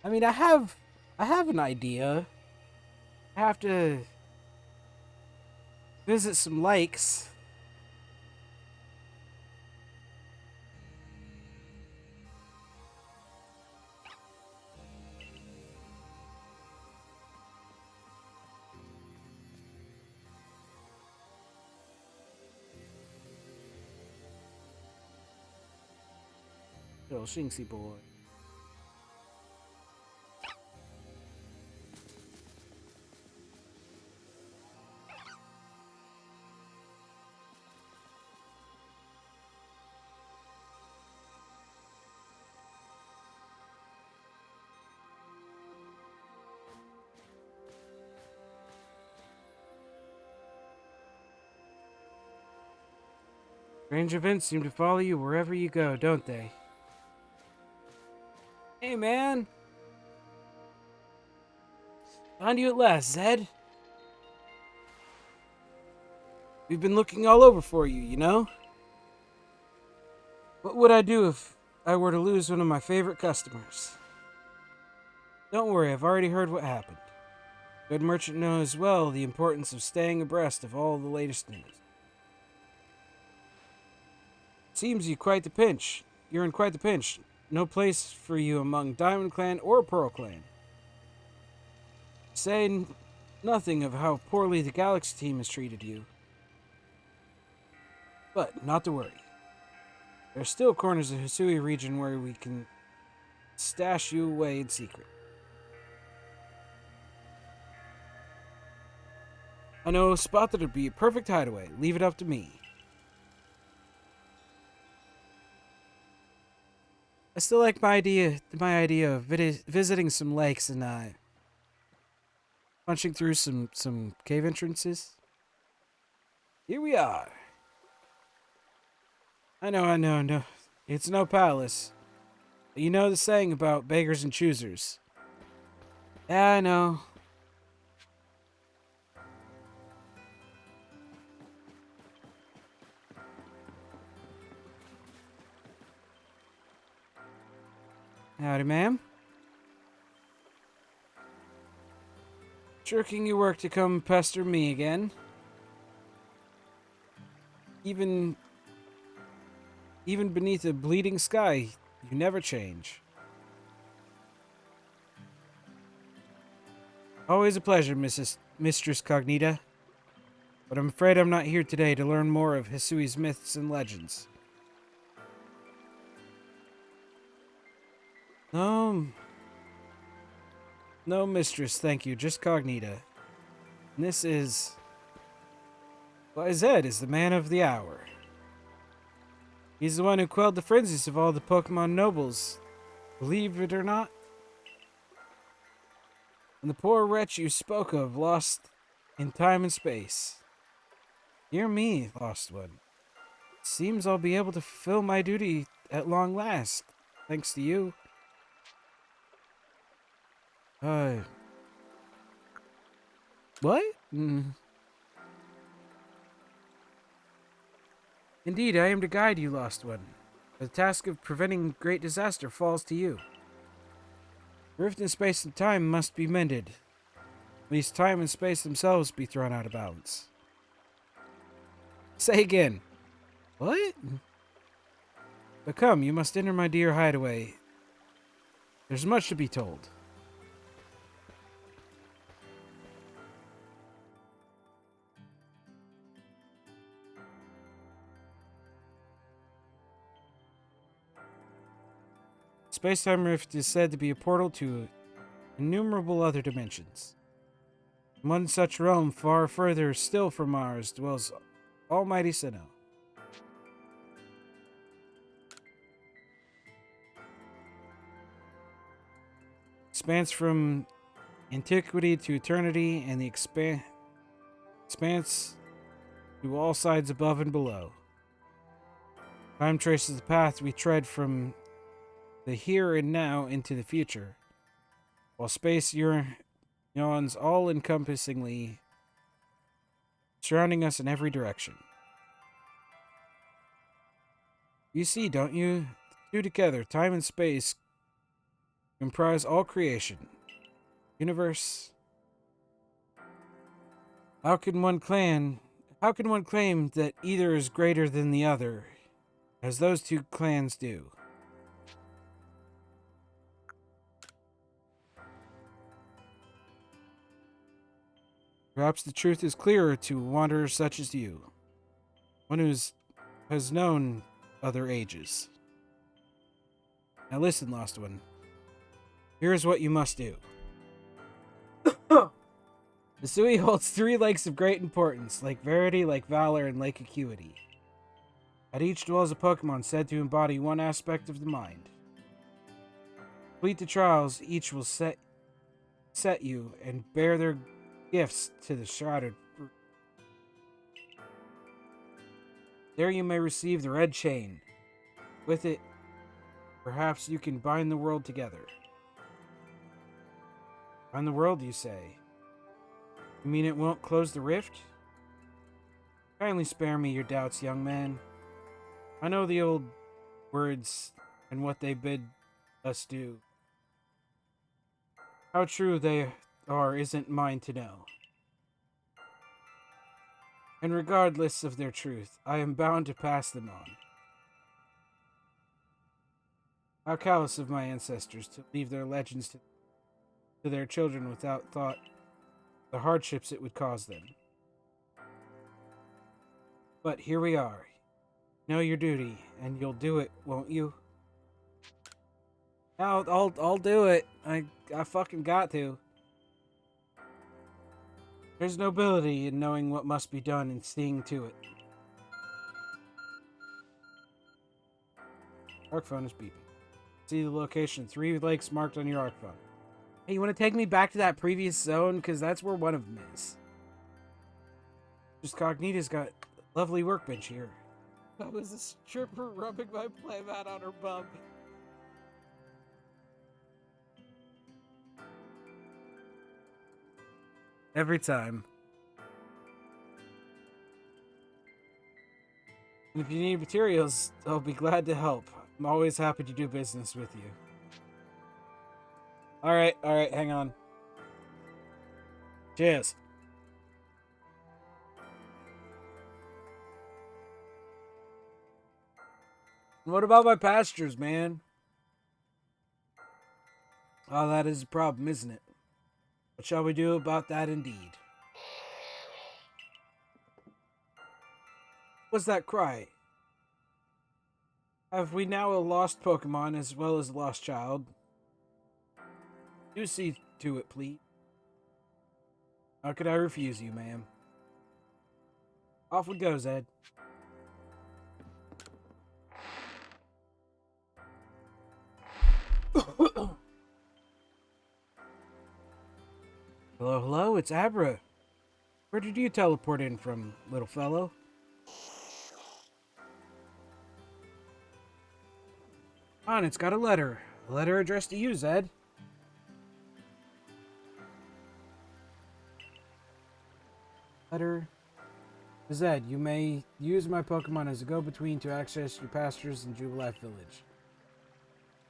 I mean, I have an idea. I have to visit some lakes. Little Shinxie boy. Strange events seem to follow you wherever you go, don't they? Hey, man. Found you at last, Zed. We've been looking all over for you, you know? What would I do if I were to lose one of my favorite customers? Don't worry, I've already heard what happened. Good merchant knows well the importance of staying abreast of all the latest news. Seems you're in quite the pinch. No place for you among Diamond Clan or Pearl Clan. Say nothing of how poorly the Galaxy team has treated you. But not to worry. There are still corners of the Hisui region where we can stash you away in secret. I know a spot that'd be a perfect hideaway. Leave it up to me. I still like my idea of visiting some lakes and punching through some cave entrances. Here we are. I know, no. It's no palace. But you know the saying about beggars and choosers. Yeah, I know. Howdy, ma'am. Shirking your work to come pester me again. Even beneath a bleeding sky, you never change. Always a pleasure, Mistress Cognita. But I'm afraid I'm not here today to learn more of Hisui's myths and legends. No, mistress, thank you. Just Cognita. And this is... Why, Zed is the man of the hour. He's the one who quelled the frenzies of all the Pokemon nobles. Believe it or not. And the poor wretch you spoke of, lost in time and space. Dear me, lost one. Seems I'll be able to fulfill my duty at long last, thanks to you. What? Indeed, I am to guide you, lost one. The task of preventing great disaster falls to you. Rift in space and time must be mended. Lest time and space themselves be thrown out of balance. Say again. What? But come, you must enter my dear hideaway. There's much to be told. Space-time rift is said to be a portal to innumerable other dimensions. In one such realm, far further still from ours, dwells Almighty Sinnoh. Spans from antiquity to eternity, and the expanse to all sides above and below. Time traces the path we tread from the here and now into the future, while space yawns all-encompassingly surrounding us in every direction. You see, don't you? The two together, time and space, comprise all creation. Universe. How can one claim that either is greater than the other, as those two clans do? Perhaps the truth is clearer to wanderers such as you, one who has known other ages. Now listen, Lost One. Here is what you must do. The Sui holds 3 lakes of great importance: Lake Verity, Lake Valor, and Lake Acuity. At each dwells a Pokemon said to embody one aspect of the mind. Complete the trials, each will set you and bear their gifts to the shrouded fruit. There you may receive the red chain. With it, perhaps you can bind the world together. Bind the world, you say? You mean it won't close the rift? Kindly spare me your doubts, young man. I know the old words and what they bid us do. How true they are isn't mine to know. And regardless of their truth, I am bound to pass them on. How callous of my ancestors to leave their legends to their children without thought the hardships it would cause them. But here we are. Know your duty, and you'll do it, won't you? I'll do it. I fucking got to. There's nobility in knowing what must be done and seeing to it. Arc phone is beeping. See the location. 3 lakes marked on your arc phone. Hey, you want to take me back to that previous zone? Because that's where one of them is. Just Cognita's got a lovely workbench here. That was a stripper rubbing my playmat on her bum. Every time. And if you need materials, I'll be glad to help. I'm always happy to do business with you. Alright, hang on. Cheers. What about my pastures, man? Oh, that is a problem, isn't it? What shall we do about that indeed? What's that cry? Have we now a lost Pokemon as well as a lost child? Do see to it, please. How could I refuse you, ma'am? Off we go, Zed. Hello, it's Abra. Where did you teleport in from, little fellow? On, it's got a letter. A letter addressed to you, Zed. Letter. Zed, you may use my Pokemon as a go-between to access your pastures in Jubilife Village.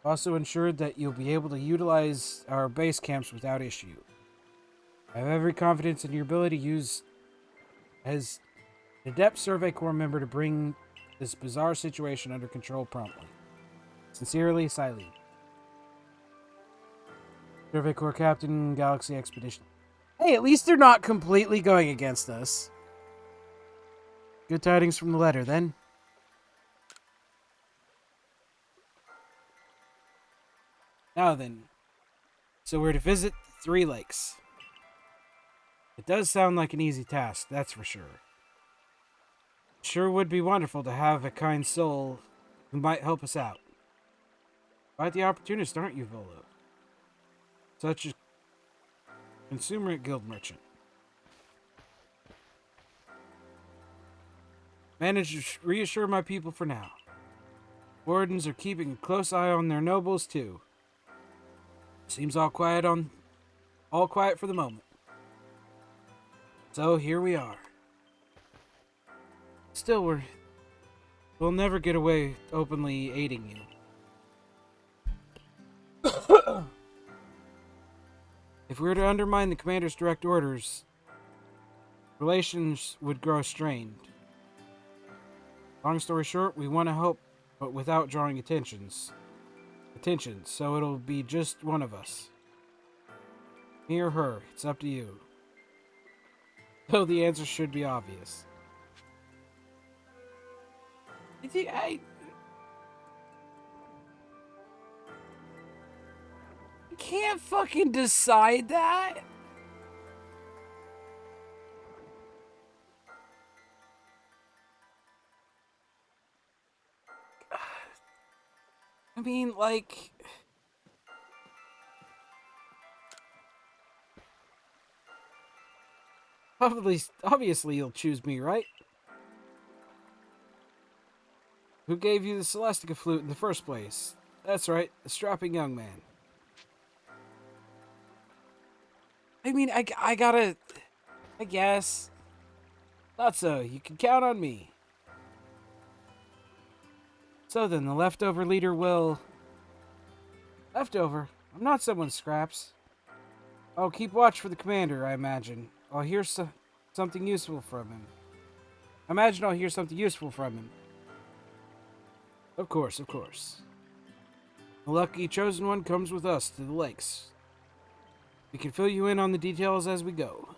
Also ensured that you'll be able to utilize our base camps without issue. I have every confidence in your ability to use as an adept Survey Corps member to bring this bizarre situation under control promptly. Sincerely, Silene. Survey Corps Captain, Galaxy Expedition. Hey, at least they're not completely going against us. Good tidings from the letter, then. Now then, so we're to visit the 3 lakes. It does sound like an easy task, that's for sure. It sure would be wonderful to have a kind soul who might help us out. Quite the opportunist, aren't you, Volo? Such a consumer guild merchant. Managed to reassure my people for now. Wardens are keeping a close eye on their nobles, too. Seems all quiet for the moment. So here we are. Still, we'll never get away openly aiding you. If we were to undermine the commander's direct orders, relations would grow strained. Long story short, we want to help, but without drawing attention, so it'll be just one of us. Me or her, it's up to you. Though the answer should be obvious. I can't fucking decide that. I mean, like... Obviously you'll choose me, right? Who gave you the Celestica flute in the first place? That's right, the strapping young man. I mean, I gotta... I guess. Thought so, you can count on me. So then, the leftover leader will... Leftover? I'm not someone's scraps. I'll keep watch for the commander, I imagine. I'll hear something useful from him. I imagine I'll hear something useful from him. Of course, of course. The lucky chosen one comes with us to the lakes. We can fill you in on the details as we go.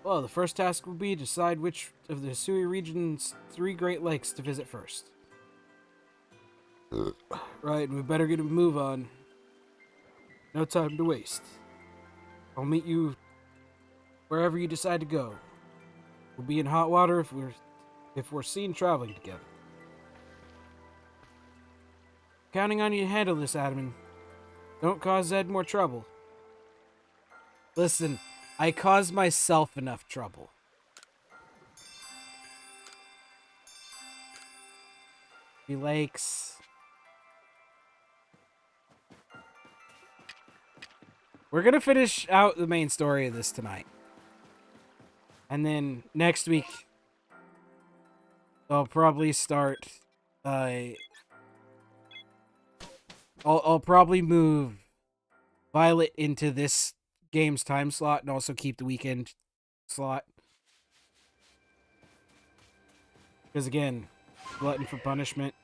Well, the first task will be to decide which of the Hisui region's 3 Great Lakes to visit first. Right, we better get a move on. No time to waste. I'll meet you wherever you decide to go. We'll be in hot water if we're seen traveling together. Counting on you to handle this, Admin. Don't cause Zed more trouble. Listen, I caused myself enough trouble. The lakes. We're gonna finish out the main story of this tonight. And then next week, I'll probably start, I'll probably move Violet into this game's time slot and also keep the weekend slot. Because again, glutton for punishment.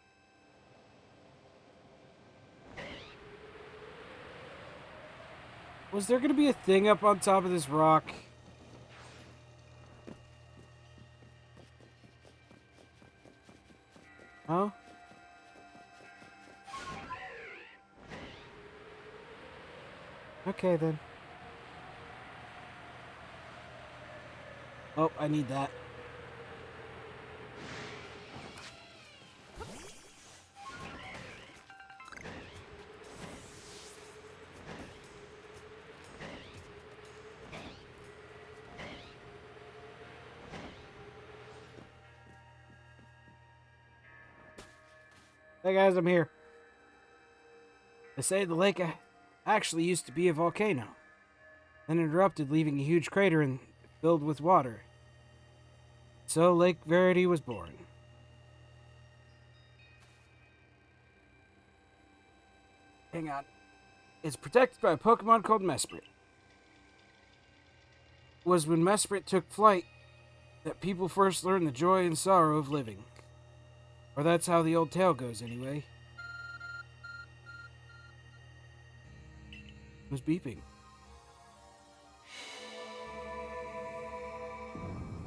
Was there going to be a thing up on top of this rock? Huh? Okay, then. Oh, I need that. Hey guys, I'm here. They say the lake actually used to be a volcano, then erupted, leaving a huge crater filled with water. So Lake Verity was born. Hang on. It's protected by a Pokemon called Mesprit. It was when Mesprit took flight that people first learned the joy and sorrow of living. Or that's how the old tale goes, anyway. Who's beeping?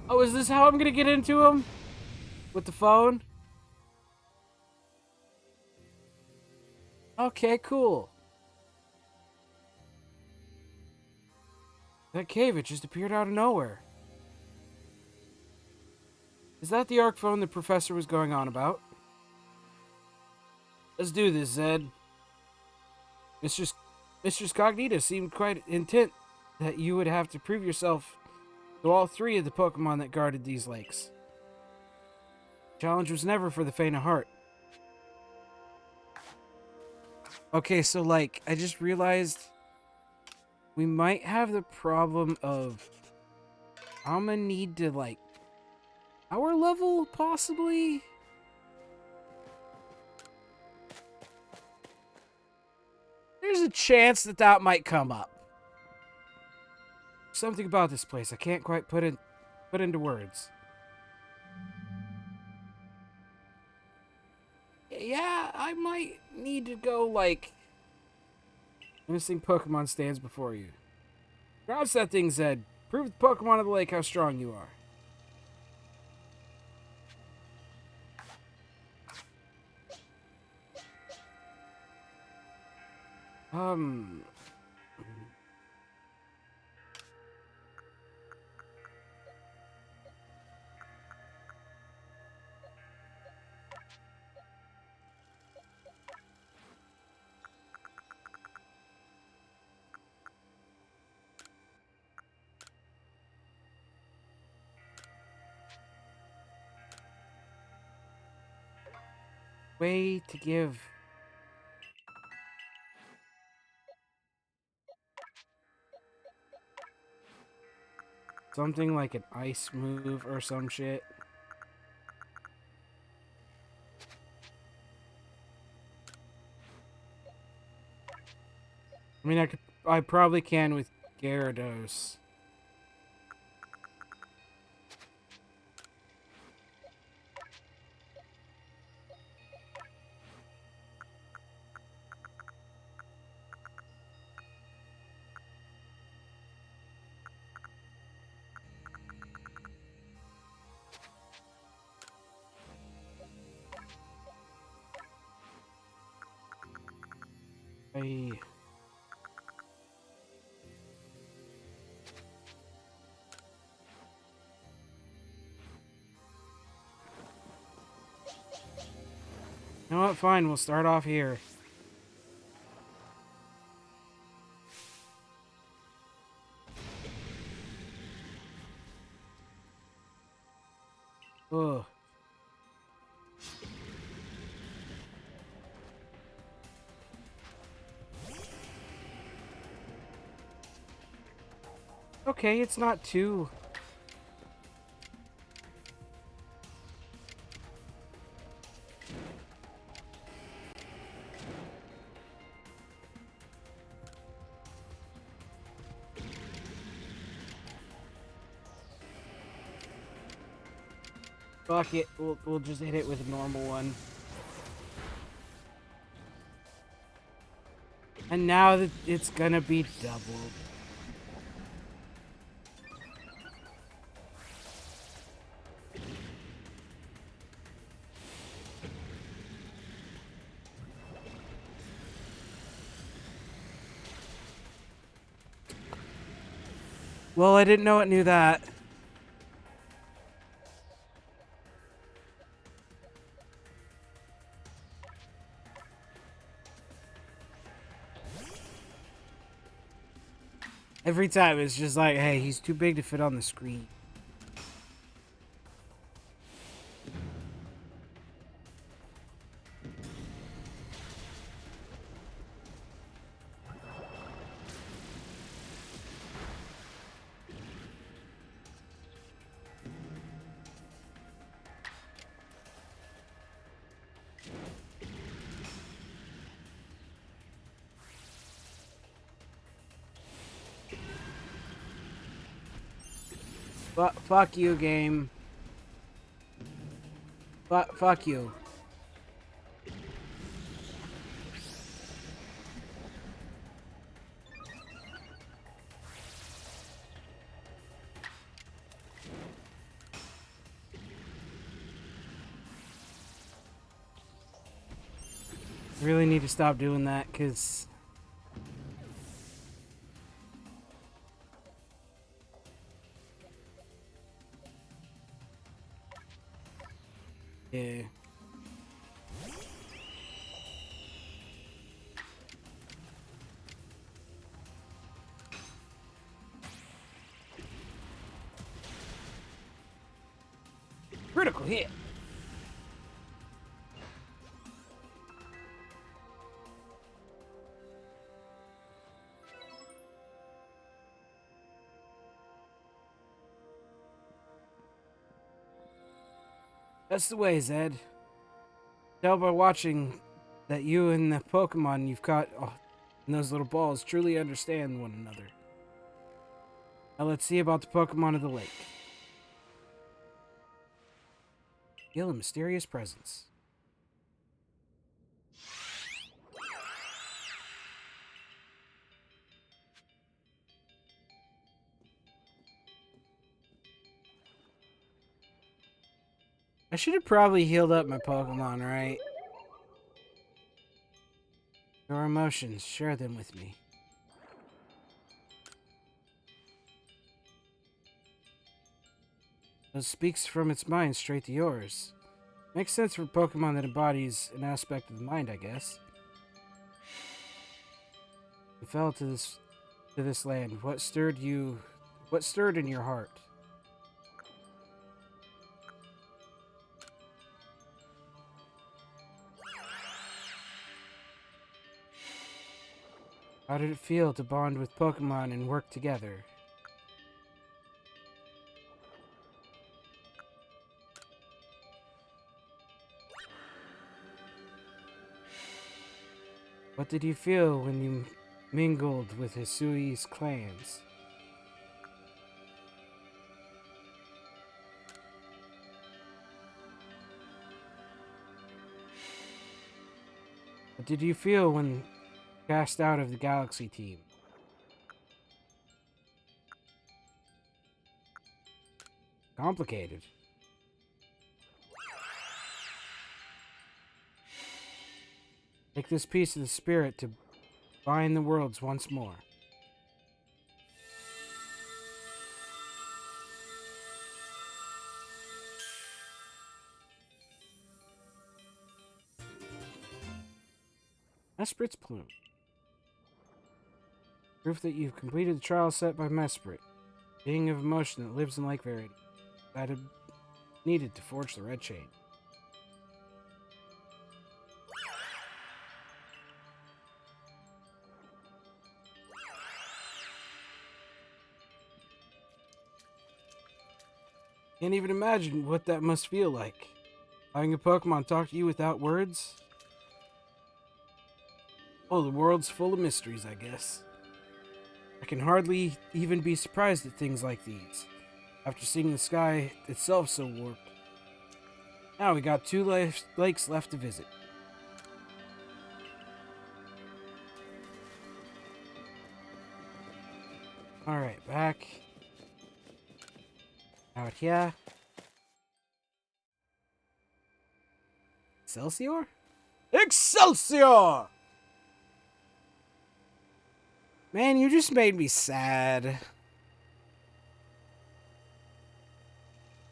Oh, is this how I'm gonna get into him? With the phone? Okay, cool. That cave, it just appeared out of nowhere. Is that the arc phone the professor was going on about? Let's do this, Zed. Mistress Cognita seemed quite intent that you would have to prove yourself to all 3 of the Pokemon that guarded these lakes. The challenge was never for the faint of heart. Okay, so like, I just realized we might have the problem of I'm gonna need to, like, power level, possibly? There's a chance that that might come up. Something about this place I can't quite put into words. Yeah, I might need to go, like... Missing Pokemon stands before you. Crouch that thing, Zed. Prove the Pokemon of the lake how strong you are. Um... Way to give... Something like an ice move or some shit. I mean, I probably can with Gyarados. I... You know what? Fine, we'll start off here. Ugh. Okay, it's not too... Fuck it, we'll just hit it with a normal one. And now that it's gonna be doubled. Well, I didn't know it knew that. Every time it's just like, hey, he's too big to fit on the screen. Fuck you, game. Fuck you. Really need to stop doing that, because... Yeah. Critical hit. That's the way, Zed. Tell by watching that you and the Pokemon you've caught in those little balls truly understand one another. Now let's see about the Pokemon of the lake. Feel a mysterious presence. I should have probably healed up my Pokemon, right? Your emotions, share them with me. It speaks from its mind straight to yours. Makes sense for Pokemon that embodies an aspect of the mind, I guess. You fell to this land. What stirred you? What stirred in your heart? How did it feel to bond with Pokemon and work together? What did you feel when you mingled with Hisui's clans? What did you feel when cast out of the Galaxy team? Complicated. Take this piece of the spirit to bind the worlds once more. Mesprit's Plume. Proof that you've completed the trial set by Mesprit, being of emotion that lives in Lake Verity. That had needed to forge the red chain. Can't even imagine what that must feel like. Having a Pokemon talk to you without words? Oh, the world's full of mysteries, I guess. I can hardly even be surprised at things like these, after seeing the sky itself so warped. Now we got 2 lakes left to visit. Alright, back out here. Excelsior? Excelsior! Man, you just made me sad.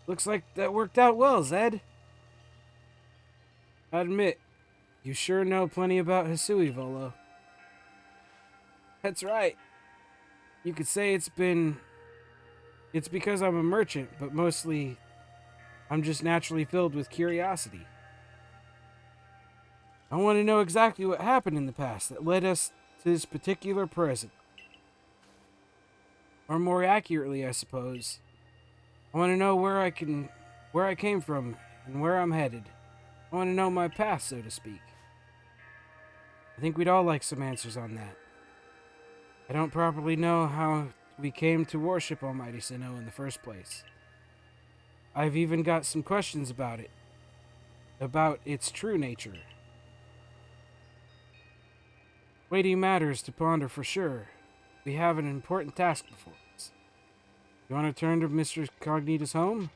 Looks like that worked out well, Zed. I admit, you sure know plenty about Hisui, Volo. That's right. You could say it's because I'm a merchant, but mostly I'm just naturally filled with curiosity. I want to know exactly what happened in the past that led us to this particular present. Or more accurately, I suppose, I want to know where I came from and where I'm headed. I want to know my past, so to speak. I think we'd all like some answers on that. I don't properly know how we came to worship Almighty Sinnoh in the first place. I've even got some questions about it, about its true nature. Weighty matters to ponder for sure. We have an important task before us. You want to turn to Mr. Cognita's home?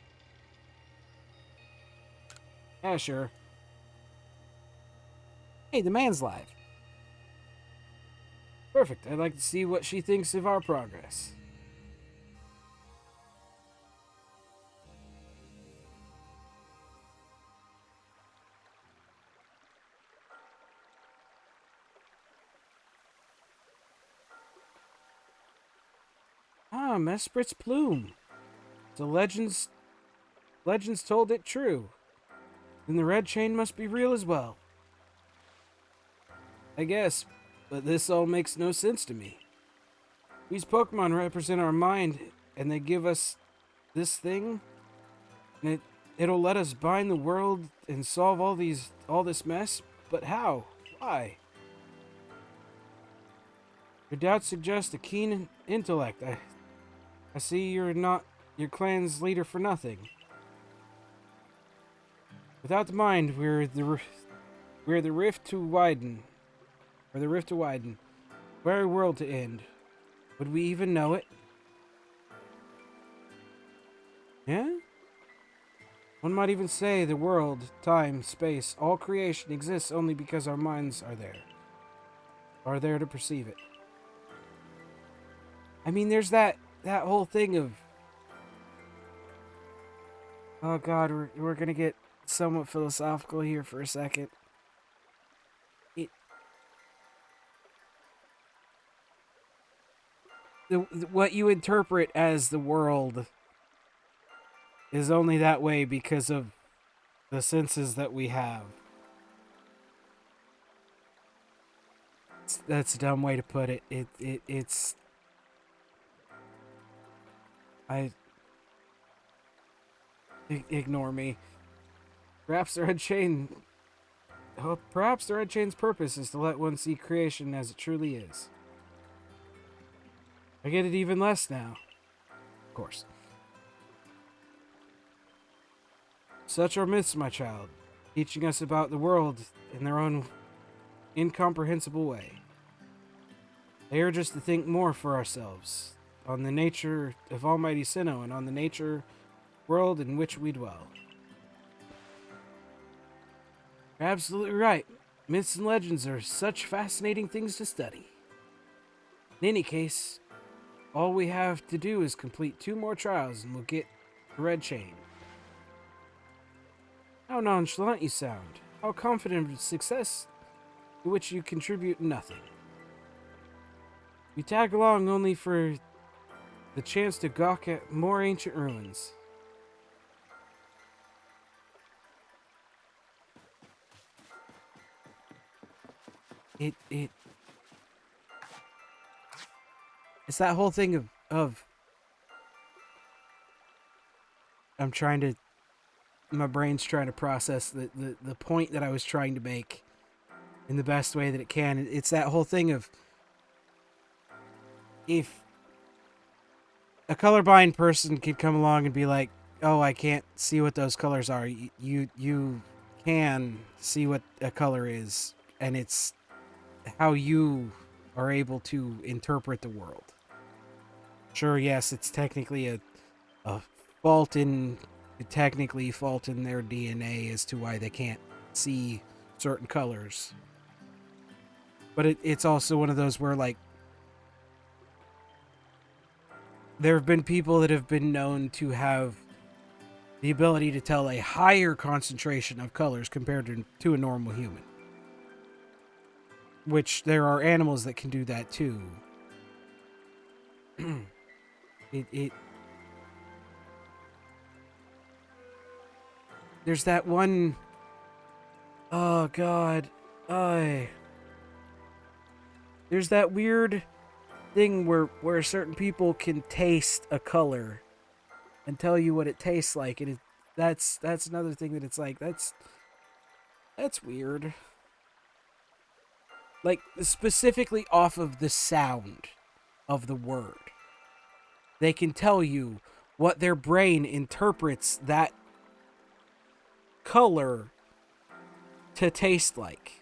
Yeah, sure. Hey, the man's live. Perfect. I'd like to see what she thinks of our progress. Ah, Mesprit's Plume. The legends told it true. Then the red chain must be real as well. I guess, but this all makes no sense to me. These Pokemon represent our mind, and they give us this thing, and it'll let us bind the world and solve all this mess, but how? Why? Your doubts suggest a keen intellect. I see you're not your clan's leader for nothing. Without the mind, we're the rift to widen. Or the rift to widen. Very world to end. Would we even know it? Yeah? One might even say the world, time, space, all creation exists only because our minds are there to perceive it. I mean, there's that whole thing of, oh god, we're gonna get somewhat philosophical here for a second. What you interpret as the world is only that way because of the senses that we have. That's a dumb way to put it. It's ignore me. Perhaps the Red Chain's purpose is to let one see creation as it truly is. I get it even less now. Of course. Such are myths, my child, teaching us about the world in their own incomprehensible way. They urge us to think more for ourselves, on the nature of Almighty Sinnoh and on the nature world in which we dwell. You're absolutely right. Myths and legends are such fascinating things to study. In any case, all we have to do is complete 2 more trials and we'll get the Red Chain. How nonchalant you sound. How confident of success to which you contribute nothing. You tag along only for the chance to gawk at more ancient ruins. It's that whole thing of I'm trying to, my brain's trying to process the point that I was trying to make in the best way that it can. It's that whole thing of, if a colorblind person could come along and be like, oh, I can't see what those colors are. You can see what a color is, and it's how you are able to interpret the world. Sure, yes, it's technically a fault in their DNA as to why they can't see certain colors. But it's also one of those where, like, there have been people that have been known to have the ability to tell a higher concentration of colors compared to a normal human. Which there are animals that can do that too. There's that one, oh god, there's that weird thing where certain people can taste a color and tell you what it tastes like, and that's another thing that it's like, that's weird. Like, specifically off of the sound of the word. They can tell you what their brain interprets that color to taste like.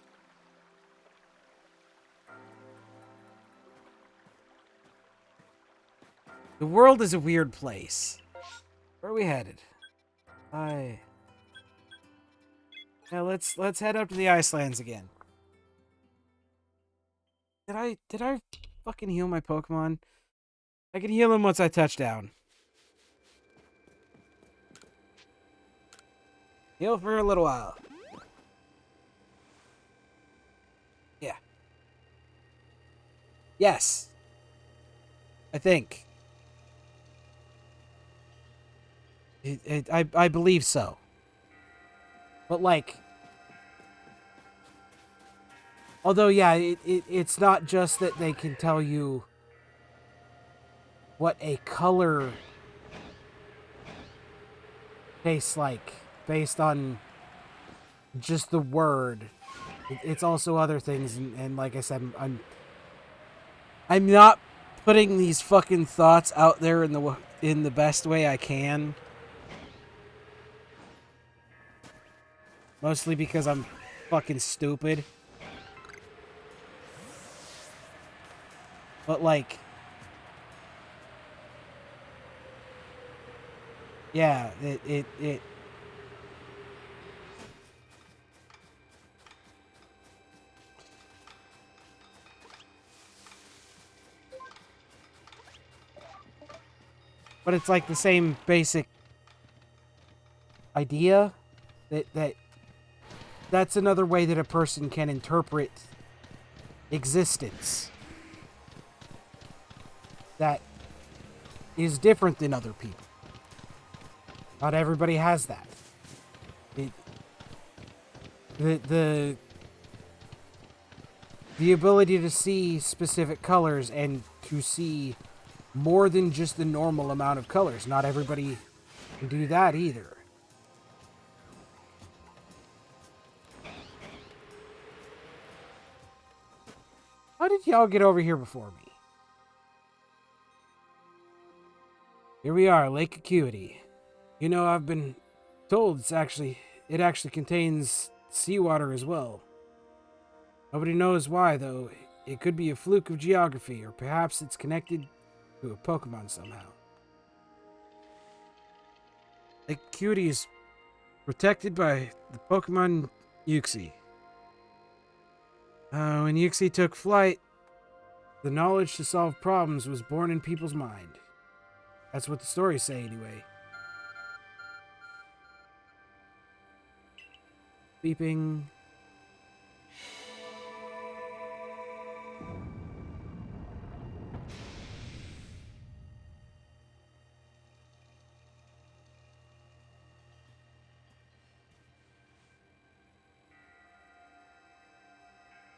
The world is a weird place. Where are we headed? Yeah, let's head up to the Icelands again. Did I fucking heal my Pokemon? I can heal them once I touch down. Heal for a little while. Yeah. Yes. I think. I believe so. But, like, although, yeah, it's not just that they can tell you what a color tastes like. based on just the word. It's also other things, and like I said, I'm not putting these fucking thoughts out there in the best way I can. Mostly because I'm fucking stupid. But like, yeah, it but it's like the same basic idea that's another way that a person can interpret existence that is different than other people. Not everybody has that. The ability to see specific colors and to see more than just the normal amount of colors. Not everybody can do that either. How did y'all get over here before me? Here we are, Lake Acuity. You know, I've been told it actually contains seawater as well. Nobody knows why, though. It could be a fluke of geography, or perhaps it's connected to a Pokemon somehow. Lake Acuity is protected by the Pokemon Uxie. When Uxie took flight, the knowledge to solve problems was born in people's mind. That's what the stories say, anyway. Beeping.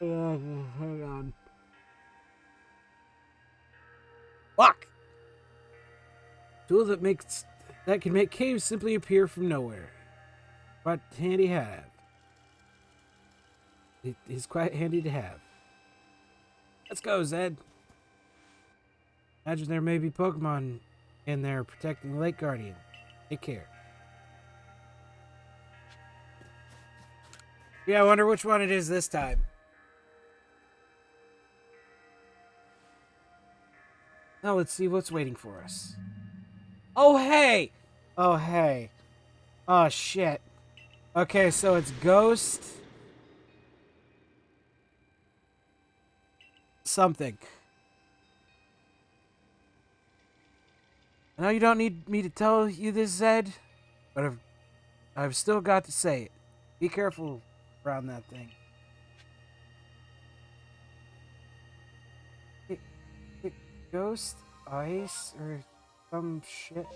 Hang on. Fuck! Tool that can make caves simply appear from nowhere. Quite handy to have. It is quite handy to have. Let's go, Zed. Imagine there may be Pokemon in there protecting the Lake Guardian. Take care. Yeah, I wonder which one it is this time. Now let's see what's waiting for us. Oh, hey! Oh, hey. Oh, shit. Okay, so it's Ghost... something. I know you don't need me to tell you this, Zed, but I've still got to say it. Be careful around that thing. It Ghost Ice or some shit.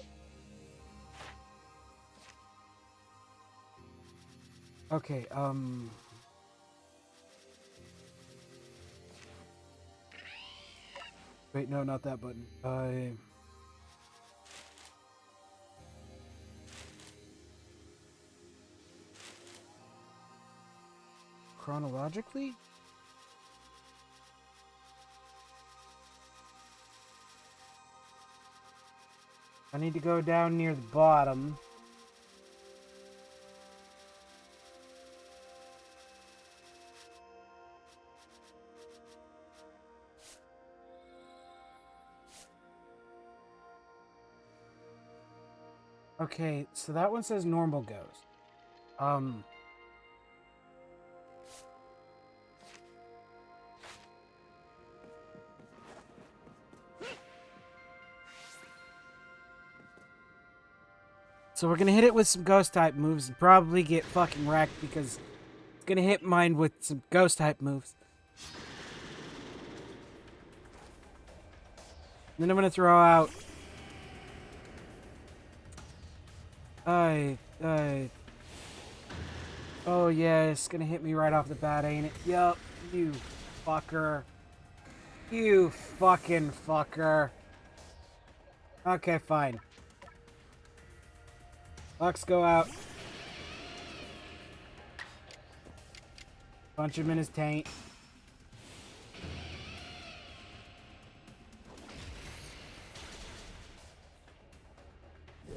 Okay, wait, no, not that button. Chronologically? I need to go down near the bottom. Okay, so that one says normal ghost. So we're gonna hit it with some ghost type moves and probably get fucking wrecked because it's gonna hit mine with some ghost type moves. Then I'm gonna throw out. Oh yeah, it's gonna hit me right off the bat, ain't it? Yup, you fucker. You fucking fucker. Okay, fine. Bucks go out. Punch him in his taint.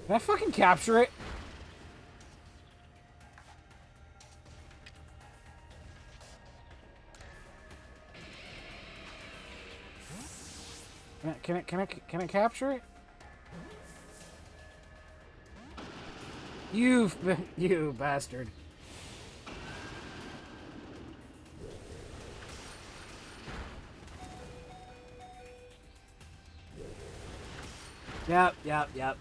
Can I fucking capture it? Can I capture it? You bastard. Yep. Yep.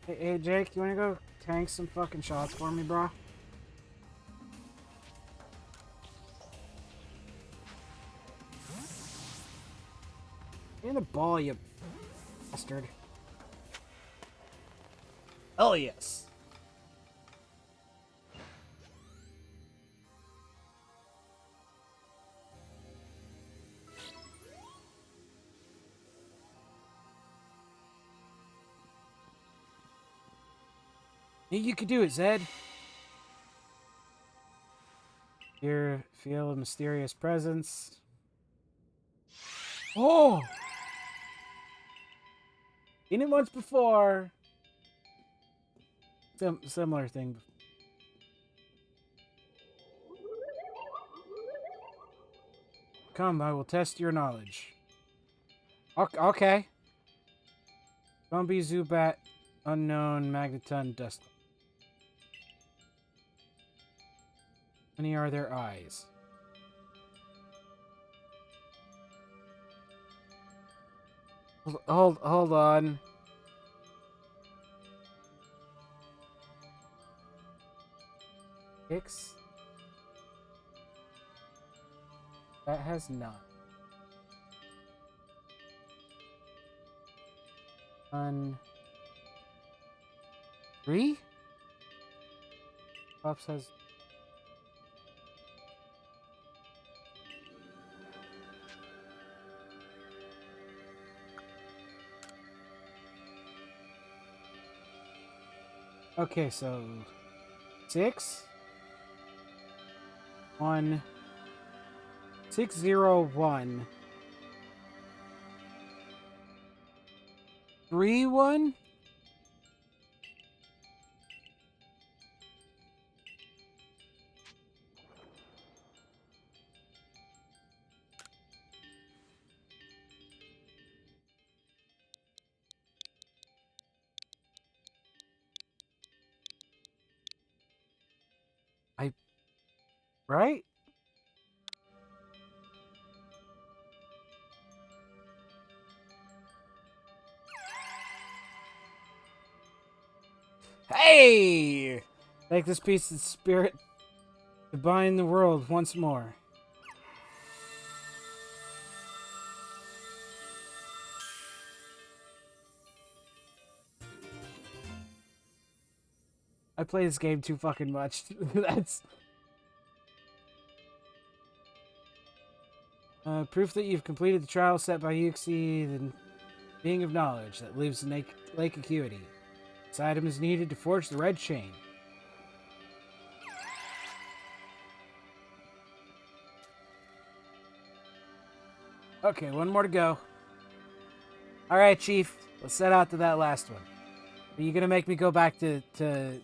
Hey, Jake, you wanna go tank some fucking shots for me, bro? In the ball, you bastard. Oh, yes. You could do it, Zed. Feel a mysterious presence. Oh! Seen it once before. Similar thing. Come, I will test your knowledge. Okay. Gumby, Zubat, unknown, Magneton, Dust. How many are their eyes? Hold on. Six. That has none. Three? Pops has. Okay, so 6 1 6 0 1 3 1. Right? Hey! Take this piece of spirit to bind the world once more. I play this game too fucking much. That's... proof that you've completed the trial set by Yuxi, the being of knowledge that lives in Lake Acuity. This item is needed to forge the red chain. Okay, one more to go. Alright, Chief. Let's set out to that last one. Are you gonna make me go back to the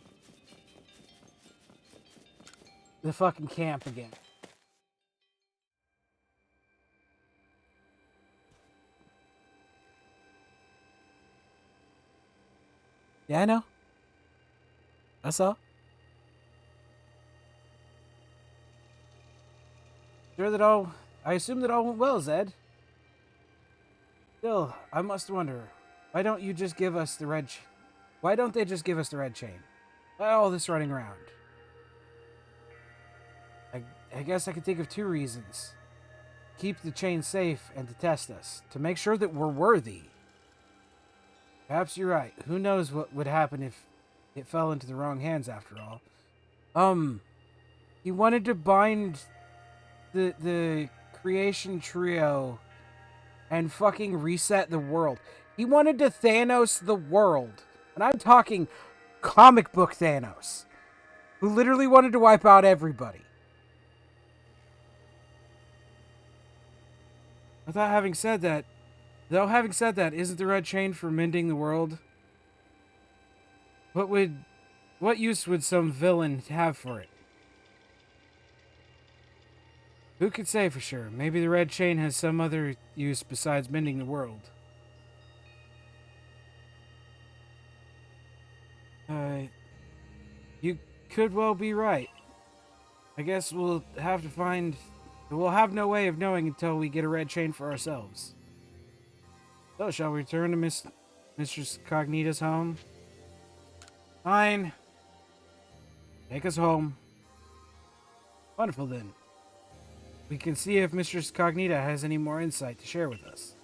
fucking camp again? Yeah, I know. That's all. I assume that all went well, Zed. Still, I must wonder, why don't they just give us the red chain? Why all this running around? I guess I can think of two reasons. Keep the chain safe and to test us, to make sure that we're worthy. Perhaps you're right. Who knows what would happen if it fell into the wrong hands after all. He wanted to bind the creation trio and fucking reset the world. He wanted to Thanos the world. And I'm talking comic book Thanos, who literally wanted to wipe out everybody. Though having said that, isn't the red chain for mending the world? What use would some villain have for it? Who could say for sure? Maybe the red chain has some other use besides mending the world. You could well be right. I guess we'll have no way of knowing until we get a red chain for ourselves. So, shall we return to Mistress Cognita's home? Fine. Take us home. Wonderful then. We can see if Mistress Cognita has any more insight to share with us.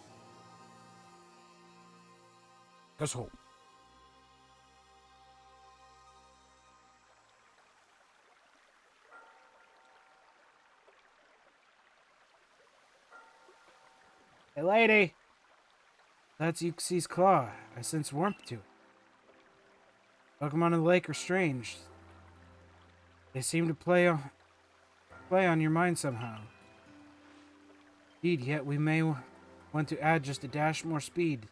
Take us home. Hey, lady! That's Uxi's claw. I sense warmth to it. Pokemon in the lake are strange. They seem to play on your mind somehow. Indeed, yet we may want to add just a dash more speed.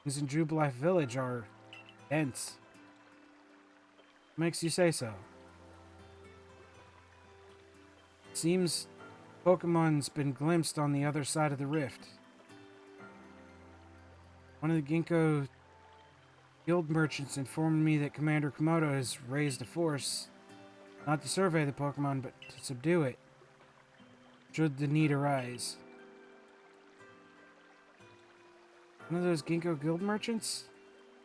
Things in Jubilife Village are dense. What makes you say so? Seems Pokemon's been glimpsed on the other side of the rift. One of the Ginkgo guild merchants informed me that Commander Komodo has raised a force, not to survey the Pokemon, but to subdue it, should the need arise. One of those Ginkgo guild merchants?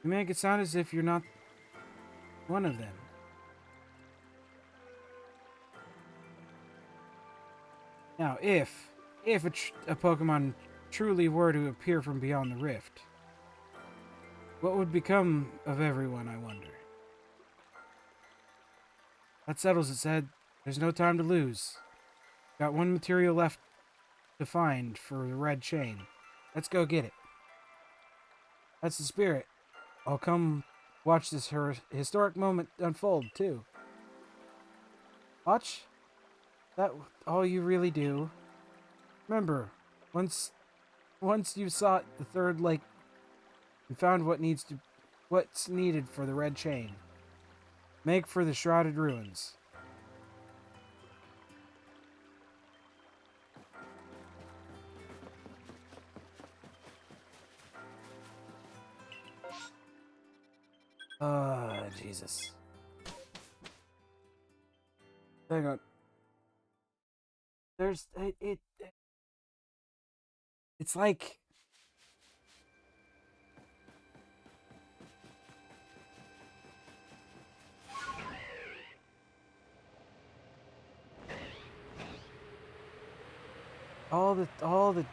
You make it sound as if you're not one of them. Now, if a Pokemon truly were to appear from beyond the rift, what would become of everyone, I wonder? That settles it, said. There's no time to lose. Got one material left to find for the red chain. Let's go get it. That's the spirit. I'll come watch this historic moment unfold, too. Watch? That all you really do? Remember, once you sought the third lake and found what's needed for the red chain, make for the shrouded ruins. Jesus. Hang on. There's it's like all the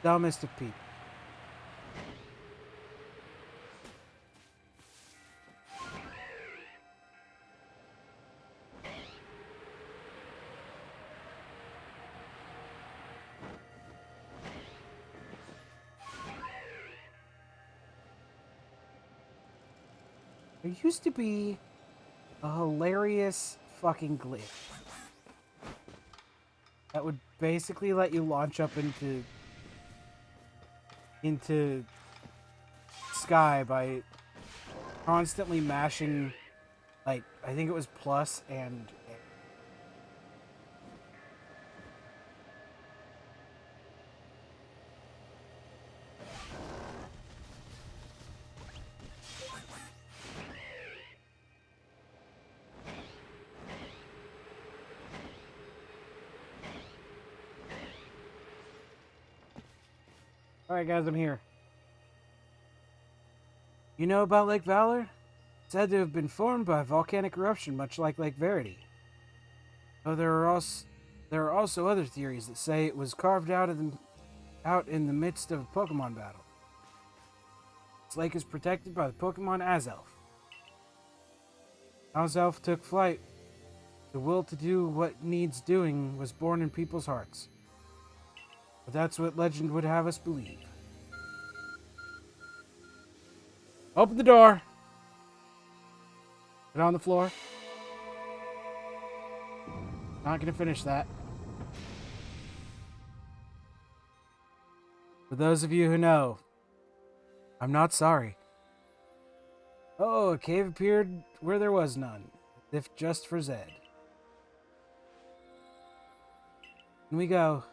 dumbest of people. There used to be a hilarious fucking glitch that would basically let you launch up into sky by constantly mashing, like, I think it was plus and Alright guys, I'm here. You know about Lake Valor? It's said to have been formed by volcanic eruption, much like Lake Verity. Though there are also other theories that say it was carved out in the midst of a Pokemon battle. This lake is protected by the Pokemon Azelf. Azelf took flight. The will to do what needs doing was born in people's hearts. But that's what legend would have us believe. Open the door. Put it on the floor. Not gonna finish that. For those of you who know, I'm not sorry. Oh, a cave appeared where there was none, if just for Zed. In we go.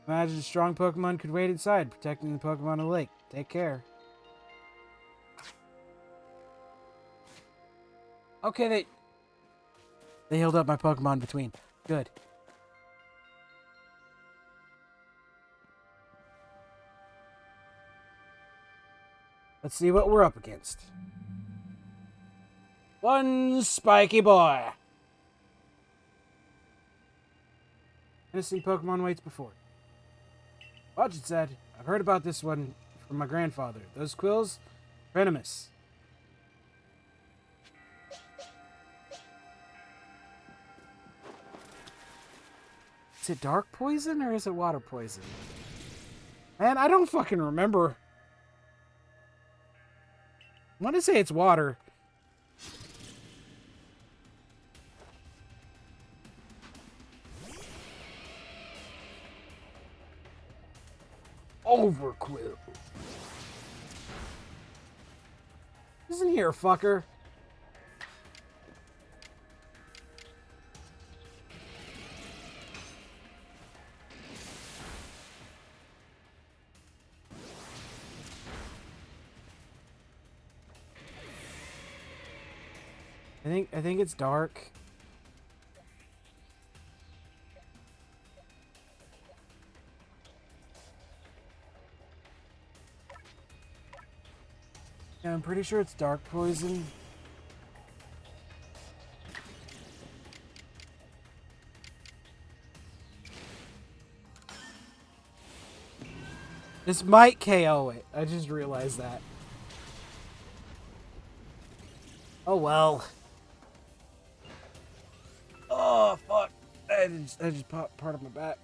Imagine a strong Pokemon could wait inside, protecting the Pokemon of the lake. Take care. Okay, they healed up my Pokemon between. Good. Let's see what we're up against. One spiky boy. Innocent Pokemon waits before. Watch it, said. I've heard about this one from my grandfather. Those quills, venomous. Is it dark poison or is it water poison? Man, I don't fucking remember. I want to say it's water. Overquill. Listen here, fucker. I think it's dark. Yeah, I'm pretty sure it's dark poison. This might KO it. I just realized that. Oh well. Oh fuck! I just popped part of my back.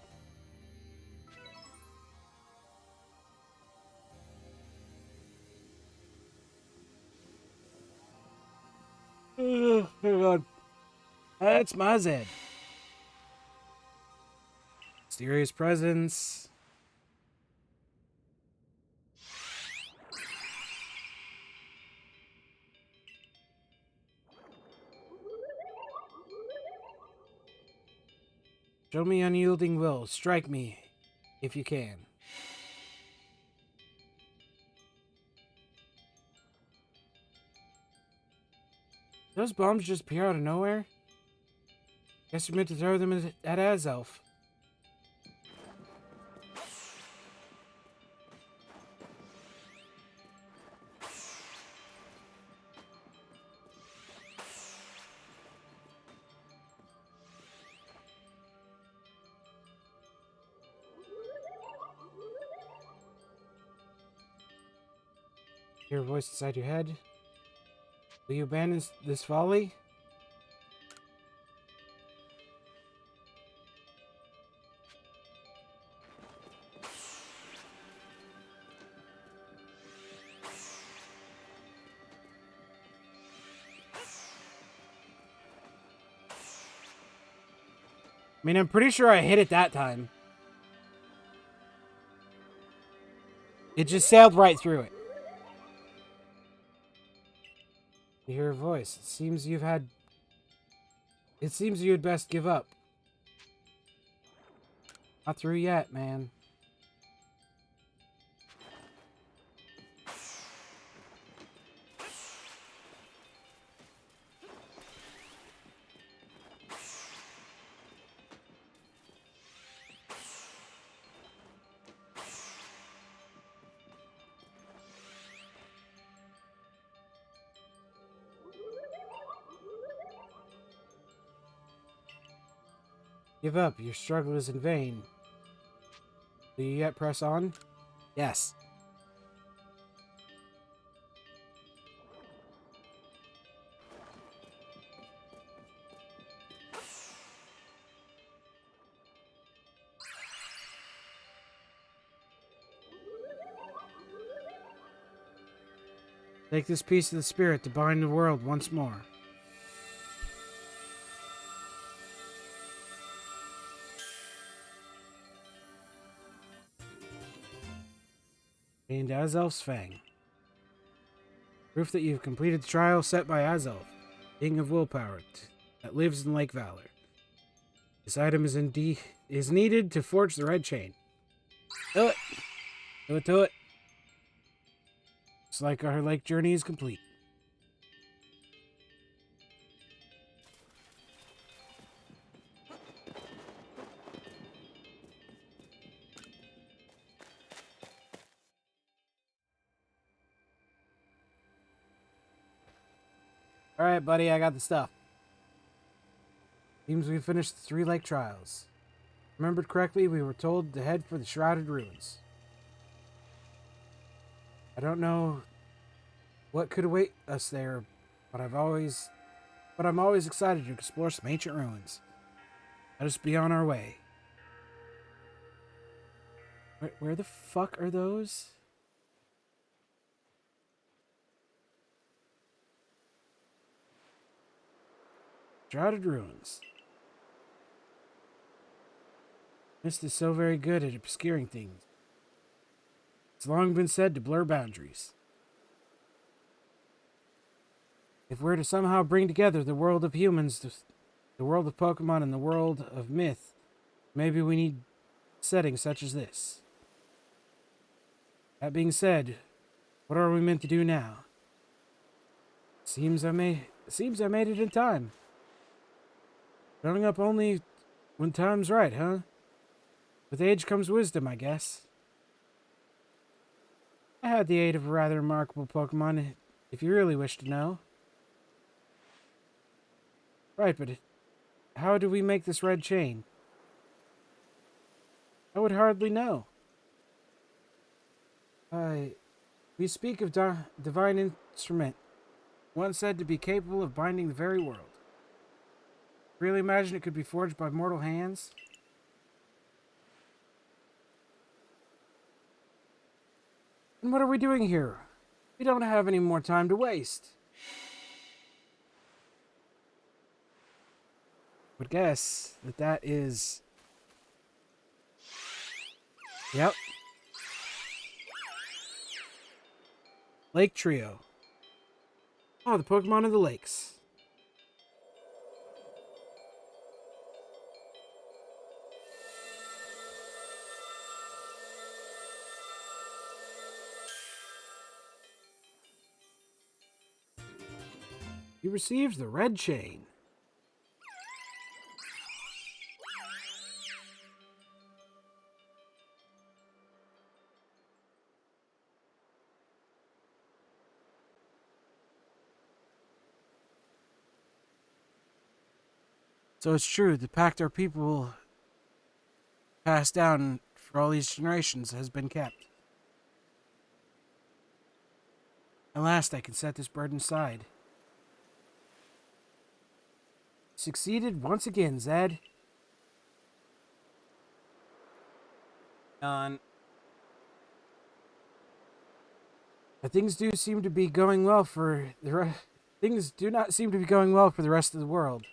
Hang on. That's my Zed. Mysterious presence. Show me unyielding will. Strike me, if you can. Those bombs just appear out of nowhere? Guess you're meant to throw them at Azelf. Hear a voice inside your head. Will you abandon this folly? I mean, I'm pretty sure I hit it that time. It just sailed right through it. You hear a voice. It seems you had best give up. Not through yet, man. Give up. Your struggle is in vain. Do you yet press on? Yes. Take this piece of the spirit to bind the world once more. Gained Azelf's Fang. Proof that you've completed the trial set by Azelf, King of Willpower, that lives in Lake Valor. This item is needed to forge the red chain. Do it! Do it! Looks like our lake journey is complete. Alright, buddy, I got the stuff. Seems we finished the 3 lake trials. Remembered correctly, we were told to head for the Shrouded Ruins. I don't know what could await us there, but I'm always excited to explore some ancient ruins. Let us be on our way. Where the fuck are those? Shrouded Ruins. Mist is so very good at obscuring things. It's long been said to blur boundaries. If we're to somehow bring together the world of humans, the world of Pokemon, and the world of myth, maybe we need settings such as this. That being said, what are we meant to do now? Seems I made it in time. Growing up only when time's right, huh? With age comes wisdom, I guess. I had the aid of a rather remarkable Pokemon, if you really wish to know. Right, but how do we make this red chain? I would hardly know. We speak of divine instrument, one said to be capable of binding the very world. Really imagine it could be forged by mortal hands? And what are we doing here? We don't have any more time to waste. Would guess that is... Yep. Lake Trio. Oh, the Pokemon of the lakes. You received the red chain. So it's true, the pact our people passed down for all these generations has been kept. At last I can set this burden aside. Succeeded once again, Zed. But things do seem to be going well for things do not seem to be going well for the rest of the world.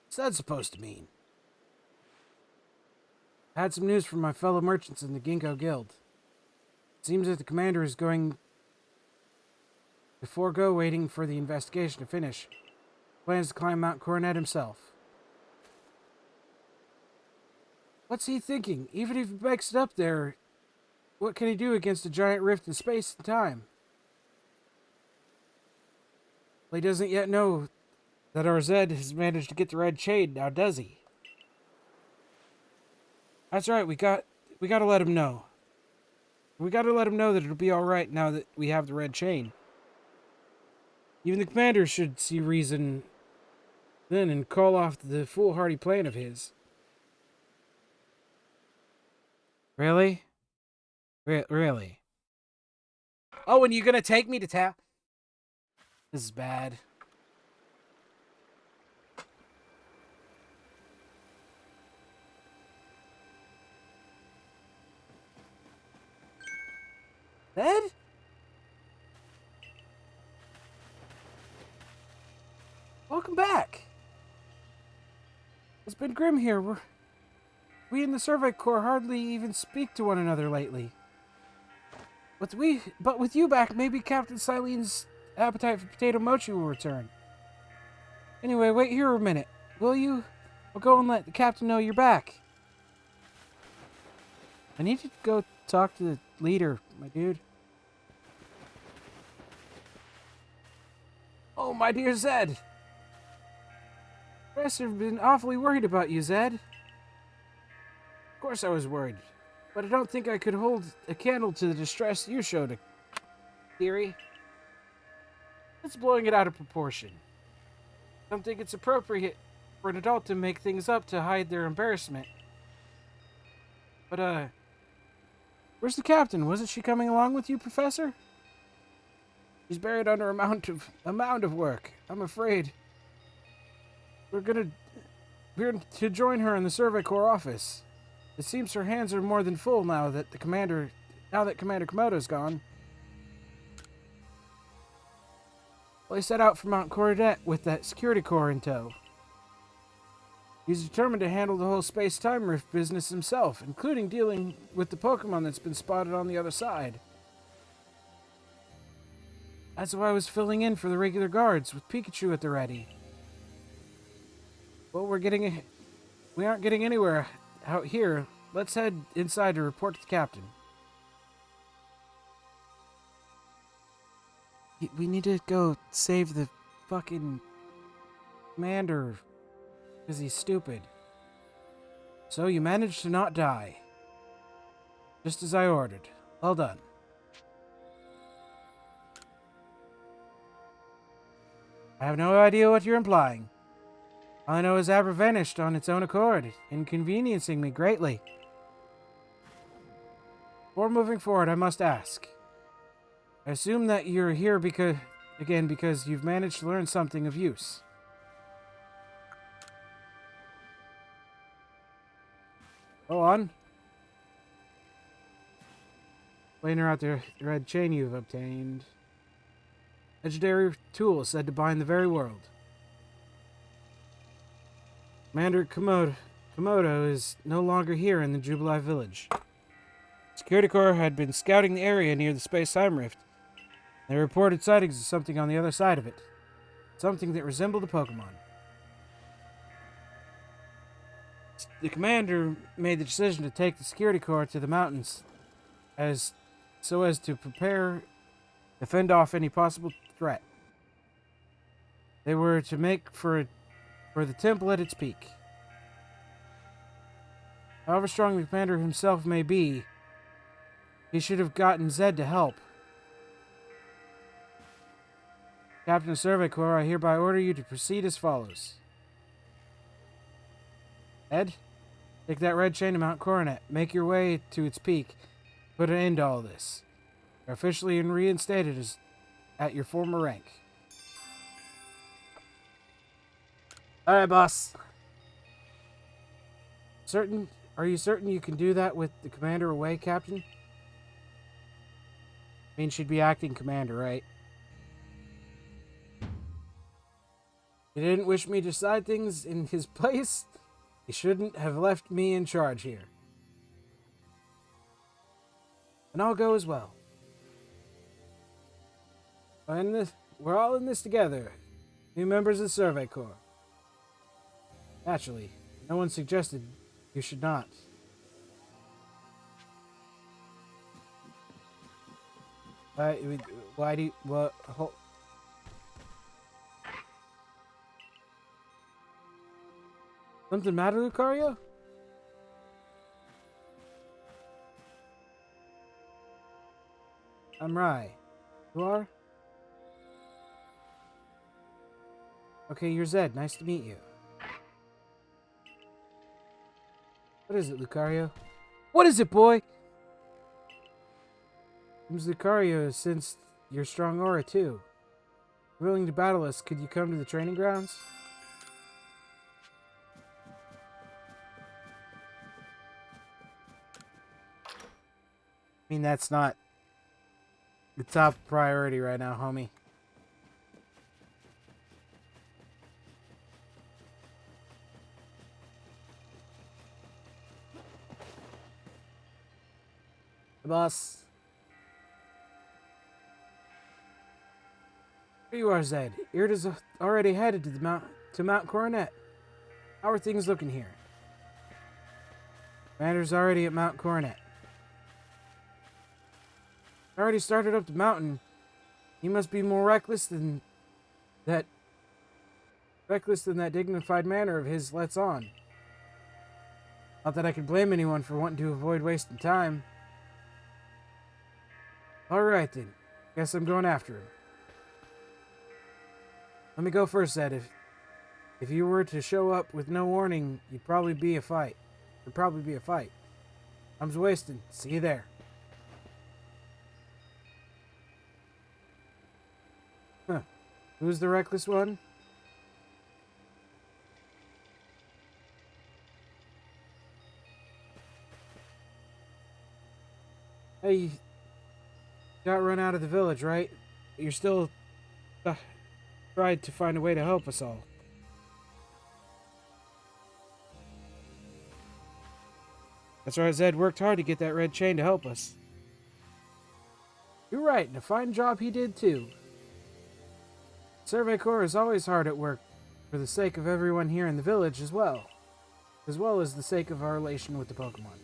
What's that supposed to mean? I had some news from my fellow merchants in the Ginkgo Guild. It seems that the commander is going to forego waiting for the investigation to finish. Plans to climb Mount Coronet himself. What's he thinking? Even if he makes it up there, what can he do against a giant rift in space and time? Well, he doesn't yet know that our Zed has managed to get the red chain, now does he? That's right, we gotta let him know. We gotta let him know that it'll be alright now that we have the red chain. Even the commander should see reason then and call off the foolhardy plan of his. Really? Really? Oh, and you're gonna take me to town? This is bad. Zed? Welcome back. It's been grim here. We in the Survey Corps hardly even speak to one another lately. But with you back, maybe Captain Silene's appetite for potato mochi will return. Anyway, wait here a minute, will you? I'll go and let the captain know you're back. I need to go talk to the leader, my dude. Oh, my dear Zed. Professor have been awfully worried about you, Zed. Of course I was worried, but I don't think I could hold a candle to the distress you showed, Theory. It's blowing it out of proportion. I don't think it's appropriate for an adult to make things up to hide their embarrassment. But, where's the captain? Wasn't she coming along with you, Professor? She's buried under a mound of work. I'm afraid. We're to join her in the Survey Corps office. It seems her hands are more than full now that Commander Komodo's gone. Well, he set out for Mount Coronet with that security corps in tow. He's determined to handle the whole space-time rift business himself, including dealing with the Pokemon that's been spotted on the other side. That's why I was filling in for the regular guards, with Pikachu at the ready. Well, we aren't getting anywhere out here. Let's head inside to report to the captain. We need to go save the fucking commander, because he's stupid. So you managed to not die. Just as I ordered. Well done. I have no idea what you're implying. All I know is Abra vanished on its own accord, inconveniencing me greatly. Before moving forward, I must ask. I assume that you're here because you've managed to learn something of use. Go on. Laying her out the red chain you've obtained. Legendary tool said to bind the very world. Commander Komodo is no longer here in the Jubilee village. Security Corps had been scouting the area near the space-time rift. They reported sightings of something on the other side of it. Something that resembled a Pokemon. The commander made the decision to take the Security Corps to the mountains so as to prepare to fend off any possible threat. They were to make for the temple at its peak. However strong the commander himself may be, he should have gotten Zed to help. Captain of Survey Corps, I hereby order you to proceed as follows. Ed, take that red chain to Mount Coronet. Make your way to its peak. Put an end to all this. You're officially reinstated as at your former rank. Alright, boss. Are you certain you can do that with the commander away, Captain? I mean, she'd be acting commander, right? He didn't wish me to decide things in his place. He shouldn't have left me in charge here. And I'll go as well. We're all in this together. New members of the Survey Corps. Naturally, no one suggested you should not. Why do you... What... Something matter, Lucario? I'm Rai. You are? Okay, you're Zed. Nice to meet you. What is it, Lucario? What is it, boy? Seems Lucario has sensed your strong aura, too. Willing to battle us, could you come to the training grounds? I mean, that's not the top priority right now, homie. Hey, boss. Here you are, Zed. Irda's already headed to Mount Coronet. How are things looking here? Commander's already at Mount Coronet. Already started up the mountain. He must be more reckless than that dignified manner of his lets on. Not that I could blame anyone for wanting to avoid wasting time. Alright then. Guess I'm going after him. Let me go first, Zed. If you were to show up with no warning, it'd probably be a fight. Time's wasting. See you there. Huh. Who's the reckless one? Hey, you got run out of the village, right? You're still tried to find a way to help us all. That's right, Zed worked hard to get that red chain to help us. You're right, and a fine job he did too. Survey Corps is always hard at work for the sake of everyone here in the village as well as the sake of our relation with the Pokemon.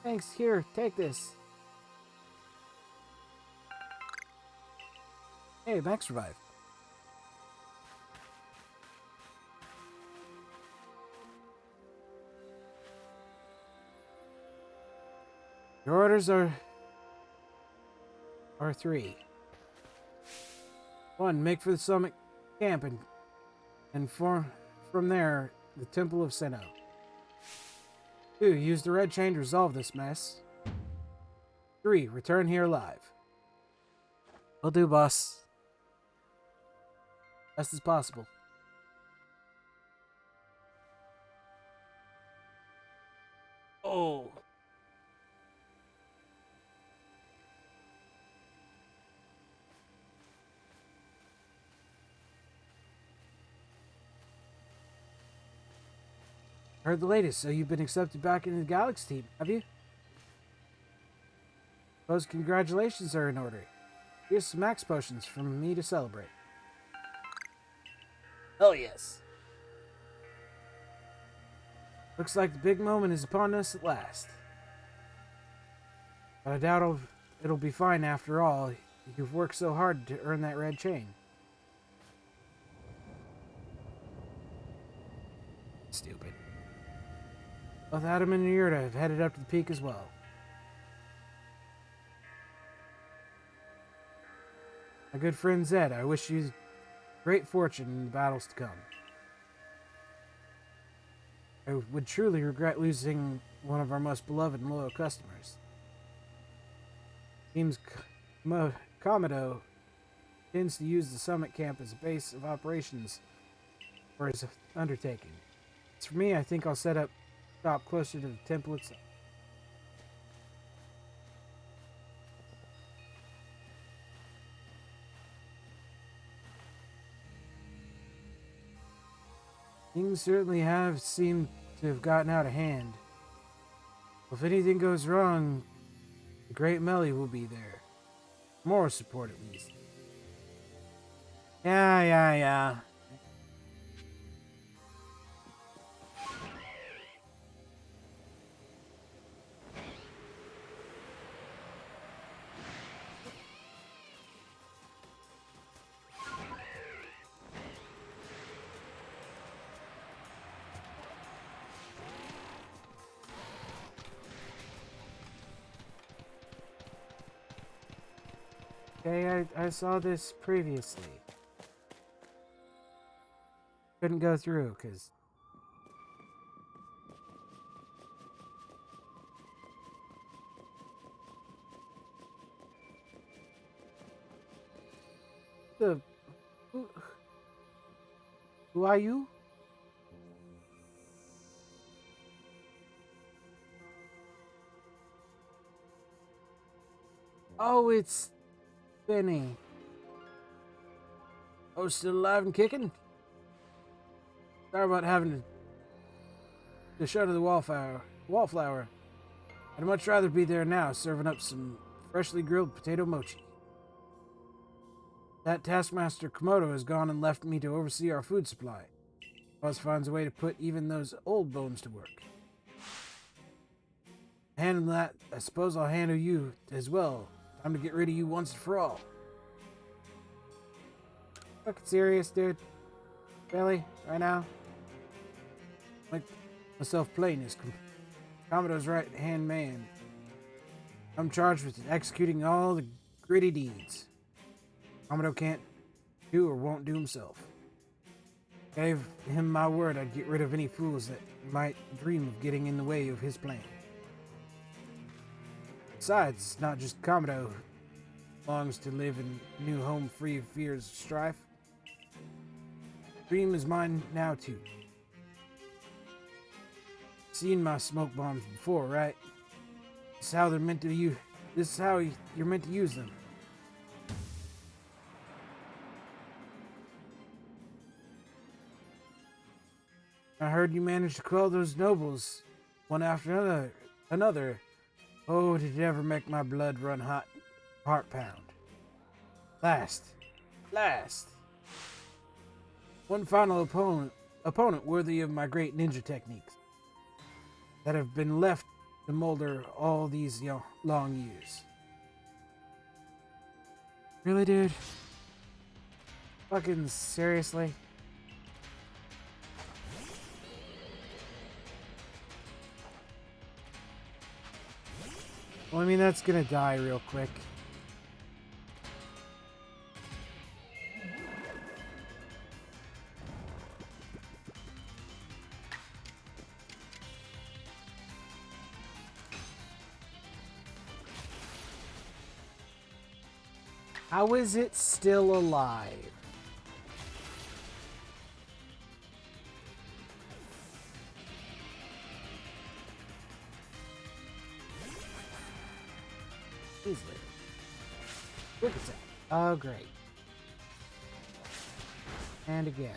Thanks, here, take this. Hey, Max revived. Your orders are three. 1. Make for the summit camp and from there the Temple of Sinnoh. 2. Use the red chain to resolve this mess. 3. Return here alive. Will do, boss. Best as possible. Oh. Heard the latest, so you've been accepted back into the Galaxy team, have you? Those congratulations are in order. Here's some max potions from me to celebrate. Oh yes. Looks like the big moment is upon us at last. But I doubt it'll be fine after all. You've worked so hard to earn that red chain. Stupid. Both Adam and Yurta have headed up to the peak as well. My good friend Zed, I wish you great fortune in the battles to come. I would truly regret losing one of our most beloved and loyal customers. Seems Komodo tends to use the summit camp as a base of operations for his undertaking. As for me, I think I'll set up shop closer to the temple itself. Things certainly have seemed to have gotten out of hand. If anything goes wrong, the Great Melly will be there. Moral support, at least. Yeah. Okay, I saw this previously. Couldn't go through, because... Who are you? Oh, it's Benny. Oh, still alive and kicking? Sorry about having to shutter the wallflower. I'd much rather be there now, serving up some freshly grilled potato mochi. That Taskmaster Komodo has gone and left me to oversee our food supply. Always finds a way to put even those old bones to work. Handle that, I suppose I'll handle you as well. Time to get rid of you once and for all. Fucking serious, dude? Really? Right now? Like myself playing this Commodore's right-hand man. I'm charged with executing all the gritty deeds Commodore can't do or won't do himself. Gave him my word I'd get rid of any fools that might dream of getting in the way of his plan. Besides, it's not just Commodore who longs to live in a new home free of fears and strife. Dream is mine now too. Seen my smoke bombs before, right? This is how they're meant to use. This is how you're meant to use them. I heard you managed to quell those nobles, one after another. Oh, did it ever make my blood run hot, heart pound. Last. One final opponent worthy of my great ninja techniques that have been left to molder all these long years. Really, dude? Fucking seriously? Well, I mean, that's gonna die real quick. How is it still alive? Easily. Quick attack. Oh, great. And again.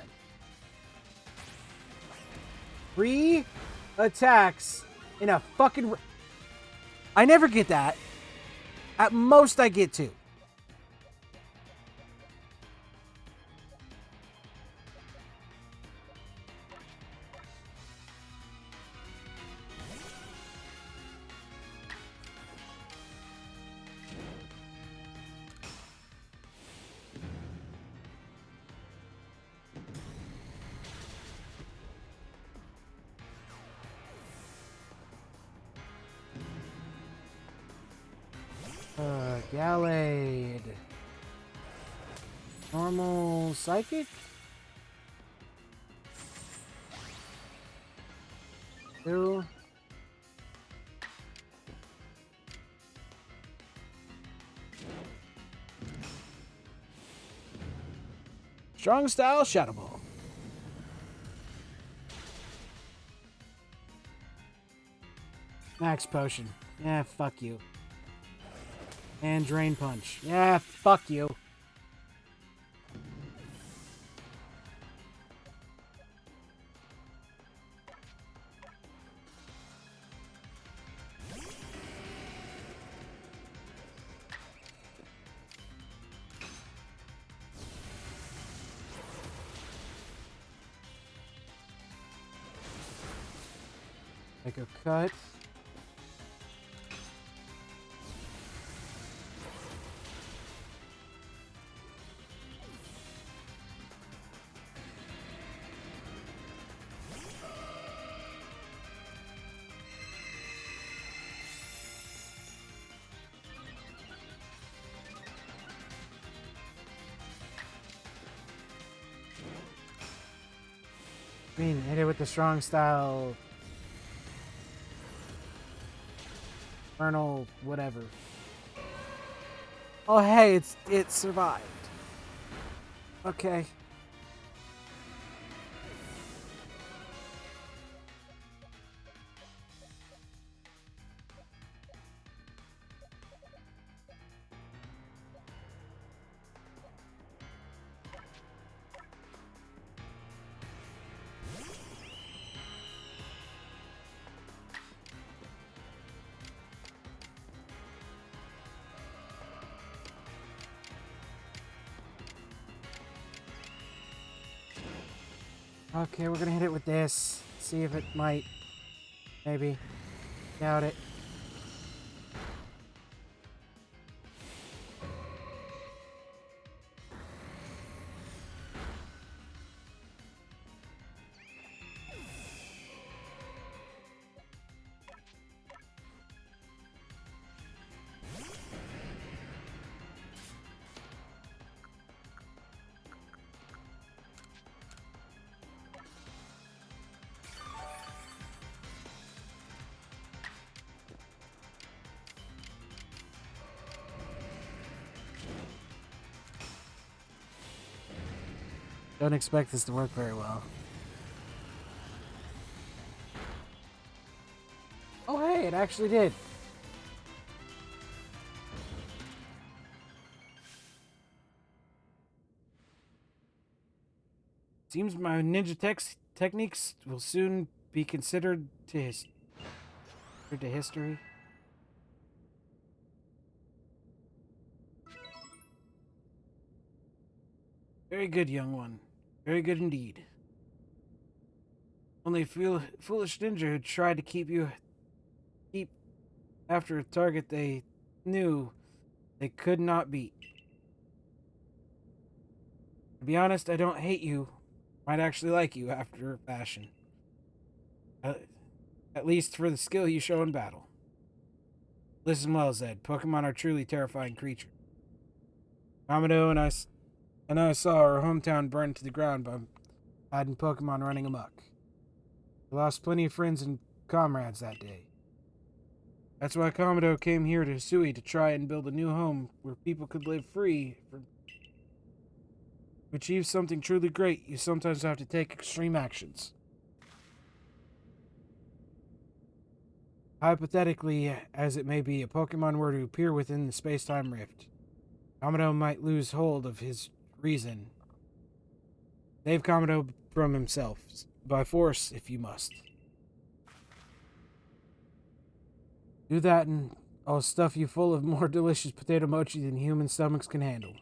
3 attacks in a fucking... I never get that. At most, I get 2. Gallade. Normal psychic? Two. Strong style Shadow Ball. Max potion. Yeah, fuck you. And Drain Punch. Yeah, fuck you. Make a cut. I mean, hit it with the strong style. Infernal, whatever. Oh, hey, it survived. Okay. Okay, we're gonna hit it with this. See if it might. Maybe. Doubt it. Don't expect this to work very well. Oh hey, it actually did. Seems my ninja techniques will soon be considered to history. Very good, young one. Very good indeed. Only foolish ninja who tried to keep after a target they knew they could not beat. To be honest, I don't hate you. Might actually like you after a fashion. At least for the skill you show in battle. Listen well, Zed. Pokemon are truly terrifying creatures. Kamado and I saw our hometown burned to the ground by hiding Pokemon running amok. We lost plenty of friends and comrades that day. That's why Kamado came here to Hisui to try and build a new home where people could live free. To achieve something truly great, you sometimes have to take extreme actions. Hypothetically, as it may be, a Pokemon were to appear within the space-time rift. Kamado might lose hold of his reason. Save Kamado from himself, by force if you must. Do that and I'll stuff you full of more delicious potato mochi than human stomachs can handle.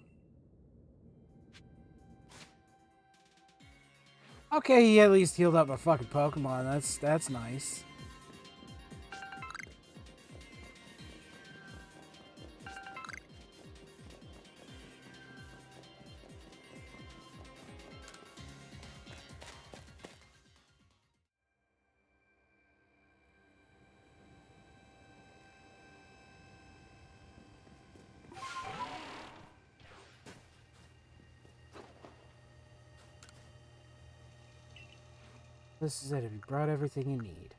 Okay, he at least healed up my fucking Pokemon. That's nice. This is it. Have you brought everything you need?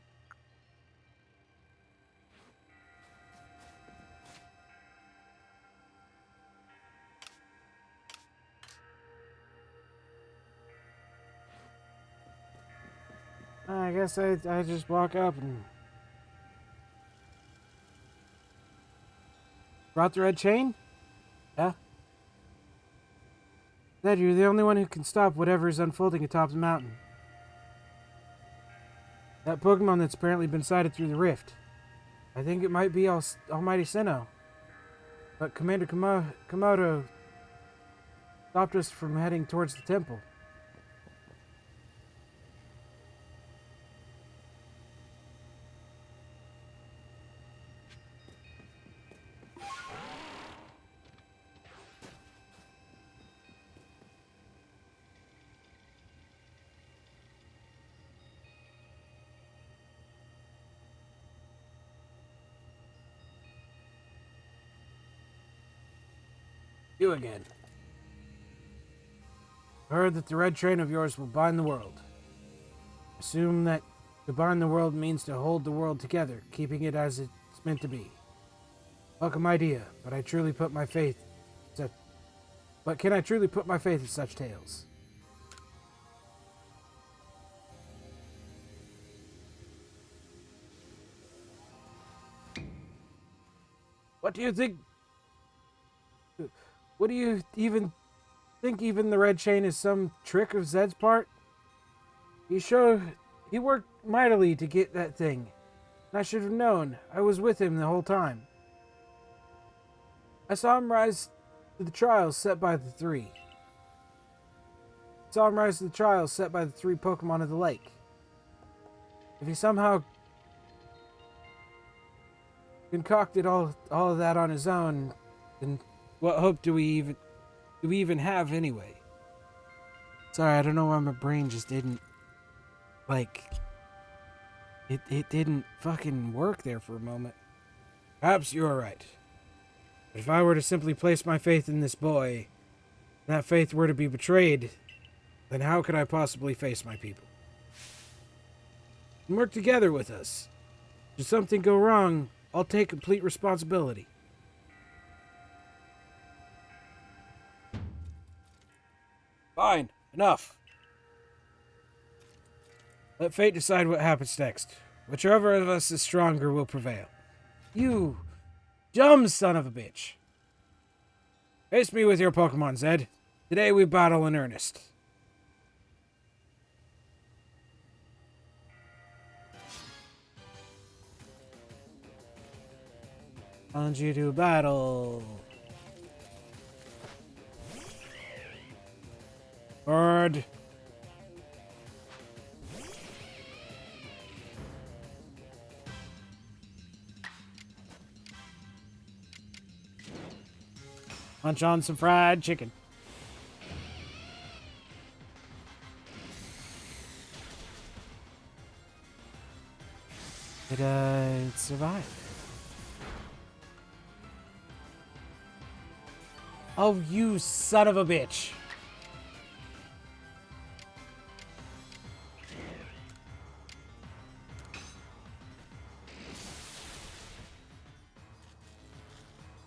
I guess I just walk up and... Brought the red chain? Yeah? Said you're the only one who can stop whatever is unfolding atop the mountain. That Pokemon that's apparently been sighted through the rift. I think it might be Almighty Sinnoh. But Commander Komodo stopped us from heading towards the temple. You again. I heard that the red train of yours will bind the world. Assume that to bind the world means to hold the world together, keeping it as it's meant to be. Welcome idea, but I truly put my faith. But can I truly put my faith in such tales? What do you think? What do you even think? Even the red chain is some trick of Zed's part? He worked mightily to get that thing. And I should have known. I was with him the whole time. I saw him rise to the trials set by the three. Tom rise to the trials set by the 3 Pokemon of the lake. If he somehow concocted all of that on his own, then what hope do we even have anyway? Sorry, I don't know why my brain just didn't, like, it didn't fucking work there for a moment. Perhaps you are right. But if I were to simply place my faith in this boy, and that faith were to be betrayed, then how could I possibly face my people? And work together with us. Should something go wrong, I'll take complete responsibility. Fine, enough. Let fate decide what happens next. Whichever of us is stronger will prevail. You dumb son of a bitch. Face me with your Pokemon, Zed. Today we battle in earnest. Challenge you to battle. Bird. Munch on some fried chicken. It survived. Oh, you son of a bitch.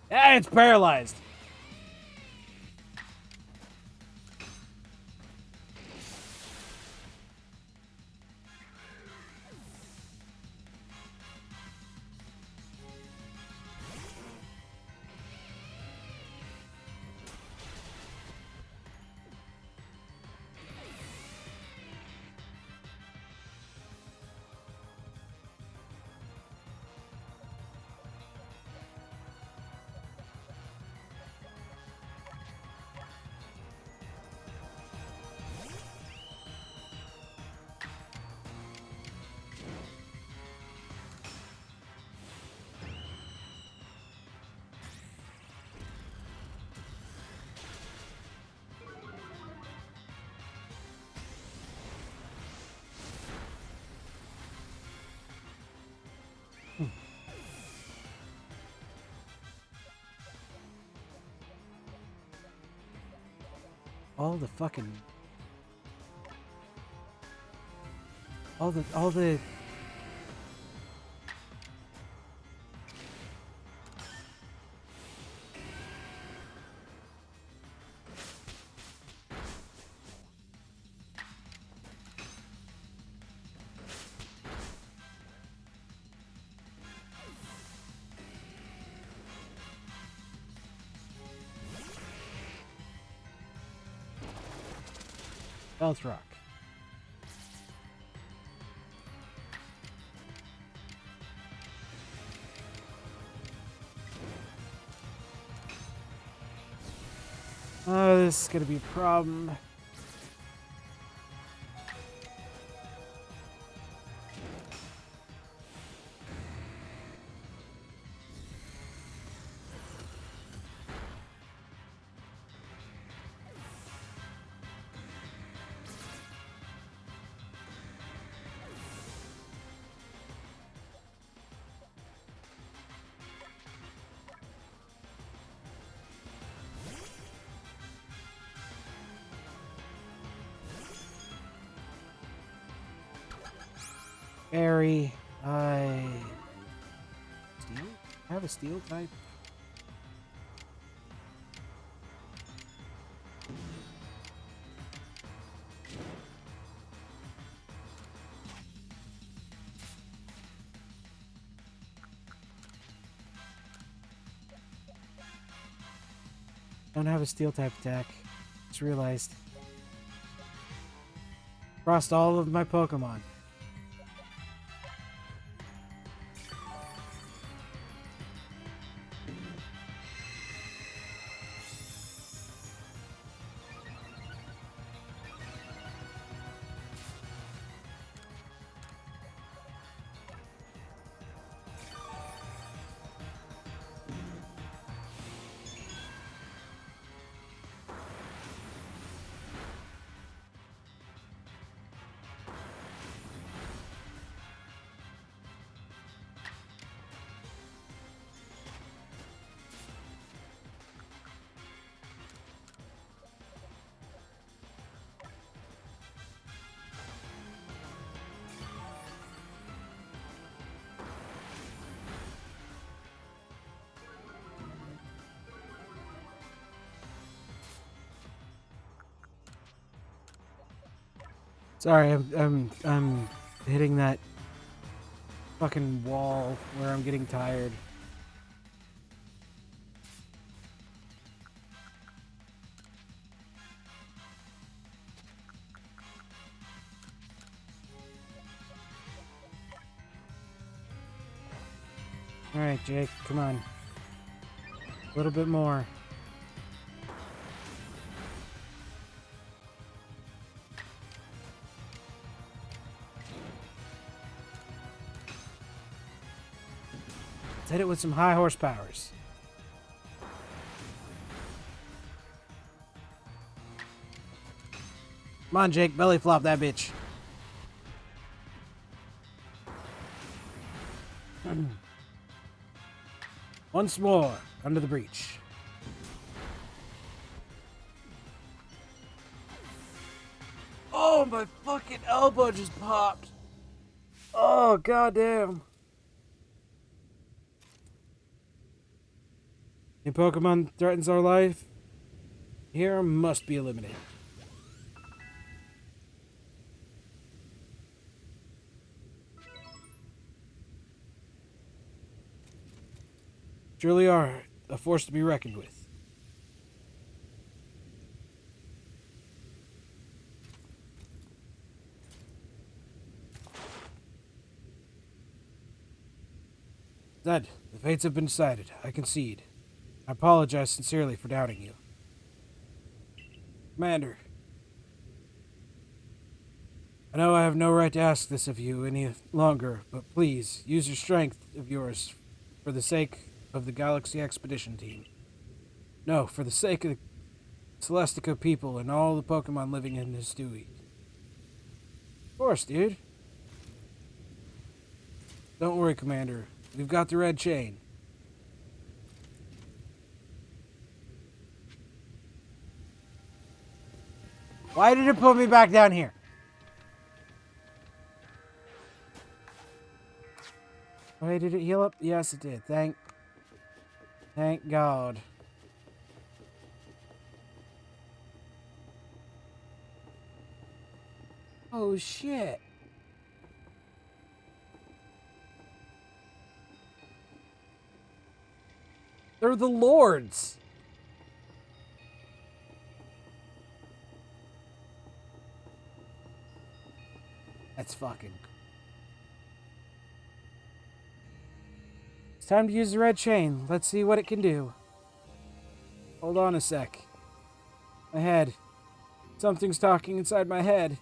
Ah, it's paralyzed. All the fucking... All the... Stealth Rock. Oh, this is gonna be a problem. Barry, Steel? I have a steel type? Don't have a steel type attack. Just realized. Crossed all of my Pokemon. Sorry, I'm hitting that fucking wall where I'm getting tired. All right, Jake, come on. A little bit more. Let's hit it with some high horsepowers. Come on, Jake, belly flop that bitch. Once more, under the breach. Oh, my fucking elbow just popped. Oh, goddamn. A Pokemon threatens our life. Here must be eliminated. Truly are a force to be reckoned with. Zed, the fates have been decided. I concede. I apologize sincerely for doubting you. Commander, I know I have no right to ask this of you any longer, but please, use your strength of yours for the sake of the Galaxy Expedition Team. No, for the sake of the Celestica people and all the Pokemon living in this Dewey. Of course, dude. Don't worry, Commander. We've got the red chain. Why did it put me back down here? Wait, did it heal up? Yes, it did. Thank God. Oh, shit. They're the lords. That's fucking... It's time to use the red chain. Let's see what it can do. Hold on a sec. My head. Something's talking inside my head.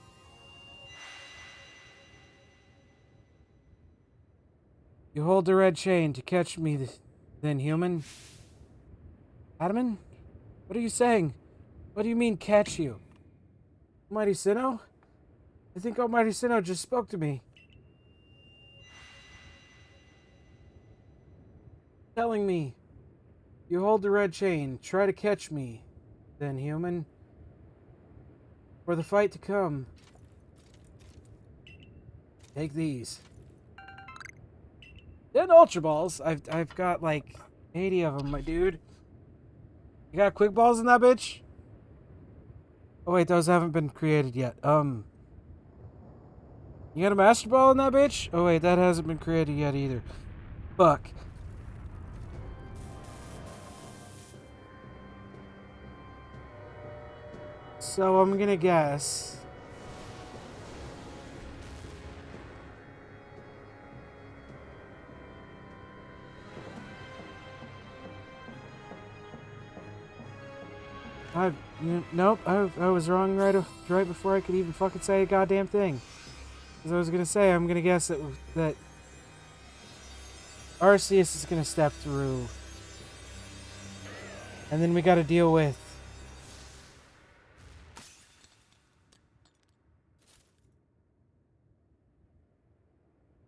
You hold the red chain to catch me, then human. Adaman? What are you saying? What do you mean, catch you? Almighty Sinnoh? I think Almighty Sinnoh just spoke to me. Telling me, you hold the red chain, try to catch me, then human. For the fight to come. Take these. 10 Ultra Balls. I've got like 80 of them, my dude. You got quick balls in that bitch? Oh wait, those haven't been created yet. You got a Master Ball in that bitch? Oh wait, that hasn't been created yet either. Fuck. So I'm gonna guess. Nope, I was wrong right before I could even fucking say a goddamn thing. Because I was gonna say, I'm gonna guess that Arceus is gonna step through. And then we gotta deal with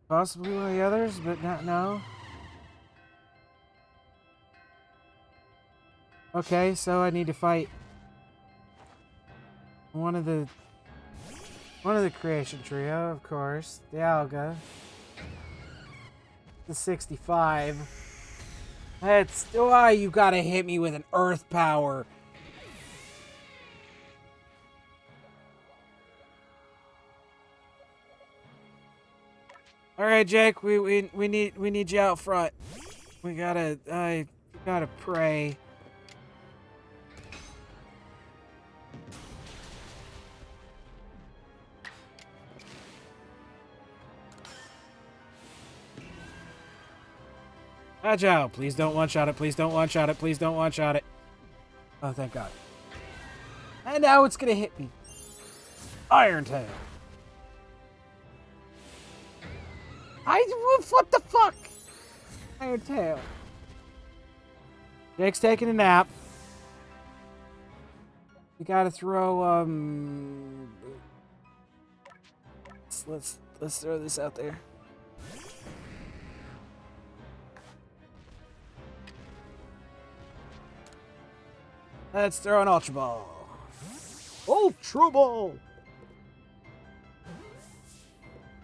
possibly one of the others, but not now. Okay, so I need to fight one of the creation trio, of course. The Alga. The 65. That's why you gotta hit me with an earth power. All right, Jake. We need you out front. I gotta pray. Agile, please don't one-shot it. Please don't one-shot it. Please don't one-shot it. Oh, thank God. And now it's gonna hit me. Iron Tail. What the fuck? Iron Tail. Jake's taking a nap. We gotta throw, let's throw this out there. Let's throw an Ultra Ball. Ultra Ball!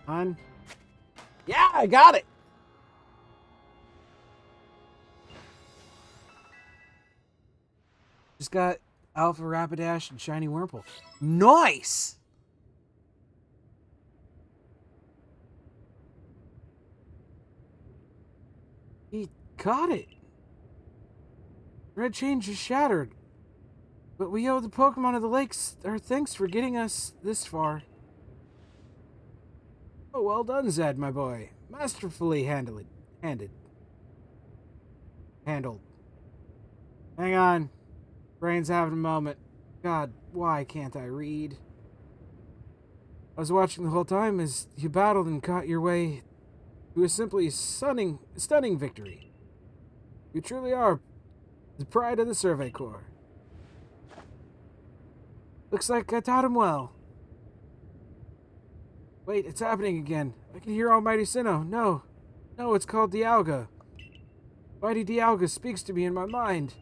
On. Yeah, I got it! Just got Alpha Rapidash and Shiny Wurmple. Nice! He got it. Red Chain just shattered. But we owe the Pokemon of the Lakes our thanks for getting us this far. Oh, well done, Zed, my boy. Masterfully handled. Hang on. Brain's having a moment. God, why can't I read? I was watching the whole time as you battled and caught your way to a simply stunning victory. You truly are the pride of the Survey Corps. Looks like I taught him well. Wait, it's happening again. I can hear Almighty Sinnoh. No, it's called Dialga. Mighty Dialga speaks to me in my mind.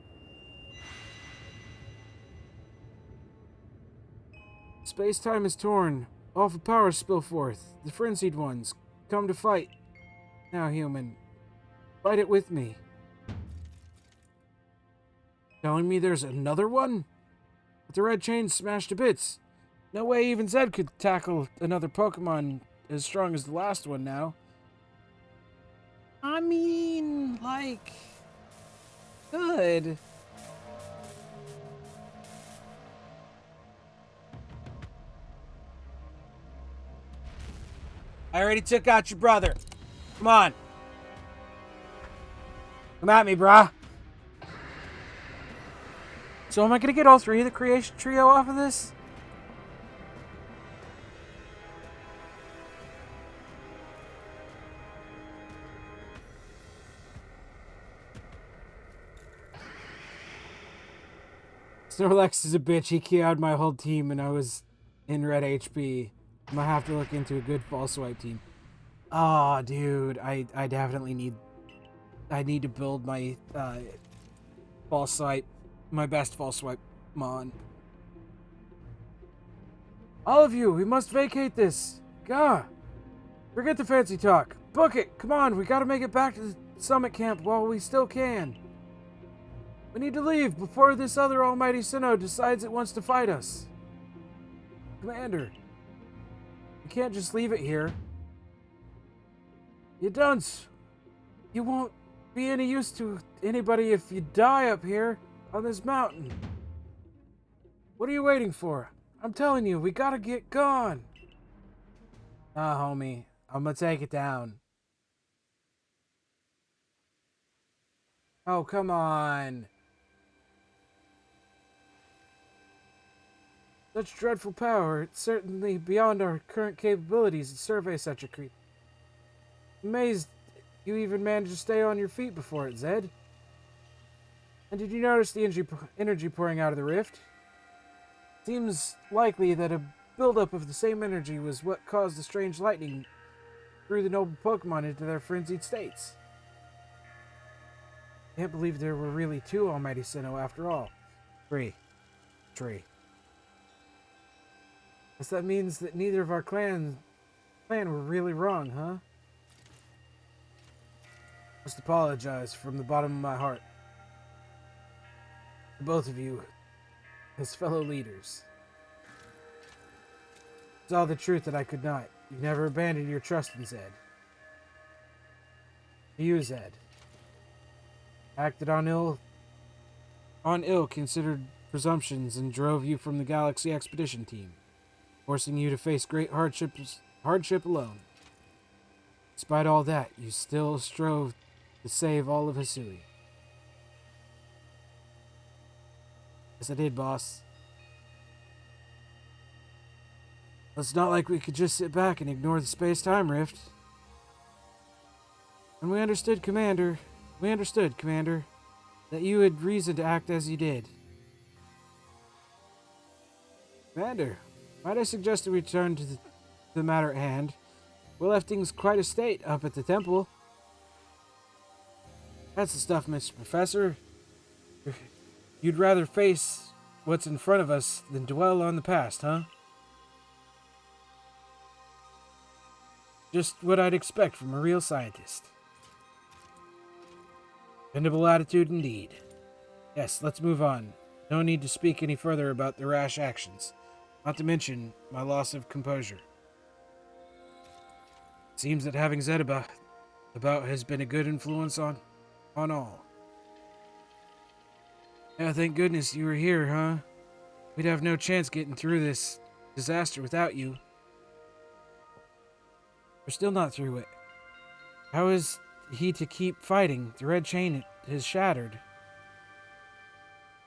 Space-time is torn. Awful powers spill forth. The frenzied ones come to fight. Now, human, fight it with me. Telling me there's another one? With the red chain smashed to bits. No way even Zed could tackle another Pokemon as strong as the last one now. I mean, like, good. I already took out your brother. Come on. Come at me, brah. So am I going to get all three of the creation trio off of this? Snorlax is a bitch. He KO'd my whole team and I was in red HP. I'm gonna have to look into a good fall swipe team. Oh, dude. I definitely need... I need to build my fall swipe. My best fall swipe mon. All of you, we must vacate this. Gah. Forget the fancy talk. Book it. Come on, we gotta make it back to the summit camp while we still can. We need to leave before this other Almighty Sinnoh decides it wants to fight us. Commander, you can't just leave it here. You dunce. You won't be any use to anybody if you die up here on this mountain. What are you waiting for? I'm telling you, we gotta get gone. Nah, homie. I'm gonna take it down. Oh, come on. Such dreadful power, it's certainly beyond our current capabilities to survey such a creature. Amazed you even managed to stay on your feet before it, Zed. And did you notice the energy pouring out of the rift? Seems likely that a buildup of the same energy was what caused the strange lightning threw the noble Pokemon into their frenzied states. Can't believe there were really two Almighty Sinnoh after all. Three. Guess that means that neither of our plan were really wrong, huh? Must apologize from the bottom of my heart to both of you as fellow leaders. It's all the truth that I could not. You never abandoned your trust in Zed. You, Zed, acted on ill-considered presumptions and drove you from the Galaxy Expedition Team, forcing you to face great hardship alone. Despite all that, you still strove to save all of Hisui. Yes, I did, boss. It's not like we could just sit back and ignore the space-time rift. And we understood, Commander, that you had reason to act as you did. Commander, might I suggest a return to the matter at hand? We left things quite a state up at the temple. That's the stuff, Mr. Professor. You'd rather face what's in front of us than dwell on the past, huh? Just what I'd expect from a real scientist. Commendable attitude indeed. Yes, let's move on. No need to speak any further about the rash actions, not to mention my loss of composure. Seems that having Zed about has been a good influence on all. Yeah, thank goodness you were here, huh? We'd have no chance getting through this disaster without you. We're still not through it. How is he to keep fighting? The red chain has shattered.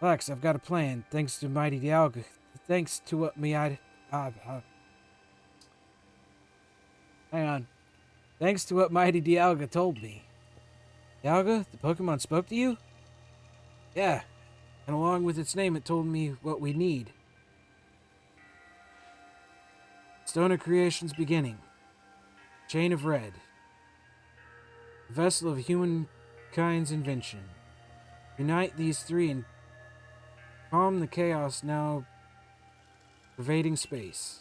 Lex, I've got a plan, thanks to Mighty Dialga. Thanks to what hang on. Thanks to what Mighty Dialga told me. Dialga, the Pokemon spoke to you? Yeah, and along with its name, it told me what we need. Stone of Creation's beginning. Chain of Red. The vessel of humankind's invention. Unite these three and calm the chaos now pervading space.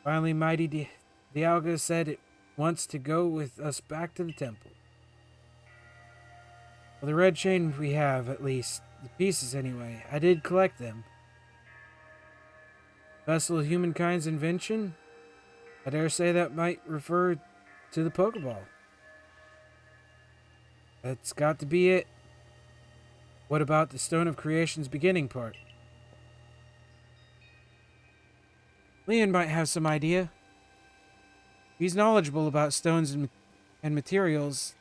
Finally, Mighty Dialga said it wants to go with us back to the temple. Well, the red chain we have, at least. The pieces, anyway. I did collect them. Vessel of humankind's invention? I dare say that might refer to the Pokeball. That's got to be it. What about the Stone of Creation's beginning part? Leon might have some idea. He's knowledgeable about stones and materials.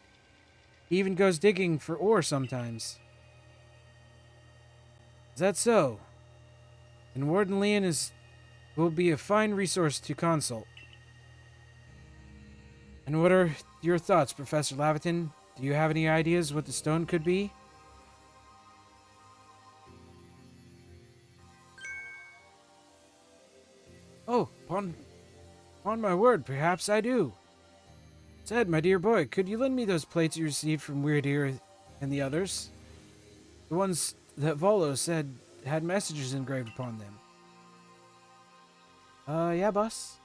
He even goes digging for ore sometimes. Is that so? And Warden Leon will be a fine resource to consult. And what are your thoughts, Professor Laverton? Do you have any ideas what the stone could be? Oh, upon my word, perhaps I do. Zed, my dear boy, could you lend me those plates you received from Weird Ear and the others? The ones that Volo said had messages engraved upon them. Yeah, boss.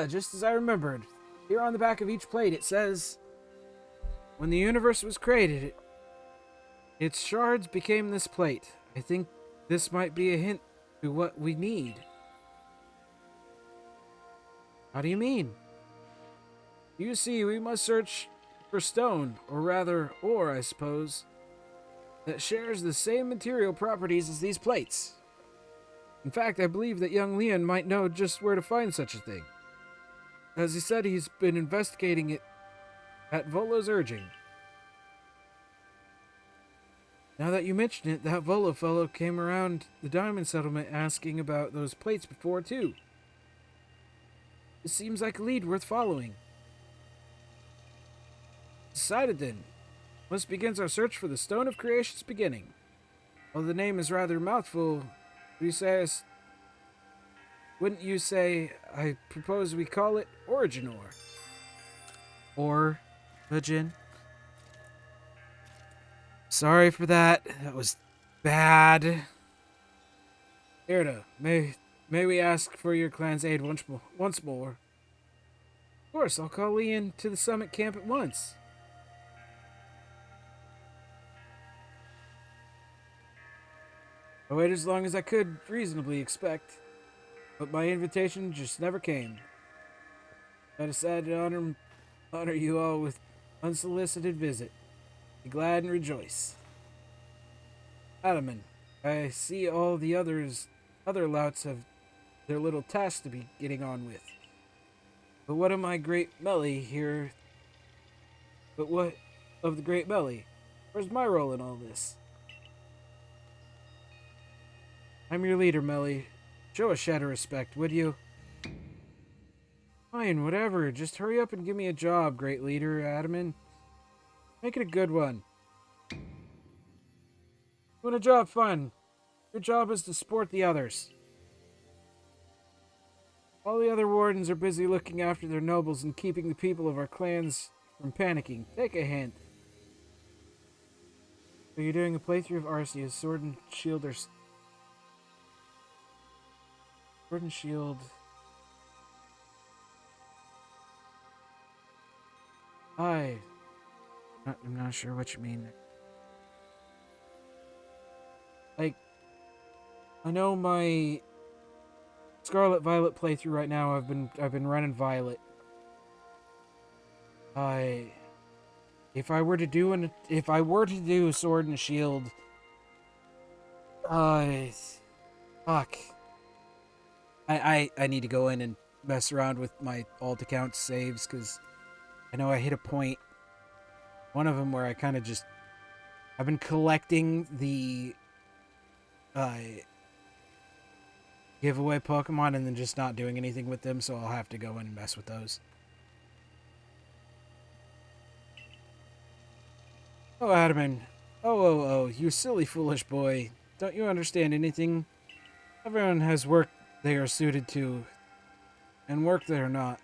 Just as I remembered. Here on the back of each plate it says, when the universe was created, its shards became this plate. I think this might be a hint to what we need. How do you mean? You see, we must search for stone, or rather ore, I suppose, that shares the same material properties as these plates. In fact, I believe that young Leon might know just where to find such a thing. As he said, he's been investigating it at Volo's urging. Now that you mention it, that Volo fellow came around the diamond settlement asking about those plates before, too. This seems like a lead worth following. Decided then. Thus begins our search for the Stone of Creation's beginning. Although the name is rather a mouthful, wouldn't you say, I propose we call it Origin Ore? Origin. Sorry for that. That was bad. Irda, may we ask for your clan's aid once more? Of course, I'll call Leon to the summit camp at once. I waited as long as I could reasonably expect. but my invitation just never came. I decided to honor you all with unsolicited visit. Be glad and rejoice. Adaman, I see all the other louts have their little tasks to be getting on with. But what of my great Melly here? But what of the great Melly? Where's my role in all this? I'm your leader, Melly. Show a shadow respect, would you? Fine, whatever. Just hurry up and give me a job, great leader, Adaman. Make it a good one. You want a job? Fun. Your job is to support the others. All the other wardens are busy looking after their nobles and keeping the people of our clans from panicking. Take a hint. So you're doing a playthrough of Arceus, Sword and Shield or... Sword and Shield... I'm not sure what you mean. Like, I know my Scarlet Violet playthrough right now. I've been running Violet. If I were to do Sword and Shield, fuck. I need to go in and mess around with my alt account saves because I know I hit a point. One of them where I kind of just I've been collecting the giveaway Pokemon and then just not doing anything with them, so I'll have to go in and mess with those. Oh, Adaman. Oh, you silly, foolish boy. Don't you understand anything? Everyone has work they are suited to, and work they are not.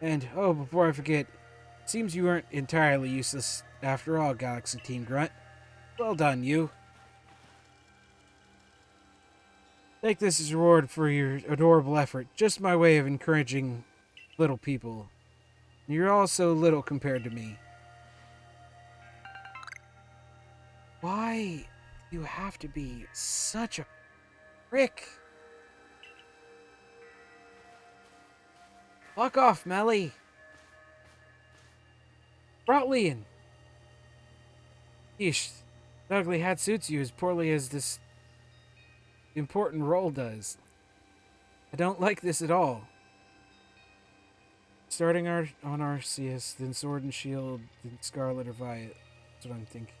And, oh, before I forget, it seems you aren't entirely useless after all, Galaxy Team Grunt. Well done, you. Take this as a reward for your adorable effort. Just my way of encouraging little people. You're all so little compared to me. Why do you have to be such a prick? Fuck off, Melly. Brotlian. Yeesh, that ugly hat suits you as poorly as this important role does. I don't like this at all. Starting on Arceus, then Sword and Shield, then Scarlet or Violet. That's what I'm thinking.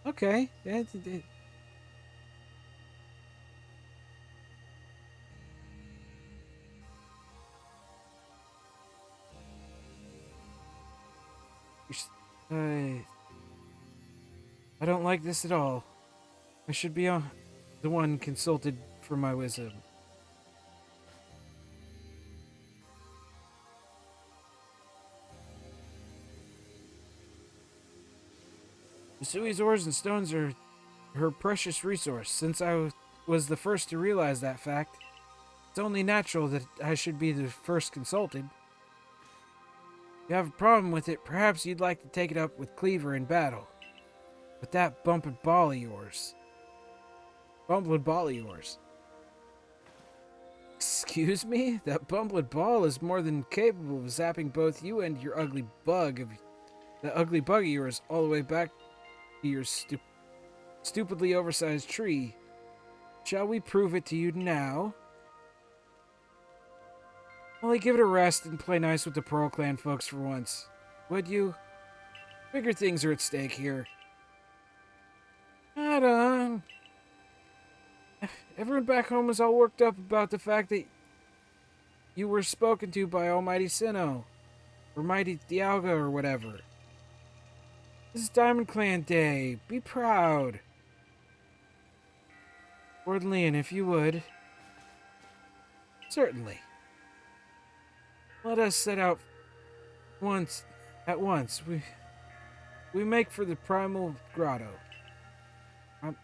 Okay. I don't like this at all. I should be the one consulted for my wisdom. Misui's ores and stones are her precious resource. Since I was the first to realize that fact, it's only natural that I should be the first consulted. If you have a problem with it, perhaps you'd like to take it up with Cleaver in battle. With that bumpin' ball of yours. Bumbling ball of yours. Excuse me? That bumbling ball is more than capable of zapping both you and your ugly bug of yours all the way back to your stupidly oversized tree. Shall we prove it to you now? Only give it a rest and play nice with the Pearl Clan folks for once. Would you? Bigger things are at stake here. Adam. Everyone back home was all worked up about the fact that you were spoken to by Almighty Sinnoh, or Mighty Dialga, or whatever. This is Diamond Clan Day. Be proud. Lord Leon, if you would. Certainly. Let us set out at once. We make for the Primal Grotto.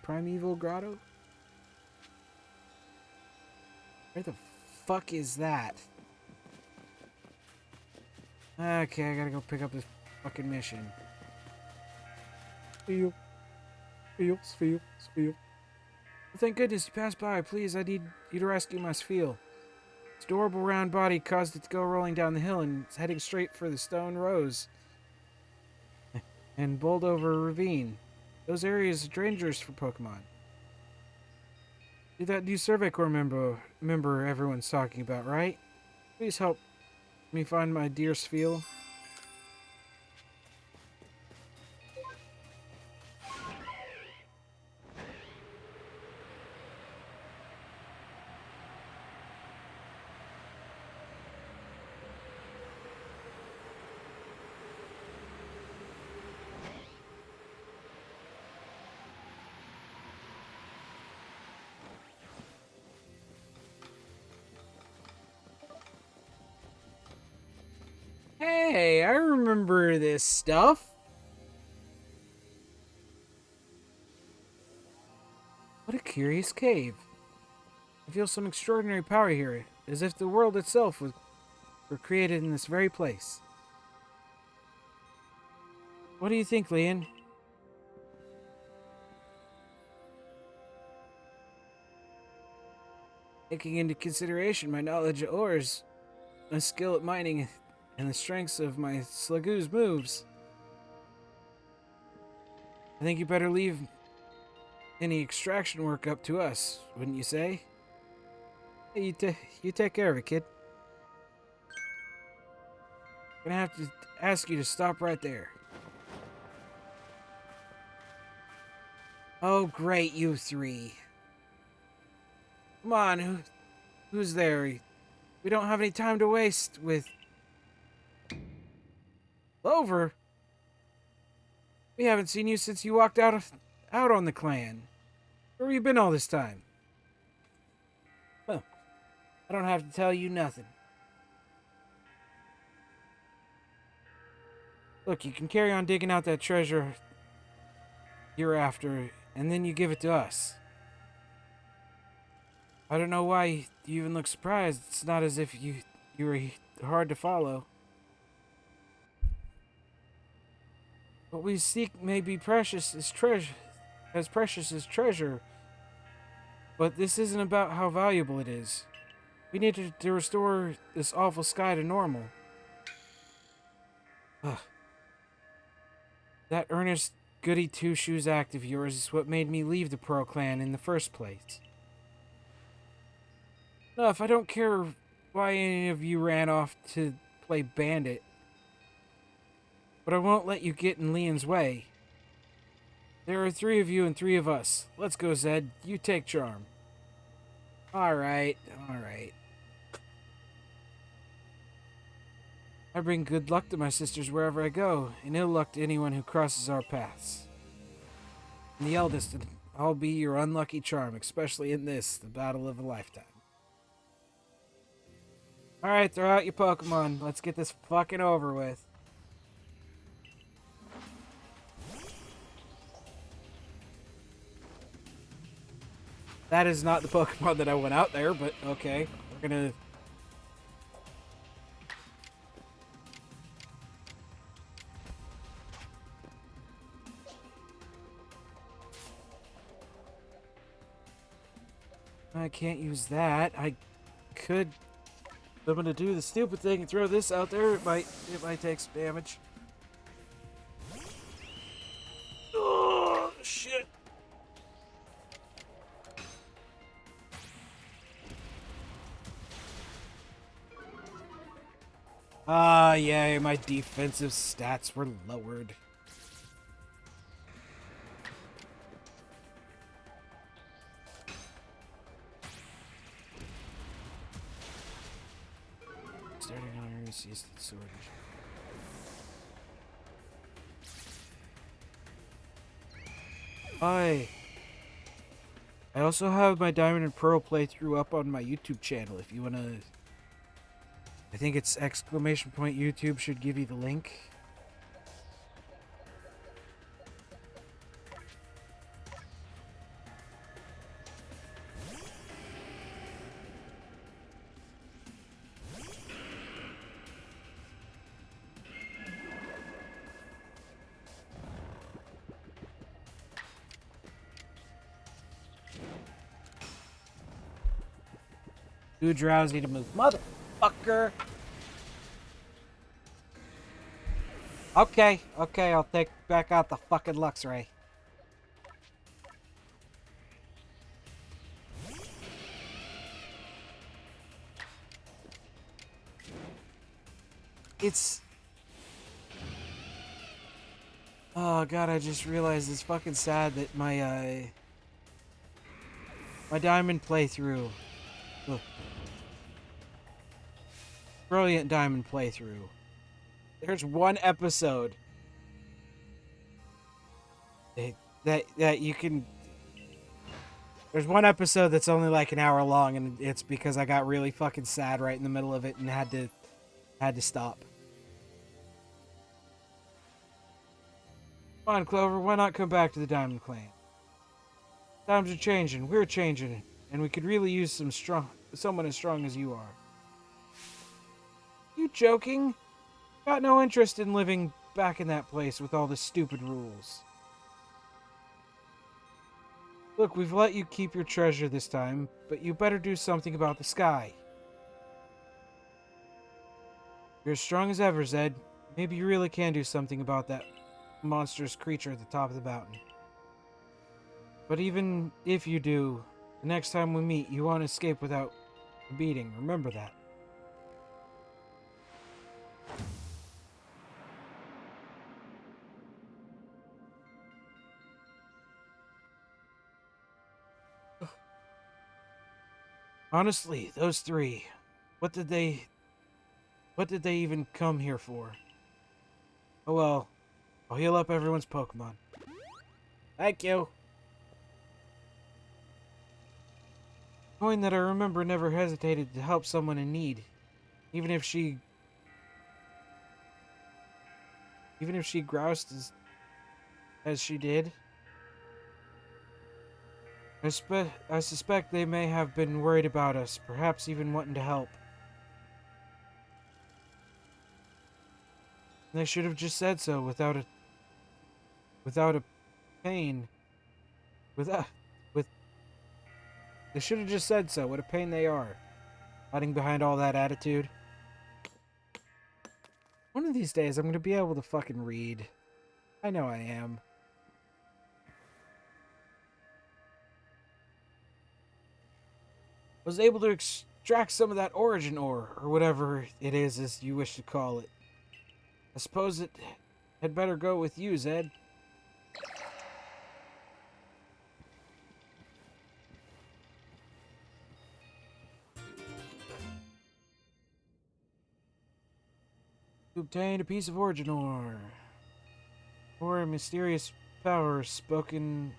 Primeval Grotto? Where the fuck is that? Okay, I gotta go pick up this fucking mission. Spiel. Thank goodness you passed by. Please, I need you to rescue my Spheal. Its adorable round body caused it to go rolling down the hill and it's heading straight for the Stone Rose and bowled over a ravine. Those areas are dangerous for Pokemon. You're that new Survey Corps member everyone's talking about, right? Please help me find my dear Spheal. Hey, I remember this stuff. What a curious cave. I feel some extraordinary power here, as if the world itself were created in this very place. What do you think, Leon? Taking into consideration my knowledge of ores, my skill at mining, and the strengths of my Slagoo's moves, I think you better leave any extraction work up to us, wouldn't you say? Hey, you take care of it, kid. I'm gonna have to ask you to stop right there. Oh, great, you three. Come on, who's there? We don't have any time to waste with... Clover? We haven't seen you since you walked out on the clan. Where have you been all this time? Well, I don't have to tell you nothing. Look, you can carry on digging out that treasure you're after, and then you give it to us. I don't know why you even look surprised. It's not as if you were hard to follow. What we seek may be precious as precious as treasure, but this isn't about how valuable it is. We need to restore this awful sky to normal. Ugh. That earnest goody two-shoes act of yours is what made me leave the Pearl Clan in the first place. Enough, I don't care why any of you ran off to play bandit, but I won't let you get in Leon's way. There are 3 of you and 3 of us. Let's go, Zed. You take Charm. Alright. I bring good luck to my sisters wherever I go, and ill luck to anyone who crosses our paths. And the eldest, I'll be your unlucky charm, especially in this, the battle of a lifetime. Alright, throw out your Pokemon. Let's get this fucking over with. That is not the Pokemon that I went out there, but okay. We're gonna... I can't use that. I could... I'm gonna do the stupid thing and throw this out there. It might take some damage. Oh, shit. Yeah, my defensive stats were lowered. Starting on Arceus the sword. I also have my Diamond and Pearl playthrough up on my YouTube channel if you wanna... I think it's ! YouTube should give you the link. Too drowsy to move. Motherfucker! Okay, I'll take back out the fucking Lux Ray. It's... Oh god, I just realized it's fucking sad that my diamond playthrough... Ugh. Brilliant diamond playthrough. There's one episode that you can... There's one episode that's only like an hour long, and it's because I got really fucking sad right in the middle of it and had to stop. Come on, Clover, why not come back to the Diamond Clan? Times are changing, we're changing, and we could really use someone as strong as you are. You joking? Got no interest in living back in that place with all the stupid rules. Look, we've let you keep your treasure this time, but you better do something about the sky. You're as strong as ever, Zed. Maybe you really can do something about that monstrous creature at the top of the mountain. But even if you do, the next time we meet, you won't escape without a beating. Remember that. Honestly, those three, what did they even come here for? Oh well, I'll heal up everyone's Pokemon. Thank you. Coin that I remember never hesitated to help someone in need, even if she groused as she did. I suspect they may have been worried about us, perhaps even wanting to help. They should have just said so without a pain. They should have just said so. What a pain they are. Hiding behind all that attitude. One of these days, I'm going to be able to fucking read. I know I am. Was able to extract some of that origin ore, or whatever it is as you wish to call it. I suppose it had better go with you, Zed. You obtained a piece of origin ore. Or a mysterious power spoken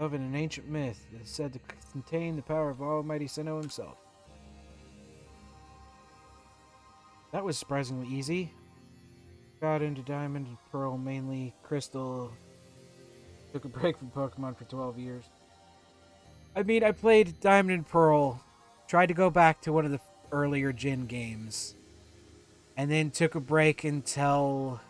of in an ancient myth that is said to contain the power of Almighty Sinnoh himself. That was surprisingly easy. Got into Diamond and Pearl, mainly Crystal. Took a break from Pokemon for 12 years. I mean, I played Diamond and Pearl, tried to go back to one of the earlier Jin games, and then took a break until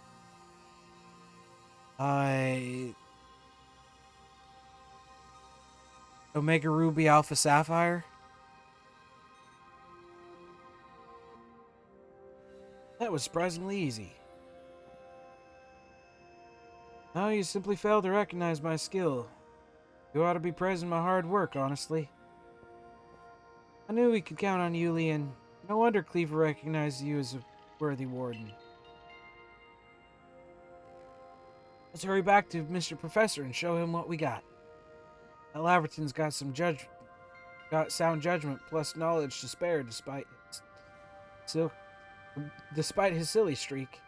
Omega Ruby Alpha Sapphire. That was surprisingly easy. No, you simply failed to recognize my skill. You ought to be praising my hard work, honestly. I knew we could count on you, Leon. No wonder Cleaver recognized you as a worthy warden. Let's hurry back to Mr. Professor and show him what we got. That Laverton's got sound judgment plus knowledge to spare despite his silly streak.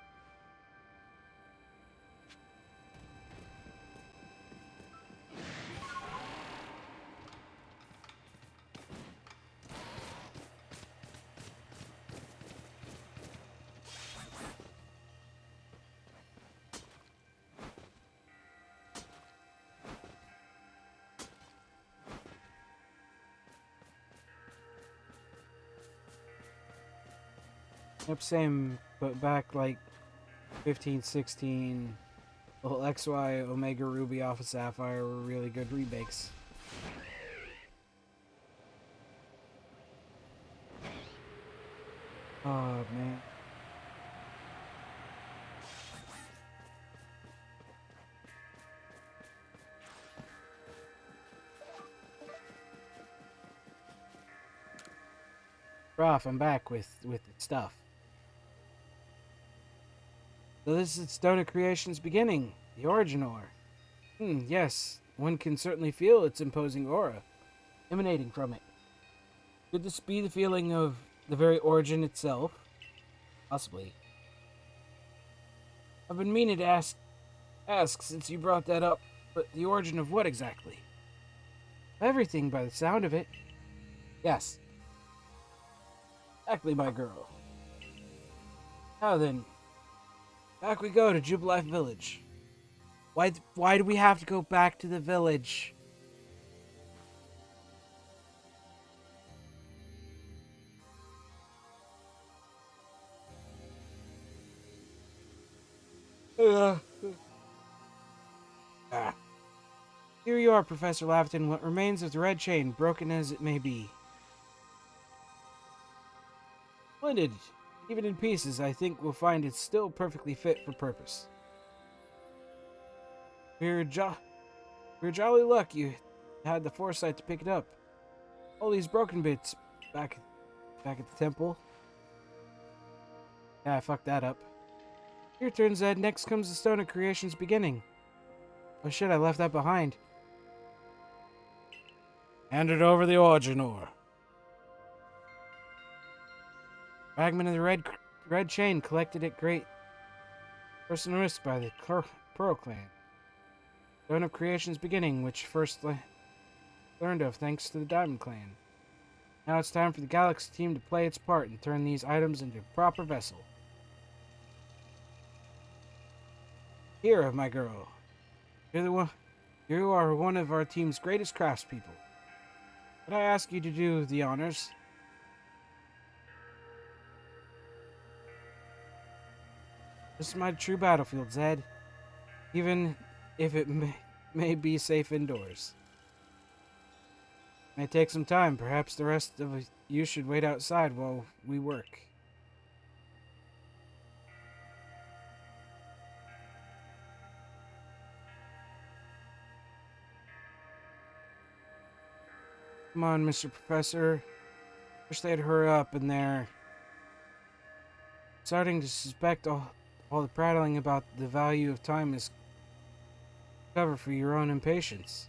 Yep, same, but back like 15, 16, well, XY, Omega Ruby, Alpha Sapphire were really good remakes. Oh, man. Prof, I'm back with the stuff. So this is Stone of Creation's beginning, the origin ore. Yes, one can certainly feel its imposing aura emanating from it. Could this be the feeling of the very origin itself? Possibly. I've been meaning to ask since you brought that up, but the origin of what exactly? Everything by the sound of it. Yes, exactly, my girl. Now then, back we go to Jubilife Village. Why do we have to go back to the village? Uh, ah. Here you are, Professor Lafton. What remains of the red chain, broken as it may be. Splendid. Even in pieces, I think we'll find it's still perfectly fit for purpose. We're jolly lucky you had the foresight to pick it up. All these broken bits back at the temple. Yeah, I fucked that up. Your turn, Zed. Next comes the Stone of Creation's beginning. Oh shit, I left that behind. Handed over the origin ore. Fragment of the red chain collected at great personal risk by the Pearl Clan. Stone of Creation's beginning, which first learned of thanks to the Diamond Clan. Now it's time for the Galaxy team to play its part and turn these items into a proper vessel. Here, my girl. You're the one. You are one of our team's greatest craftspeople. Could I ask you to do the honors? This is my true battlefield, Zed. Even if it may be safe indoors. It may take some time. Perhaps the rest of you should wait outside while we work. Come on, Mr. Professor. Wish they'd hurry up in there. Starting to suspect all the prattling about the value of time is cover for your own impatience.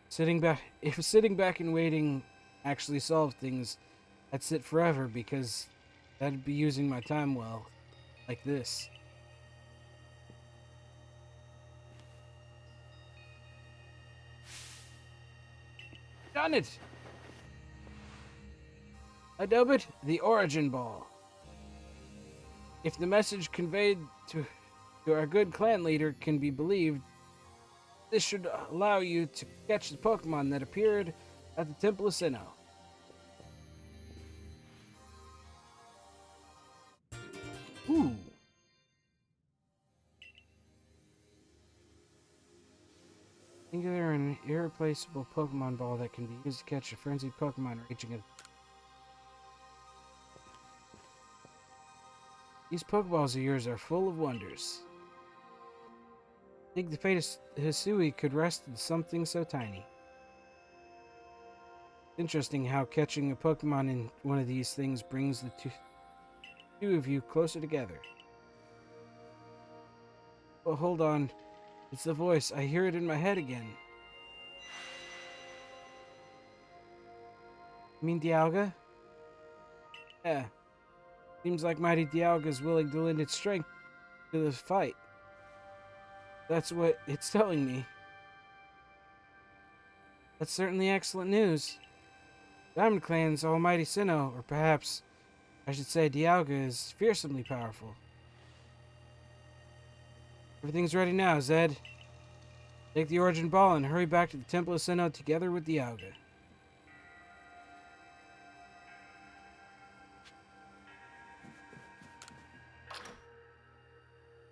If sitting back and waiting actually solved things, I'd sit forever because that'd be using my time well, like this. Done it! I dub it the Origin Ball. If the message conveyed to our good clan leader can be believed, this should allow you to catch the Pokemon that appeared at the Temple of Sinnoh. Ooh. Singular and irreplaceable Pokemon Ball that can be used to catch a frenzied Pokemon reaching a... These Pokeballs of yours are full of wonders. I think the fate of Hisui could rest in something so tiny. Interesting how catching a Pokemon in one of these things brings the two of you closer together. Oh, hold on. It's the voice. I hear it in my head again. You mean Dialga? Yeah. Seems like Mighty Dialga is willing to lend its strength to this fight. That's what it's telling me. That's certainly excellent news. Diamond Clan's almighty Sinnoh, or perhaps I should say Dialga, is fearsomely powerful. Everything's ready now, Zed. Take the Origin Ball and hurry back to the Temple of Sinnoh together with Dialga.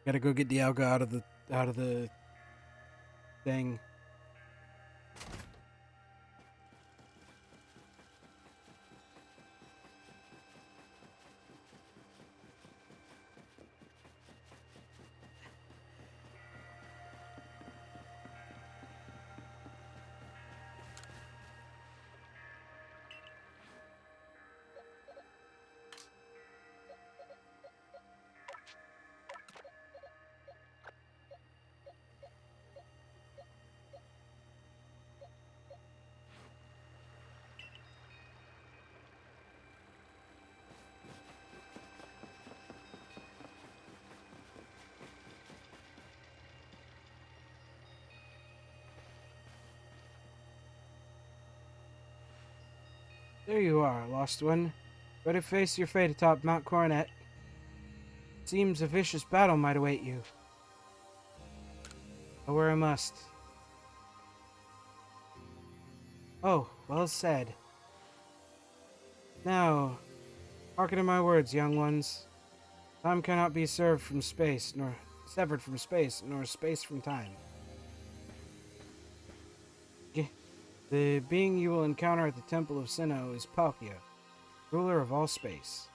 Gotta go get Dialga out of the thing. There you are, lost one. Ready to face your fate atop Mount Coronet. Seems a vicious battle might await you. Go where I must. Oh, well said. Now, hearken to my words, young ones. Time cannot be severed from space, nor space from time. The being you will encounter at the Temple of Sinnoh is Palkia, ruler of all space.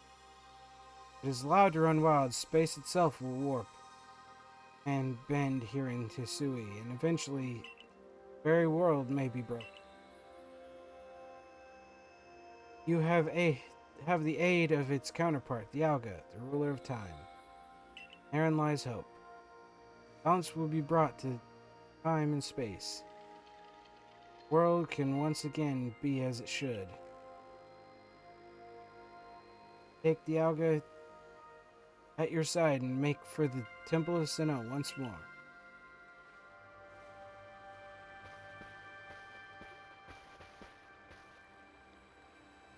It is allowed to run wild, space itself will warp and bend hearing to Sui, and eventually the very world may be broken. You have the aid of its counterpart, the Alga, the ruler of time. Therein lies hope. Balance will be brought to time and space. The world can once again be as it should. Take the Alga at your side and make for the Temple of Sinnoh once more.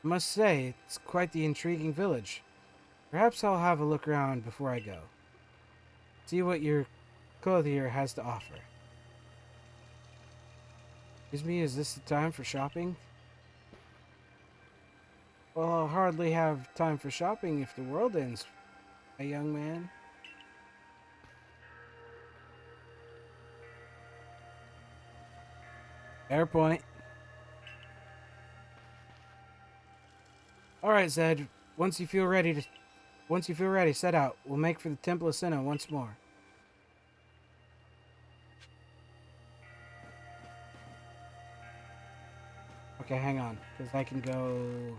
I must say, it's quite the intriguing village. Perhaps I'll have a look around before I go. See what your clothier has to offer. Excuse me, is this the time for shopping? Well, I'll hardly have time for shopping if the world ends, my young man. Fair point. All right, Zed. Once you feel ready, set out. We'll make for the Temple of Sinnoh once more. Okay, hang on, because I can go.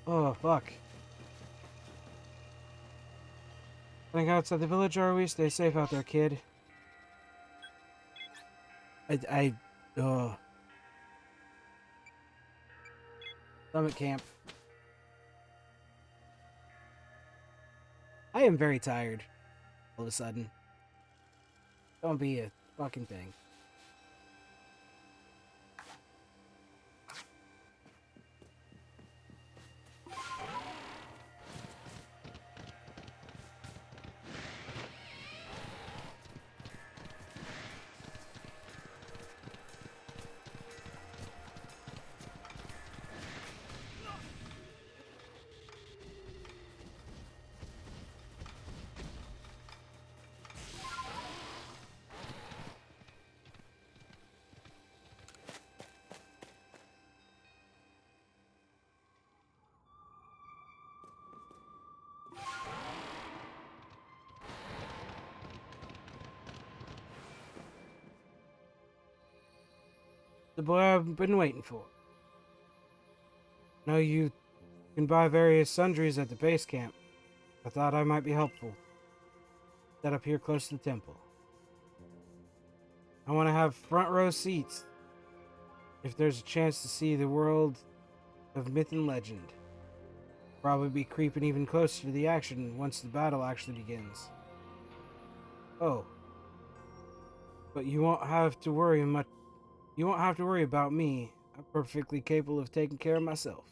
Oh, fuck. Heading outside the village, are we? Stay safe out there, kid. Summit camp. I am very tired. All of a sudden. Don't be a fucking thing. The boy I've been waiting for. I know you can buy various sundries at the base camp. I thought I might be helpful. Set up here close to the temple. I want to have front row seats if there's a chance to see the world of myth and legend. Probably be creeping even closer to the action once the battle actually begins. Oh. But you won't have to worry much. You won't have to worry about me. I'm perfectly capable of taking care of myself.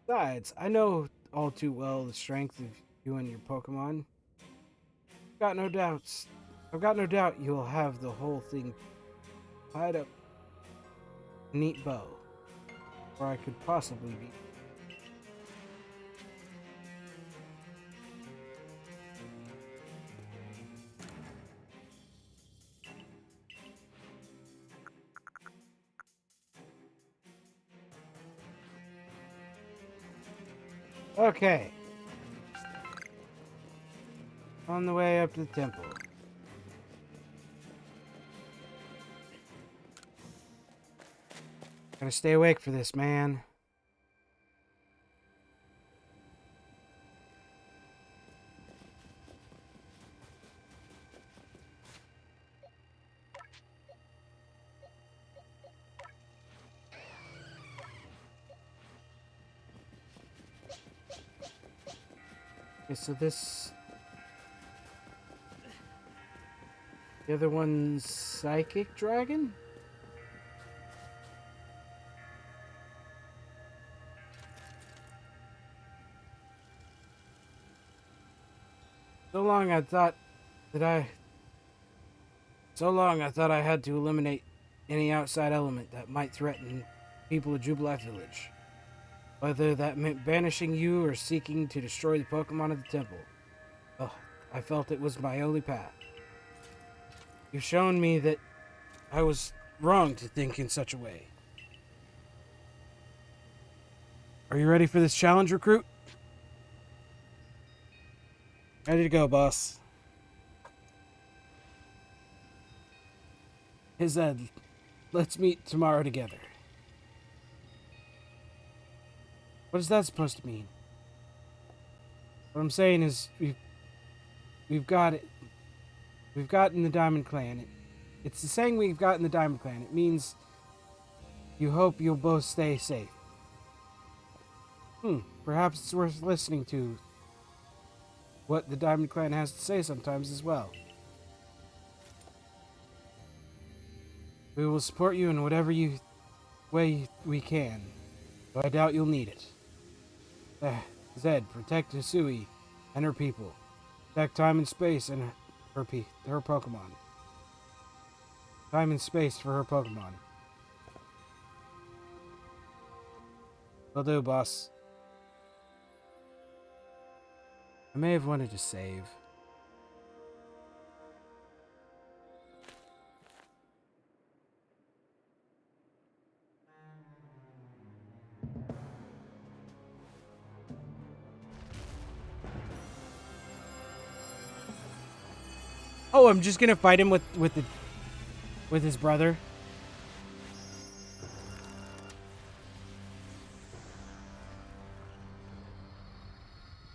Besides, I know all too well the strength of you and your Pokemon. Got no doubts. I've got no doubt you'll have the whole thing tied up in a neat bow, where I could possibly be. Okay. On the way up to the temple. Gotta stay awake for this, man. Okay, so this... The other one's Psychic Dragon? So long I thought I had to eliminate any outside element that might threaten people of Jubilife Village. Whether that meant banishing you or seeking to destroy the Pokemon of the temple. Oh, I felt it was my only path. You've shown me that I was wrong to think in such a way. Are you ready for this challenge, recruit? Ready to go, boss. Hey Zed, let's meet tomorrow together. What is that supposed to mean? What I'm saying is we've got it. We've gotten the Diamond Clan. It's the saying we've gotten the Diamond Clan. It means you hope you'll both stay safe. Perhaps it's worth listening to what the Diamond Clan has to say sometimes as well. We will support you in whatever way we can, though I doubt you'll need it. Zed, protect Hisui and her people. Protect time and space and her Pokemon. Time and space for her Pokemon. Will do, boss. I may have wanted to save. Oh, I'm just gonna fight him with his brother.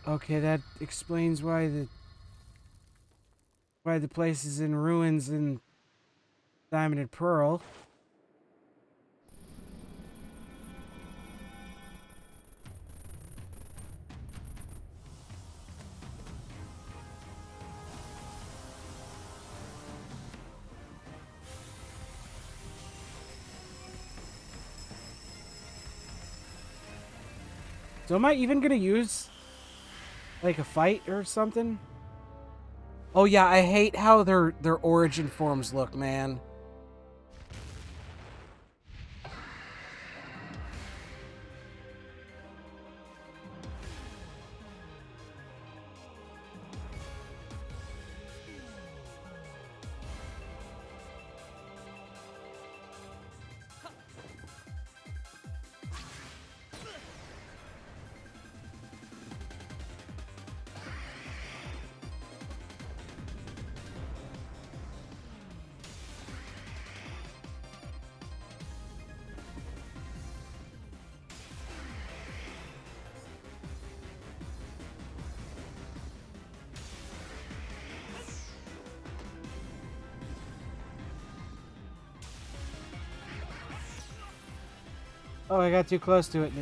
Okay, that explains why the place is in ruins in Diamond and Pearl. So am I even gonna use like a fight or something? Oh yeah, I hate how their origin forms look, man. Oh, I got too close to it.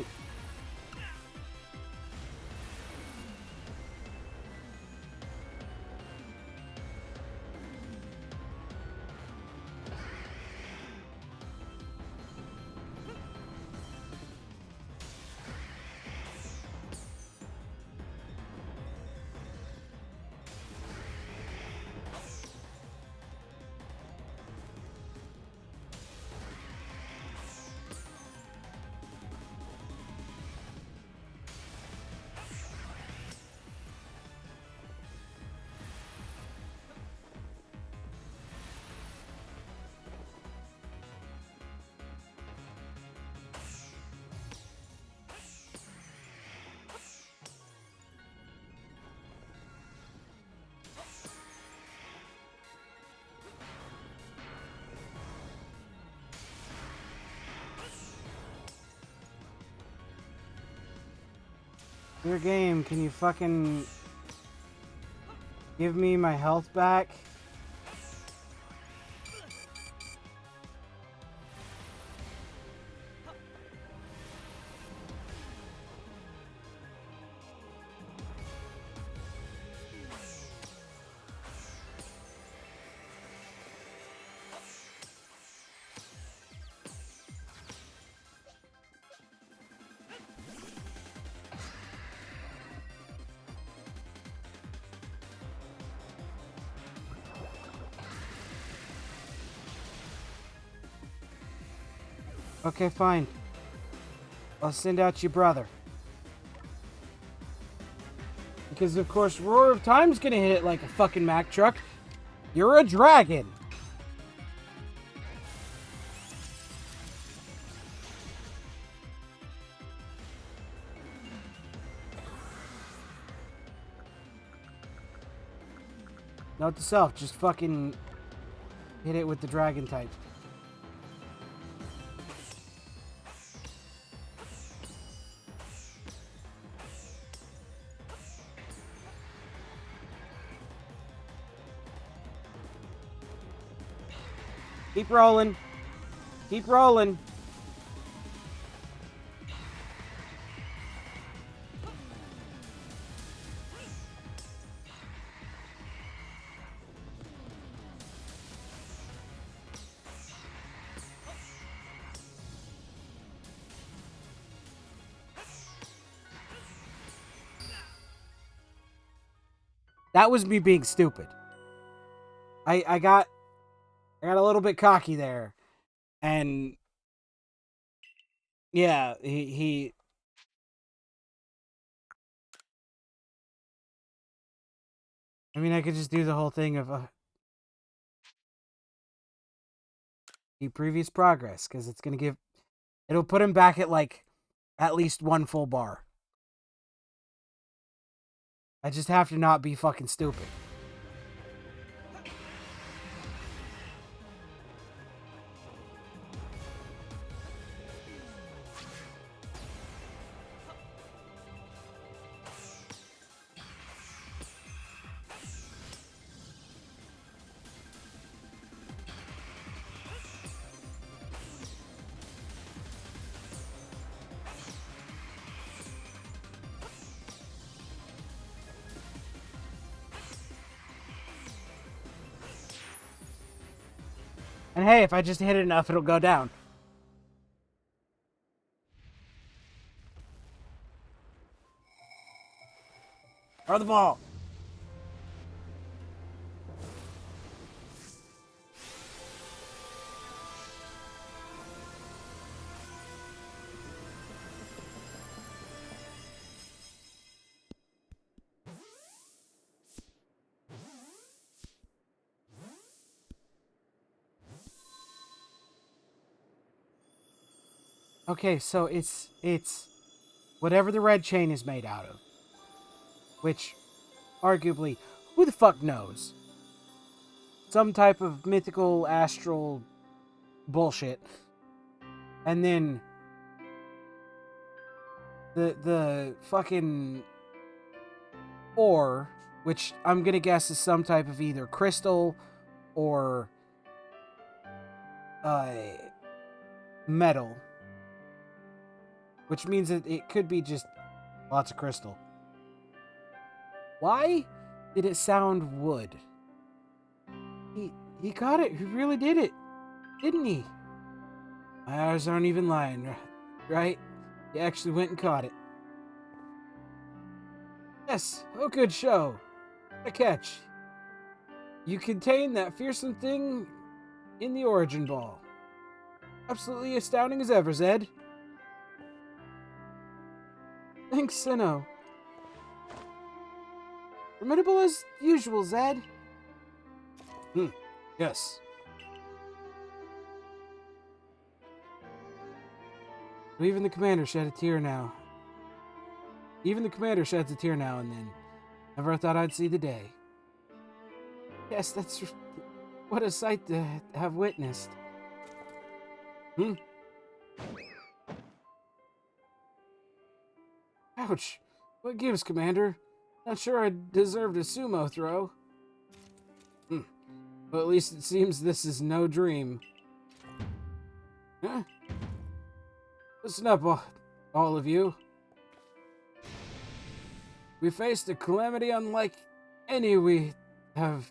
Your game, can you fucking give me my health back? Okay, fine. I'll send out your brother. Because, of course, Roar of Time's gonna hit it like a fucking Mack truck. You're a dragon. Note to self, just fucking hit it with the dragon type. Keep rolling. Keep rolling. That was me being stupid. I got a little bit cocky there. And yeah, he I mean, I could just do the whole thing of the previous progress, because it's gonna give, it'll put him back at like at least one full bar. I just have to not be fucking stupid. And hey, if I just hit it enough, it'll go down. Throw the ball. Okay, so it's whatever the red chain is made out of. Which, arguably, who the fuck knows? Some type of mythical astral bullshit. And then the fucking ore, which I'm gonna guess is some type of either crystal or metal. which means that it could be just lots of crystal. Why did it sound wood? He caught it. He really did it, didn't he? My eyes aren't even lying, right? He actually went and caught it. Yes, oh good show. A catch. You contain that fearsome thing in the origin ball. Absolutely astounding as ever, Zed. Thanks, Sinnoh. Formidable as usual, Zed. Yes. Even the commander shed a tear now. Even the commander sheds a tear now and then. Never thought I'd see the day. Yes, that's... What a sight to have witnessed. Ouch. What gives, Commander? Not sure I deserved a sumo throw. Well, at least it seems this is no dream. Huh? Listen up, all of you. We faced a calamity unlike any we have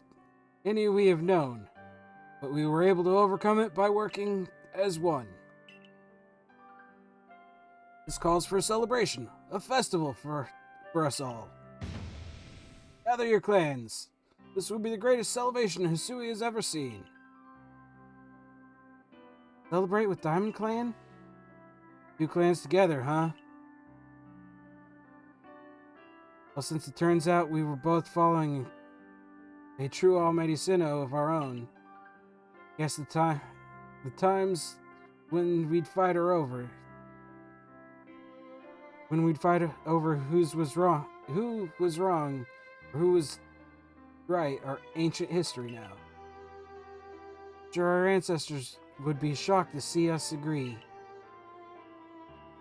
known, but we were able to overcome it by working as one. This calls for a celebration, a festival for us all. Gather your clans. This will be the greatest celebration Hisui has ever seen. Celebrate with Diamond Clan? 2 clans together, huh? Well, since it turns out we were both following a true Almighty Sinnoh of our own, guess the times when we'd fight her over. When we'd fight over who was wrong, or who was right, are ancient history now. Sure, our ancestors would be shocked to see us agree.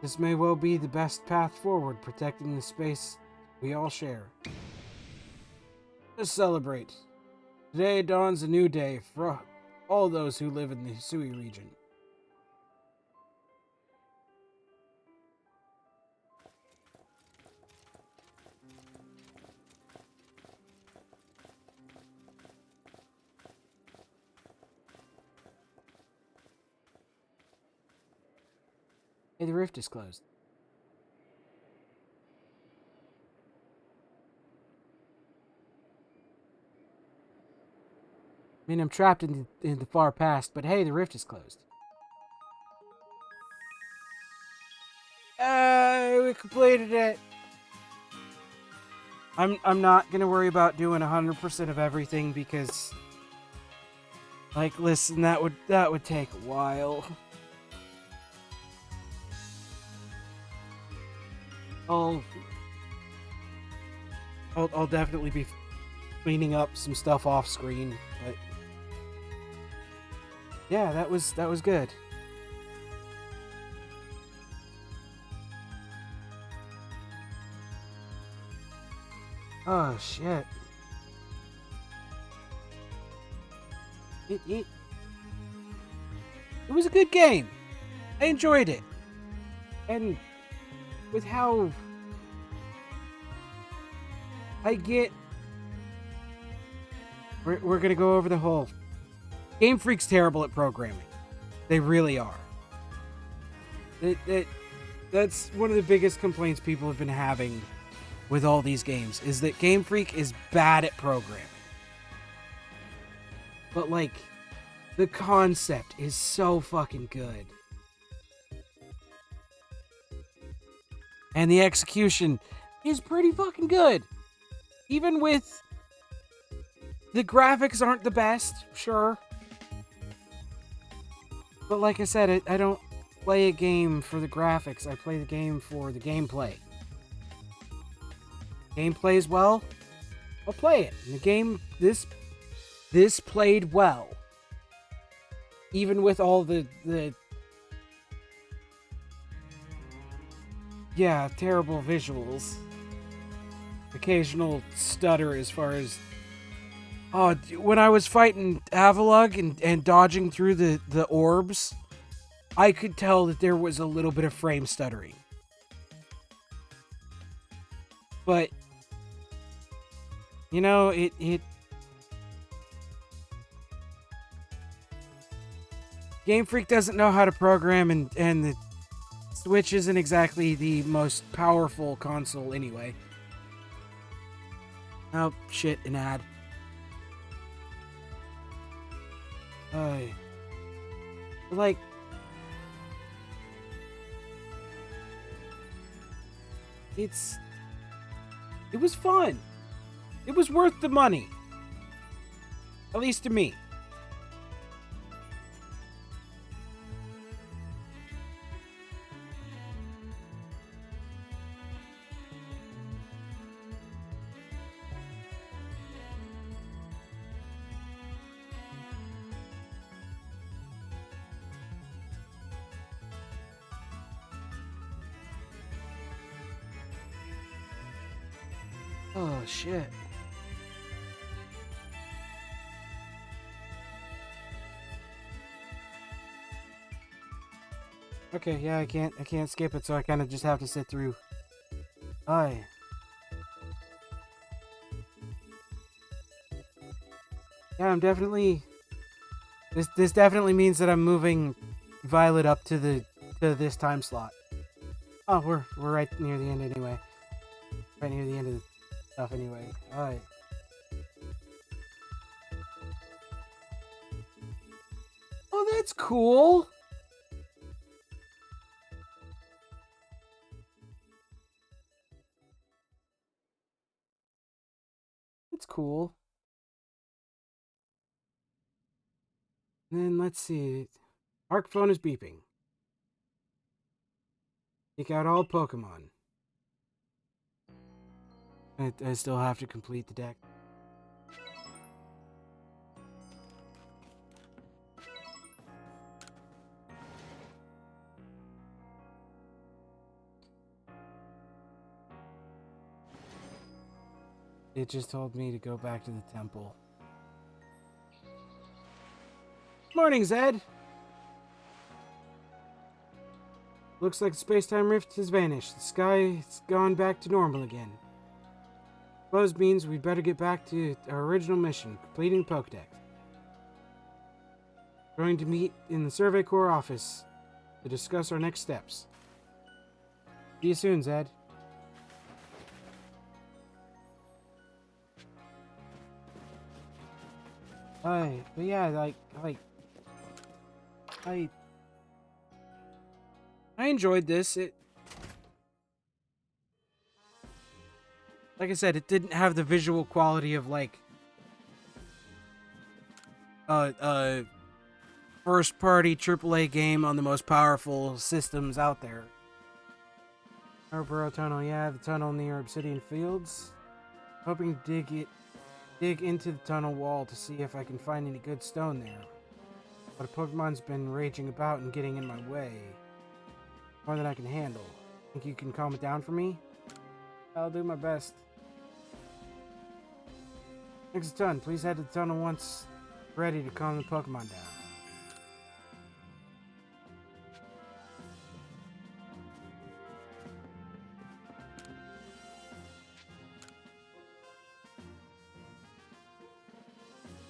This may well be the best path forward, protecting the space we all share. Let's celebrate. Today dawns a new day for all those who live in the Hisui region. Hey, the rift is closed. I mean, I'm trapped in the far past, but hey, the rift is closed. We completed it. I'm not gonna worry about doing 100% of everything because, like, listen, that would take a while. I'll definitely be cleaning up some stuff off screen, but yeah, that was good. Oh shit. It was a good game. I enjoyed it. And with how I get, we're gonna go over the whole Game Freak's terrible at programming. They really are. That's one of the biggest complaints people have been having with all these games, is that Game Freak is bad at programming. But like, the concept is so fucking good. And the execution is pretty fucking good. Even with the graphics aren't the best, sure. But like I said, I don't play a game for the graphics. I play the game for the gameplay. Game plays well, I'll play it. And the game, this played well. Even with all the terrible visuals. Occasional stutter as far as... Oh, when I was fighting Avalugg and dodging through the orbs, I could tell that there was a little bit of frame stuttering. But you know, it Game Freak doesn't know how to program, and the Switch isn't exactly the most powerful console anyway. Oh shit, an ad. Like, it was fun. It was worth the money. At least to me. Oh shit. Okay, yeah, I can't skip it, so I kind of just have to sit through. Aye. Yeah, I'm definitely. This definitely means that I'm moving Violet up to this time slot. Oh, we're right near the end anyway. Right near the end of the stuff anyway. Alright. Oh, that's cool. That's cool. Then let's see. Arc phone is beeping. Take out all Pokemon. I still have to complete the deck. It just told me to go back to the temple. Morning, Zed! Looks like the space-time rift has vanished. The sky's gone back to normal again. Suppose means we'd better get back to our original mission, completing the Pokedex. Going to meet in the Survey Corps office to discuss our next steps. See you soon, Zed. But yeah, I enjoyed this. Like I said, it didn't have the visual quality of like first party AAA game on the most powerful systems out there. Arboro Tunnel, yeah, the tunnel near Obsidian Fields. Hoping to dig into the tunnel wall to see if I can find any good stone there. But a Pokemon's been raging about and getting in my way. More than I can handle. Think you can calm it down for me? I'll do my best. Thanks a ton. Please head to the tunnel once ready to calm the Pokemon down.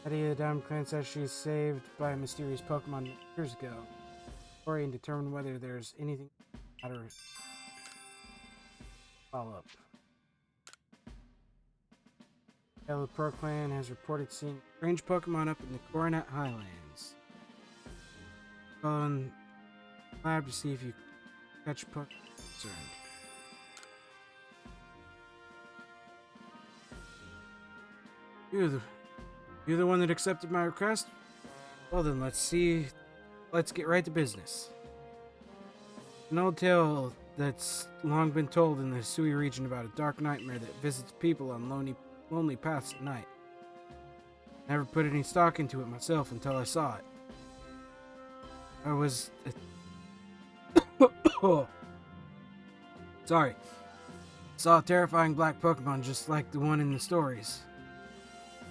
Hetty the Diamond Clan says she's saved by a mysterious Pokemon years ago. Worry and determine whether there's anything matter. Follow up. Yellow Pro Clan has reported seeing strange Pokemon up in the Coronet Highlands. Go on lab to see if you catch Pokemon concerned. You're the one that accepted my request? Well then, let's get right to business. An old tale that's long been told in the Sui region about a dark nightmare that visits people on lonely paths at night. Never put any stock into it myself until I saw it. I was... Sorry. Saw a terrifying black Pokemon just like the one in the stories.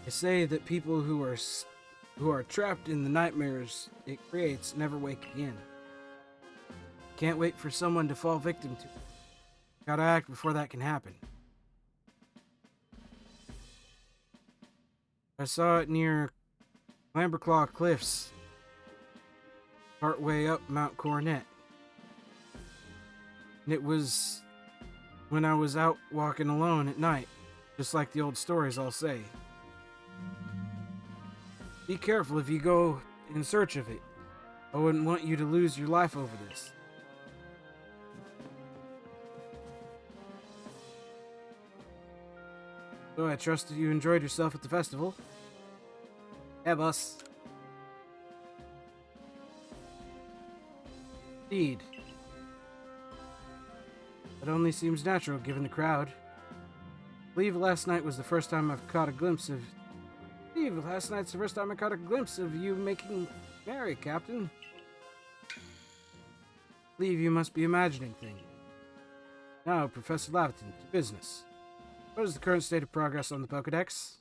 They say that people who are trapped in the nightmares it creates never wake again. Can't wait for someone to fall victim to it. Gotta act before that can happen. I saw it near Lamberclaw Cliffs, partway up Mount Coronet. And it was when I was out walking alone at night, just like the old stories all say. Be careful if you go in search of it. I wouldn't want you to lose your life over this. So I trust that you enjoyed yourself at the festival. Yeah, boss. Indeed. It only seems natural given the crowd. I believe last night was the first time I've caught a glimpse of... last night's the first time I caught a glimpse of you making merry, Captain. I believe you must be imagining things. Now, Professor Laverton, to business. What is the current state of progress on the Pokedex?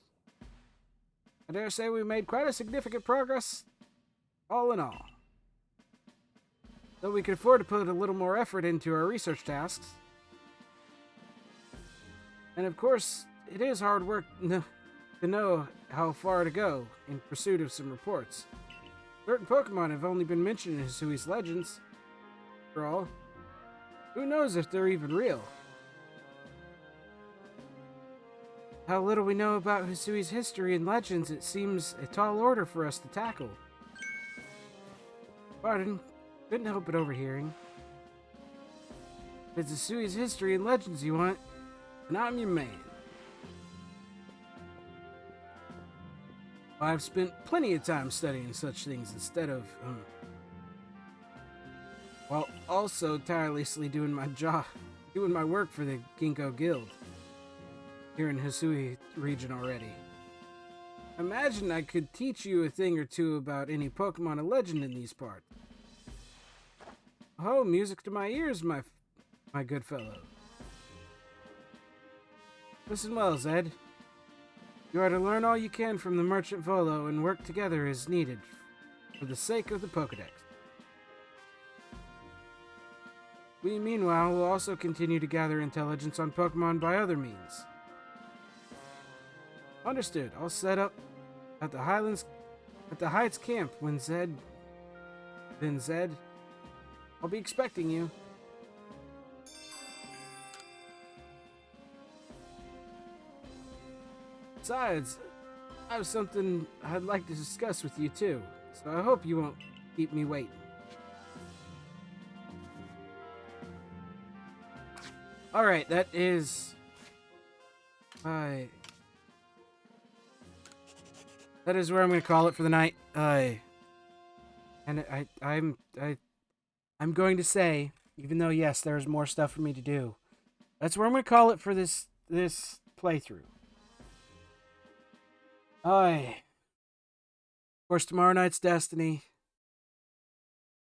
I dare say we made quite a significant progress, all in all. Though we could afford to put a little more effort into our research tasks. And of course, it is hard work to know how far to go in pursuit of some reports. Certain Pokemon have only been mentioned in Hisui's legends. After all, who knows if they're even real? How little we know about Hisui's history and legends, it seems a tall order for us to tackle. Pardon, couldn't help but overhearing. If it's Hisui's history and legends you want, then I'm your man. I've spent plenty of time studying such things instead of, while also tirelessly doing my work for the Ginkgo Guild. Here in Hisui region already. Imagine I could teach you a thing or two about any Pokemon of legend in these parts. Oh, music to my ears, my good fellow. Listen well, Zed. You are to learn all you can from the Merchant Volo and work together as needed for the sake of the Pokedex. We, meanwhile, will also continue to gather intelligence on Pokemon by other means. Understood. I'll set up at the Heights camp when Zed. I'll be expecting you. Besides, I have something I'd like to discuss with you too, so I hope you won't keep me waiting. Alright, that is... That is where I'm going to call it for the night. And I'm going to say, even though yes, there's more stuff for me to do, that's where I'm going to call it for this playthrough. Of course, tomorrow night's Destiny,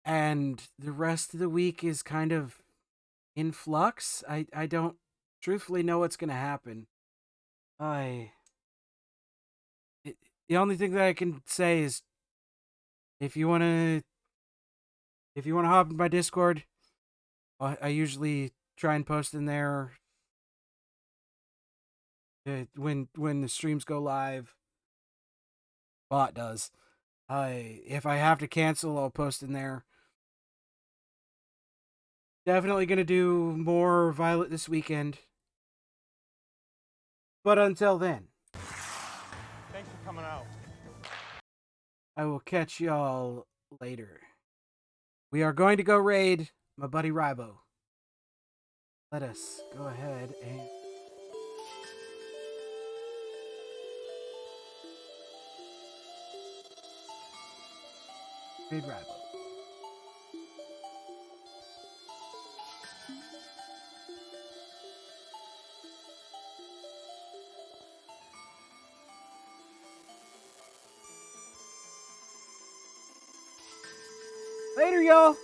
and the rest of the week is kind of in flux. I don't truthfully know what's going to happen. The only thing that I can say is, if you wanna hop in my Discord, I usually try and post in there when the streams go live. Bot does. If I have to cancel, I'll post in there. Definitely gonna do more Violet this weekend. But until then. Thanks for coming out. I will catch y'all later. We are going to go raid my buddy Rybo. Let us go ahead and... raid Rybo. Later, y'all!